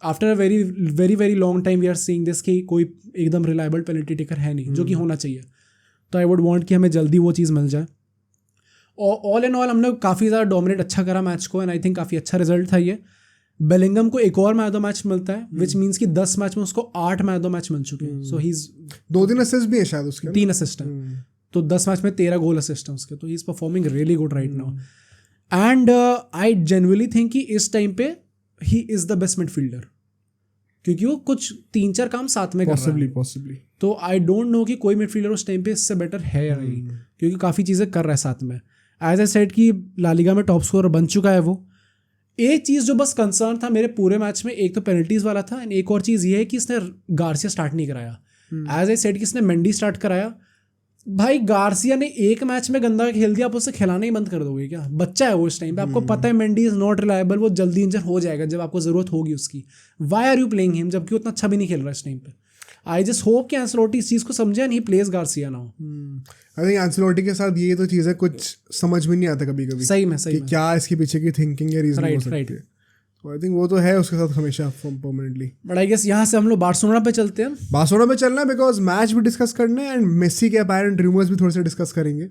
After a very very very long time we are seeing this कि कोई एकदम रिलायबल पेनल्टी टेकर है नहीं, जो कि होना चाहिए। तो आई वुड वांट कि हमें जल्दी वो चीज़ मिल जाए। और ऑल एंड ऑल हमने काफ़ी ज़्यादा डोमिनेट अच्छा करा मैच को, एंड आई थिंक काफ़ी अच्छा रिजल्ट था ये। बेलिंगम को एक और मैच ऑफ द मैच मिलता है, विच मीन्स कि 10 मैच में उसको 8 मैच ऑफ द मैच मिल चुके हैं। सो ही इज
2 असिस्ट भी है शायद उसके,
3 असिस्ट है, तो 10 मैच में 13 गोल असिस्ट है उसके। तो he is performing really good right now, and I genuinely think कि इस टाइम पे he is the best midfielder, क्योंकि वो कुछ 3-4 काम साथ में कर रहा है।
पॉसिबली
तो आई डोंट नो कि कोई मिडफील्डर उस टाइम पे इससे बेटर है या नहीं, क्योंकि काफ़ी चीज़ें कर रहा है साथ में। एज ए सेड कि ला लीगा में टॉप स्कोरर बन चुका है वो। एक चीज़ जो बस कंसर्न था मेरे पूरे मैच में, एक तो पेनल्टीज वाला था, एंड एक और चीज़ ये है कि इसने गार्सिया स्टार्ट नहीं कराया। एज ए सेड कि इसने मेंडी स्टार्ट कराया। भाई गार्सिया ने एक मैच में गंदा खेल दिया, आप उससे खिलाना ही बंद कर दोगे क्या? बच्चा है वो इस टाइम पे, आपको पता है मेंडी इज नॉट रिलायबल, वो जल्दी इंजर हो जाएगा जब आपको जरूरत होगी उसकी। Why are you playing him, जबकि उतना अच्छा भी नहीं खेल रहा इस टाइम पे। आई जस्ट होप कि एंसेलोटी इस चीज़ को समझे and he place Garcia now.
I think Ancelotti के साथ ये तो चीज़ें कुछ समझ में नहीं आता कभी कभी,
सही में
क्या इसके पीछे की थिंकिंग या रीजन हो सकती है। आई थिंक वो तो है उसके साथ हमेशा परमानेंटली।
बट आई गेस यहाँ से हम लोग बार्सिलोना पे चलते हैं।
बार्सिलोना पे चलना है बिकॉज मैच भी डिस्कस करना है, एंड मेसी के अपैरेंट रूमर्स भी थोड़े से डिस्कस करेंगे।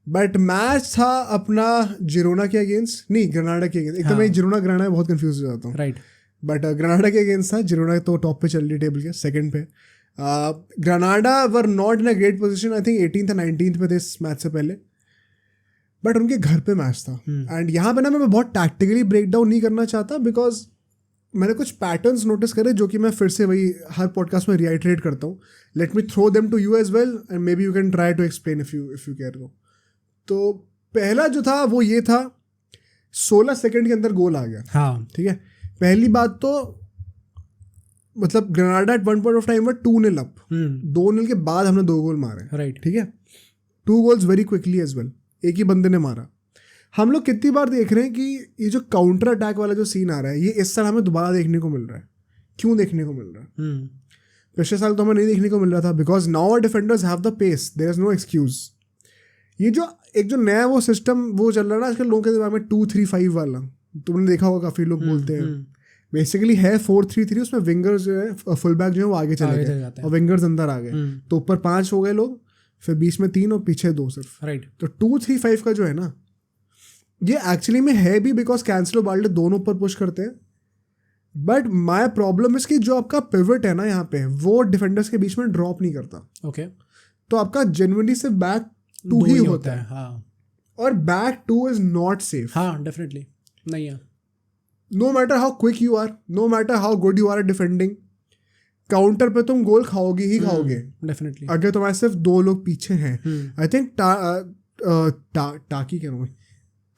बट मैच था अपना जिरोना के अगेंस्ट, नहीं ग्रेनाडा के अगेंस्ट। एक तो मैं जिरोना ग्रेनाडा में बहुत कंफ्यूज हो जाता हूँ, राइट। बट ग्रेनाडा के अगेंस्ट था। जिरोना तो टॉप पे चल रही टेबल के, सेकंड पे। Grenada were not in a great position, I think 18th या 19th पे थे इस मैच से पहले, बट उनके घर पे मैच था। एंड यहाँ पे ना मैं बहुत टैक्टिकली ब्रेक डाउन नहीं करना चाहता, बिकॉज मैंने कुछ पैटर्न्स नोटिस करे जो कि मैं फिर से वही हर पॉडकास्ट में रिआइटरेट करता हूँ। Let me throw them to you as well, and may be you can try to explain if you care. तो पहला जो था वो ये था, 16 सेकंड के अंदर गोल आ गया।
हाँ
ठीक है, पहली बात तो मतलब Granada at one point of time 2-0 up, 2-0 के बाद हमने 2 गोल मारे,
राइट।
ठीक है, 2 goals very quickly as well, एक ही बंदे ने मारा। हम लोग कितनी बार देख रहे हैं कि ये जो काउंटर अटैक वाला जो सीन आ रहा है, ये इस साल हमें दोबारा देखने को मिल रहा है। क्यों देखने को मिल रहा है? पिछले साल तो हमें नहीं देखने को मिल रहा था, because now our defenders have the pace, there is no excuse. ये जो एक जो नया वो सिस्टम वो चल रहा है ना आजकल लोगों के दिमाग में, 2-3-5 वाला, तुमने देखा होगा, काफ़ी लोग बोलते हैं। बेसिकली है 4-3-3, उसमें विंगर्स जो है, फुल बैक जो है वो आगे चले गए और विंगर्स अंदर आ गए, तो ऊपर 5 हो गए लोग, फिर बीच में 3 और पीछे 2 सिर्फ, राइट। तो 2-3-5 का जो है ना, ये एक्चुअली में है भी बिकॉज कैंसलो बाल्डे दोनों ऊपर पुश करते हैं। बट माई प्रॉब्लम इसकी जो आपका पिवट है ना यहाँ पे, वो डिफेंडर्स के बीच में ड्रॉप नहीं करता।
ओके,
तो आपका जेन्युइनली सिर्फ बैक 2 ही होता है।
हाँ,
और बैक 2 इज नॉट सेफ।
हाँ, डेफिनेटली नहीं है।
No matter how quick you are, no matter how good you are at defending, counter पे तुम गोल खाओगे ही खाओगे,
डेफिनेटली,
अगर तुम्हारे सिर्फ 2 लोग पीछे हैं। आई थिंक टाकी कह रहा हूँ,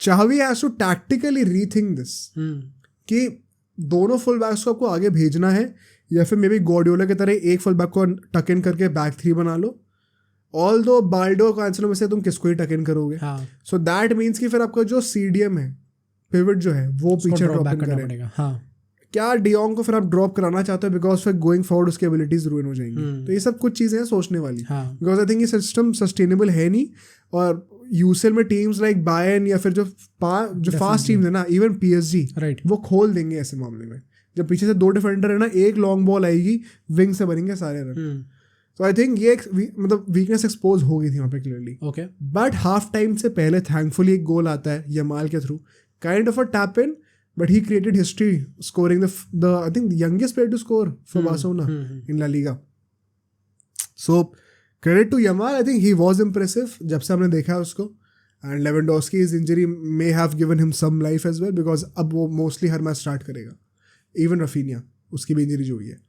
Xavi has to tactically rethink this, कि दोनों फुल बैक्स को आपको आगे भेजना है, या फिर मे बी गॉर्डियोला की तरह एक फुल बैक को टक इन करके बैक 3 बना लो। ऑल दो बाल्डो कैंसलो में से तुम किसको ही टक इन करोगे? सो दैट मीन्स कि फिर आपका जो CDM है, पिवट जो है, वो पीछे ड्रॉप इन करेगा। क्या डियोंग को फिर आप ड्रॉप कराना चाहते हो, बिकॉज फिर गोइंग फॉरवर्ड उसकी एबिलिटीज रुइन हो जाएंगी। तो ये सब कुछ चीज़ें हैं सोचने वाली, बिकॉज आई थिंक ये सिस्टम सस्टेनेबल है नहीं। और यूसीएल में टीम्स लाइक बायर्न या फिर जो फास्ट टीम्स है ना, इवन PSG, राइट, वो खोल देंगे ऐसे मामले में। जब पीछे से 2 डिफेंडर है ना, एक लॉन्ग बॉल आएगी, विंग से बनेंगे सारे रन। तो आई थिंक ये मतलब वीकनेस एक्सपोज हो गई थी वहाँ पे clearly.
Okay,
but half time से पहले थैंकफुली एक गोल आता है यमाल के through, kind of a tap in, but he created history scoring the I think the youngest player to score for Barcelona in La Liga. So credit to Yamal, I think he was impressive जब से हमने देखा है उसको, and Lewandowski's injury may have given him some life as well, because अब वो mostly हर match start करेगा। even Rafinha, उसकी भी इंजरी जो हुई है।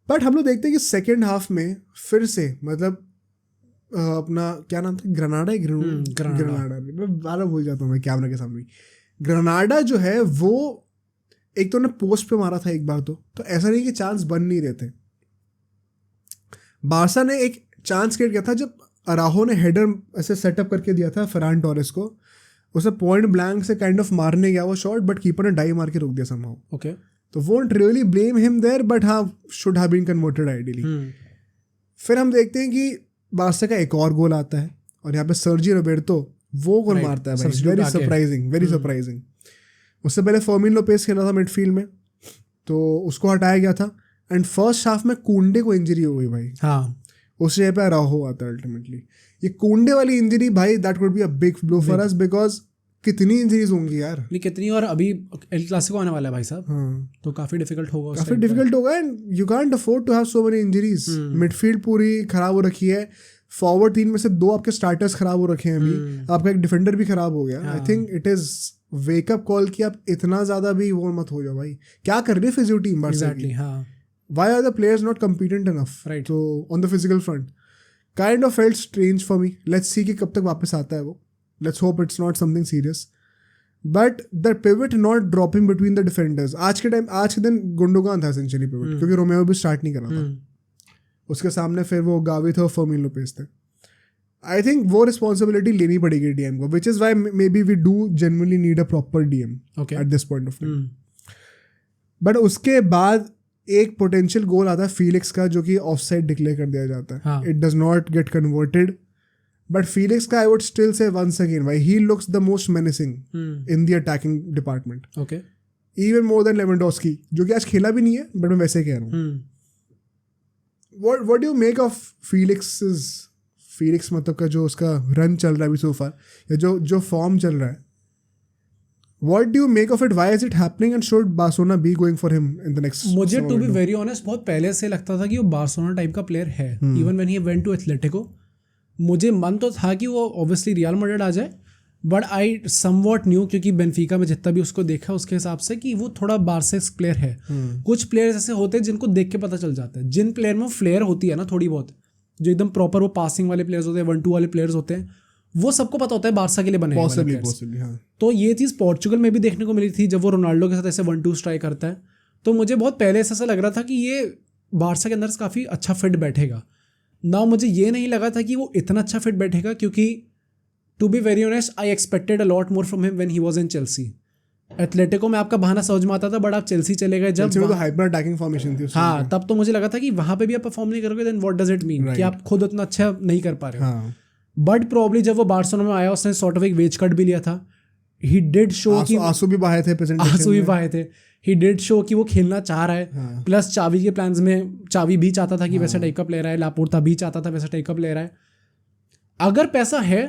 बट हम लोग देखते हैं कि सेकेंड हाफ में फिर से मतलब अपना क्या नाम था, ग्रेनाडा मैं बार भूल जाता हूँ मैं कैमरा के सामने। ग्रेनाडा जो है वो एक तो उन्हें पोस्ट पे मारा था एक बार, तो ऐसा नहीं कि चांस बन नहीं रहे थे। बारसा ने एक चांस क्रिएट किया था जब अराहो ने हेडर ऐसे सेटअप करके दिया था फरान टोरेस को, उसे पॉइंट ब्लैंक से काइंड ऑफ मारने गया वो शॉट, बट कीपर ने डाई मार के रोक दिया समहाउ.
ओके,
तो won't really blame him there, but हाँ should have been converted ideally. फिर हम देखते हैं कि बार्सा का एक और गोल आता है और यहाँ पे सर्जी रोबर्टो वो गोल मारता है भाई. Very surprising, very surprising. उससे पहले फर्मिन लोपेस खेला था मिडफील्ड में, तो उसको हटाया गया था. एंड फर्स्ट हाफ में कुंडे को इंजरी हो गई भाई.
हाँ,
उस जगह पे अराहो आता है अल्टीमेटली. ये कुंडे वाली इंजरी भाई, that would be a big blow for us, because कितनी इंजरीज होंगी यार.
नहीं कितनी, और अभी एल क्लासिको आने वाला है भाई साहब.
हाँ,
तो काफी डिफिकल्ट होगा,
काफी डिफिकल्ट होगा. And you can't afford to have so many injuries. Midfield पूरी खराब हो रखी है, फॉरवर्ड 3 में से 2 आपके स्टार्टर्स खराब हो रखे हैं अभी, आपका एक डिफेंडर भी खराब हो गया. आई think it is wake up call कि आप इतना ज्यादा भी वो मत हो जाओ भाई. क्या कर रही है फिजियो टीम बार्सा की? Why are the players not competent enough?
Right.
So on the physical front, kind of felt strange for me. Let's see कि कब तक वापस आता है वो. Let's hope it's not something serious. But the pivot not dropping between the defenders. आज के दिन गुंडोगान था essentially pivot, क्योंकि रोमेओ भी स्टार्ट नहीं कर रहा था. उसके सामने फिर वो गावी थे और फर्मिन लोपेस थे. I think वो रिस्पॉन्सिबिलिटी लेनी पड़ेगी DM को, which is why maybe we do genuinely need a proper DM at this point of time. But उसके बाद एक पोटेंशियल गोल आता है फीलिक्स का, जो कि ऑफसाइड डिक्लेयर कर दिया जाता है. It does not get converted, but Felix का I would still say once again भाई, he looks the most menacing in the attacking department.
Okay,
even more than Lewandowski, जो कि आज खेला भी नहीं है, बट मैं वैसे कह रहा हूँ. What do you make of Felix मतलब का जो उसका रन चल रहा है अभी सो फार, या जो फॉर्म चल रहा है? What do you make of it? Why is it happening? And should Barcelona be going for him in the next?
मुझे to be very honest बहुत पहले से लगता था कि वो बार्सिलोना टाइप का प्लेयर है. Even when he went to Atletico, मुझे मन तो था कि वो obviously रियल मैड्रिड आ जाए, बट आई समवॉट न्यू, क्योंकि बेनफिका में जितना भी उसको देखा उसके हिसाब से कि वो थोड़ा बार्सेस्क प्लेयर है. कुछ प्लेयर ऐसे होते हैं जिनको देख के पता चल जाता है. जिन प्लेयर में फ्लेयर होती है ना थोड़ी बहुत, जो एकदम प्रॉपर वो पासिंग वाले प्लेयर्स होते हैं, 1-2 वाले प्लेयर्स होते हैं, वो सबको पता होता है बार्सा के लिए बने
पॉसिबली. हाँ.
तो ये चीज़ पोर्चुगल में भी देखने को मिली थी जब वो रोनाल्डो के साथ ऐसे 1-2 स्ट्राइक करता है. तो मुझे बहुत पहले से ऐसा लग रहा था कि ये बार्सा के अंदर से काफ़ी अच्छा फिट बैठेगा. ना मुझे ये नहीं लगा था कि वो इतना अच्छा फिट बैठेगा, क्योंकि to be very honest I expected a lot more from him when he was in Chelsea. Atletico में आपका बहाना समझ में आता था, बट आप चेल्सी चले गए जब
तो हाइपर अटैकिंग फॉर्मेशन थी.
हाँ, तब तो मुझे लगा था कि वहाँ पे भी आप परफॉर्म नहीं करोगे, then what does it mean कि आप खुद उतना अच्छा नहीं कर पा रहे हो. बट प्रॉब्ली जब वो बार्सिलोना में आया उसने सॉर्ट ऑफ एक वेज कट भी लिया था. ही डिड शो कि
आंसू भी बहाए थे प्रेजेंटेशन
आंसू भी बहाए थे. ही डिड शो कि वो खेलना चाह रहा है. प्लस चावी के प्लान्स में चावी भी चाहता था कि वैसा टाइप का प्लेयर है, लापोर्ता भी चाहता था वैसा टाइप का प्लेयर है. अगर पैसा है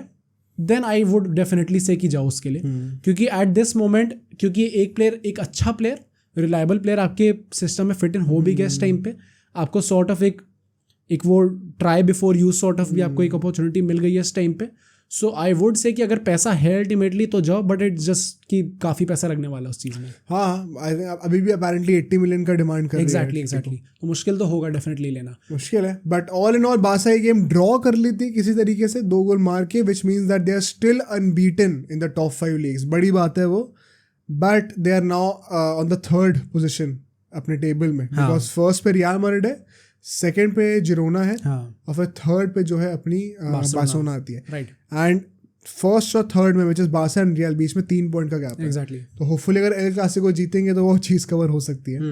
देन आई वुड डेफिनेटली से कि जाओ उसके लिए, क्योंकि एट दिस मोमेंट, क्योंकि एक प्लेयर, एक अच्छा प्लेयर, रिलायबल प्लेयर आपके सिस्टम में फिट इन हो भी गया इस टाइम पे. आपको सॉर्ट ऑफ एक वो try before use sort of भी आपको एक अपॉर्चुनिटी मिल गई है इस टाइम पे. सो आई वुड से कि अगर पैसा है अल्टीमेटली तो जाओ, बट इट्स जस्ट कि काफ़ी पैसा लगने वाला उस चीज़ में.
हाँ, अभी भी अपेरेंटली 80 मिलियन का डिमांड कर रही है.
एग्जैक्टली. तो मुश्किल तो होगा डेफिनेटली लेना.
मुश्किल है, but all in all Barca ये गेम ड्रॉ कर ली थी किसी तरीके से 2 गोल मार के, which means that they are still unbeaten in the top 5 leagues. बड़ी बात है वो, but they are now on the 3rd position अपने टेबल में, बिकॉज फर्स्ट पे रियल मैड्रिड है, सेकेंड पे जिरोना है, और फिर 3rd पे जो है अपनी बार्सिलोना आती है.
राइट.
एंड फर्स्ट और 3rd में, which is Barca and Real, बीच में 3 पॉइंट का गैप है.
एग्जैक्टली.
तो होपफुली अगर एल क्लासिको जीतेंगे तो वो चीज़ कवर हो सकती है.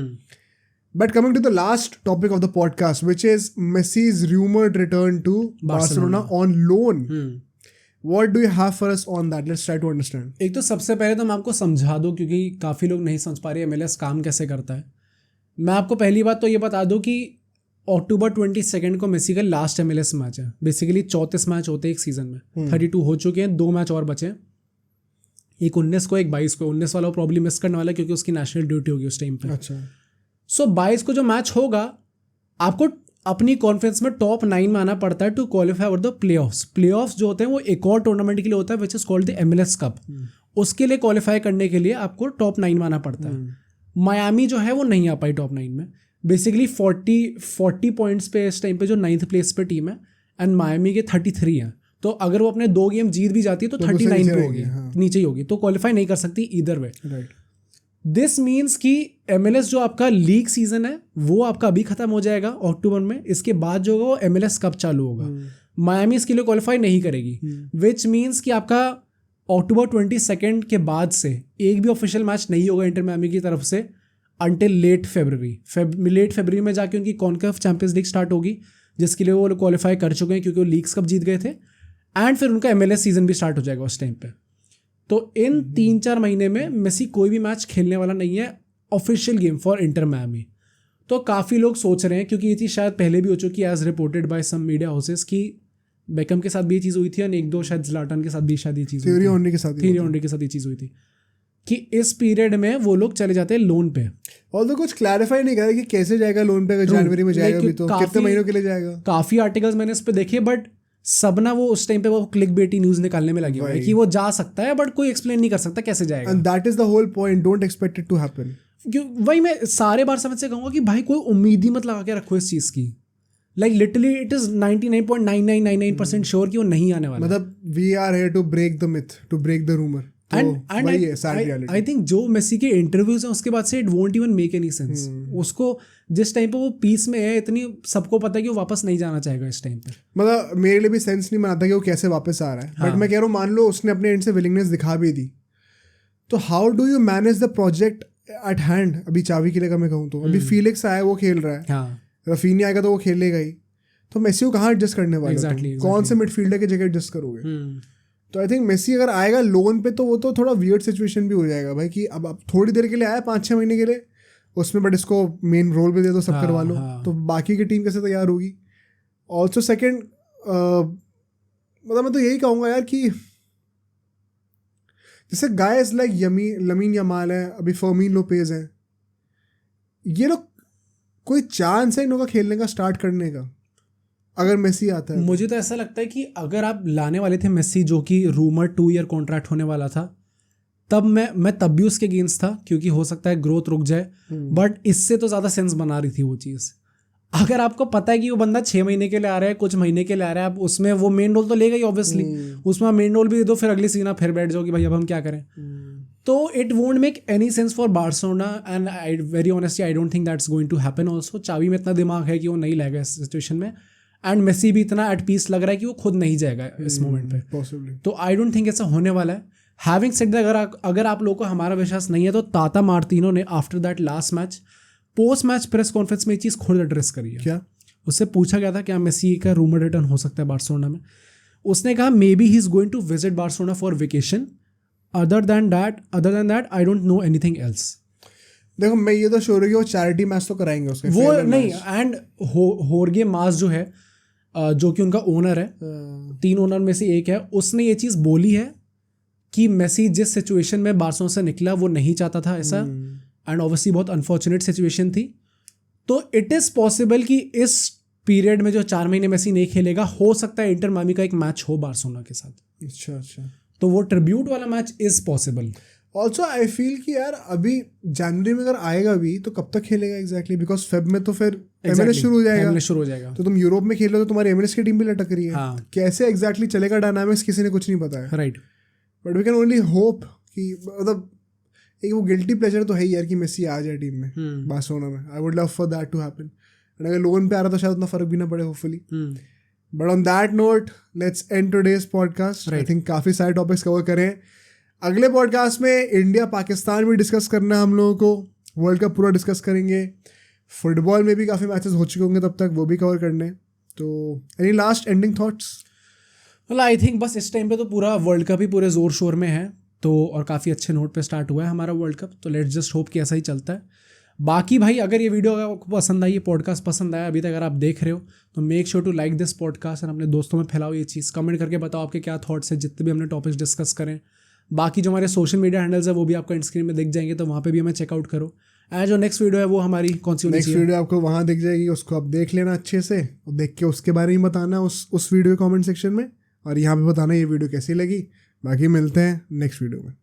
But coming to the last topic of the podcast, which is Messi's rumoured return to Barcelona on loan. What do you have for us on that? Let's try to understand.
एक तो सबसे पहले तो मैं आपको समझा दूं, क्योंकि काफ़ी लोग नहीं समझ पा रहे MLS काम कैसे करता है. मैं आपको पहली बात तो ये बता दूं कि अक्टूबर 22 को मेसी का लास्ट MLS मैच है. बेसिकली 34 मैच होते हैं एक सीजन में. 32 हो चुके हैं, 2 मैच और बचे हैं. एक 19 को, एक 22 को. 19 वाला वो प्रॉब्लम मिस करने वाला है क्योंकि उसकी नेशनल ड्यूटी होगी उस टाइम पे.
अच्छा.
सो 22 को जो मैच होगा, आपको अपनी कॉन्फ्रेंस में टॉप 9 में आना पड़ता है to qualify for the playoffs. Playoffs जो होते हैं वो एक और टूर्नामेंट के लिए होता है which is called the MLS cup. उसके लिए क्वालिफाई करने के लिए आपको टॉप 9 में आना पड़ता है. मायामी जो है वो नहीं आ पाई टॉप 9 में. बेसिकली 40 पॉइंट्स पे इस टाइम पे जो 9th प्लेस पे टीम है, एंड मायामी के 33 हैं. तो अगर वो अपने 2 गेम जीत भी जाती है तो 39 पे होगी, नीचे ही होगी, तो क्वालिफाई नहीं कर सकती ईदर वे. दिस मीन्स कि MLS जो आपका लीग सीजन है वो आपका अभी खत्म हो जाएगा अक्टूबर में. इसके बाद जो होगा वो MLS कप चालू होगा. मायामी इसके लिए क्वालिफाई नहीं करेगी, विच मीन्स कि आपका अक्टूबर 22 के बाद से एक भी ऑफिशियल मैच नहीं होगा इंटर मायामी की तरफ से अंटिल लेट फरवरी में जाके उनकी कॉन्कफ चैंपियंस लीग स्टार्ट होगी, जिसके लिए वो लोग क्वालिफाई कर चुके हैं क्योंकि वो लीग्स कप जीत गए थे, एंड फिर उनका MLS सीजन भी स्टार्ट हो जाएगा उस टाइम पे। तो इन 3-4 महीने में मेसी कोई भी मैच खेलने वाला नहीं है official game for inter Miami. तो काफ़ी लोग सोच रहे हैं, क्योंकि ये चीज़ शायद पहले भी हो चुकी है as reported by some media houses, कि बेकम के साथ भी ये चीज़ हुई थी और 1-2 शायद ज़्लाटन के साथ भी शायद ये चीज़
थ्योरी ऑनरी के साथ
ये चीज़ हुई थी कि इस पीरियड में वो लोग चले जाते हैं लोन पे।
और तो कुछ क्लैरिफाई नहीं करा कि कैसे जाएगा लोन पे, अगर जनवरी में जाएगा भी तो कितने महीनों के लिए जाएगा।
काफ़ी आर्टिकल्स मैंने इस पे देखे, बट सब ना वो उस टाइम पे वो क्लिक बेटी न्यूज़ निकालने में लगे हुए हैं कि वो जा सकता है, बट कोई एक्सप्लेन नहीं कर सकता कैसे जाएगा।
And that is the whole point, don't expect it to happen.
वही मैं सारे बार समझ से कहूँगा कि भाई कोई उम्मीद ही मत लगा के रखो इस चीज़ की। Like literally it is 99.9999% sure कि वो नहीं आने वाला।
मतलब we are here to break the myth, to break the rumour.
I think जो मेसी के इंटरव्यूज हैं उसके बाद से it won't even make any sense. उसको जिस टाइम पे वो पीस में है, इतनी सबको पता है कि वो वापस नहीं जाना चाहेगा इस टाइम पे।
मतलब मेरे लिए भी सेंस नहीं बनाता कि वो कैसे वापस आ रहा है। बट मैं कह रहा हूँ, मान लो उसने अपने एंड से विलिंगनेस दिखा भी दी, तो how do you manage the project at hand? अभी चावी के लिए मैं कहूँ तो अभी फीलिक्स आया, वो खेल रहा है, रफीनी आएगा तो वो खेलेगा ही, तो मेसी को कहाँ एडजस्ट करने वाले?
exactly.
कौन से मिडफील्डर की जगह एडजस्ट करोगे? तो आई थिंक मेसी अगर आएगा लोन पे तो वो तो थोड़ा वियर्ड सिचुएशन भी हो जाएगा भाई, कि अब थोड़ी देर के लिए आया 5-6 महीने के लिए उसमें, बट इसको मेन रोल भी दे दो, सब करवा लो, तो बाकी की टीम कैसे तैयार होगी? ऑल्सो सेकेंड, मतलब मैं तो यही कहूँगा यार कि जैसे गाइस लाइक लमीन यमाल है, अभी फर्मीन लोपेज है, ये लोग कोई चांस है इन लोगों का खेलने का, स्टार्ट करने का, अगर मेसी आता है?
मुझे तो ऐसा लगता है कि अगर आप लाने वाले थे मेसी, जो कि रूमर 2 ईयर कॉन्ट्रैक्ट होने वाला था, तब मैं तब भी उसके अगेंस्ट था, क्योंकि हो सकता है ग्रोथ रुक जाए, बट इससे तो ज़्यादा सेंस बना रही थी वो चीज़। अगर आपको पता है कि वो बंदा 6 महीने के लिए आ रहा है, कुछ महीने के लिए आ रहा है, आप उसमें वो मेन रोल तो लेगा ही ऑब्वियसली, उसमें मेन रोल भी दे दो, फिर अगली सीन आप फिर बैठ जाओ कि भाई अब हम क्या करें। तो it won't make any sense for Barcelona, and I very honestly I don't think that's going to happen also. Xavi में इतना दिमाग है कि वो नहीं लाएगा इस सिचुएशन में, एंड मेसी भी इतना एट पीस लग रहा है कि वो खुद नहीं जाएगा इस मोमेंट पे पॉसिबली। तो आई डोंट थिंक ऐसा होने वाला है। हैविंग सेड दैट, अगर आप लोगों को हमारा विश्वास नहीं है, तो ताता मार्टिनो ने after that last match, post match press conference में ये चीज़ खुद एड्रेस करी है। क्या उससे पूछा गया था क्या मेसी का रूमर रिटर्न हो सकता है बार्सिलोना में? उसने कहा maybe he is going to visit Barcelona for vacation, other than that I don't know anything else.
देखो मैं ये तो श्योर है कि वो चैरिटी मैच तो कराएंगे उसके,
वो नहीं, एंड होर्गे मास जो है, जो कि उनका ओनर है, 3 ओनर में से एक है, उसने ये चीज़ बोली है कि मेसी जिस सिचुएशन में बार्सिलोना से निकला वो नहीं चाहता था ऐसा, एंड ऑब्वियसली बहुत अनफॉर्चुनेट सिचुएशन थी। तो इट इज़ पॉसिबल कि इस पीरियड में जो 4 महीने मेसी नहीं खेलेगा, हो सकता है इंटर मायामी का एक मैच हो बार्सिलोना के साथ।
अच्छा,
तो वो ट्रिब्यूट वाला match is possible.
Also I feel कि यार अभी जनवरी में अगर आएगा भी तो कब तक खेलेगा एग्जैक्टली, बिकॉज फेब में तो फिर MLS शुरू हो जाएगा, तो तुम यूरोप में खेलो तो तुम्हारी MLS की टीम भी लटक रही है। कैसे एग्जैक्टली चलेगा डायनामिक्स किसी ने कुछ नहीं पता है, right? But we can only hope कि, मतलब एक वो गिल्टी प्लेजर तो है ही यार कि मेसी आ जाए टीम में बार्सिलोना में। I would love for that to happen, and अगर लोन पे आ रहा तो शायद उतना फर्क भी ना पड़े hopefully. But on that note let's end today's podcast. I think काफ़ी सारे टॉपिक्स कवर करें। अगले पॉडकास्ट में इंडिया पाकिस्तान भी डिस्कस करना है हम लोगों को, वर्ल्ड कप पूरा डिस्कस करेंगे, फुटबॉल में भी काफ़ी मैचेस हो चुके होंगे तब तक, वो भी कवर करने। तो एनी लास्ट एंडिंग थॉट्स?
मतलब आई थिंक बस इस टाइम पे तो पूरा वर्ल्ड कप ही पूरे जोर शोर में है, तो और काफ़ी अच्छे नोट पे स्टार्ट हुआ है हमारा वर्ल्ड कप, तो लेट्स जस्ट होप कि ऐसा ही चलता है। बाकी भाई अगर ये वीडियो आपको पसंद आई, ये पॉडकास्ट पसंद आया अभी तक अगर आप देख रहे हो, तो make sure to like this podcast और अपने दोस्तों में फैलाओ ये चीज़। कमेंट करके बताओ आपके क्या थॉट्स है जितने भी हमने टॉपिक्स डिस्कस करें। बाकी जो हमारे सोशल मीडिया हैंडल्स है वो भी आपको स्क्रीन में दिख जाएंगे, तो वहाँ पे भी हमें चेकआउट करो। एंड जो नेक्स्ट वीडियो है वो हमारी कौन सी?
नेक्स्ट वीडियो आपको वहाँ दिख जाएगी, उसको आप देख लेना अच्छे से, और देख के उसके बारे में बताना उस वीडियो कमेंट सेक्शन में, और यहाँ पे बताना ये वीडियो कैसी लगी। बाकी मिलते हैं नेक्स्ट वीडियो में।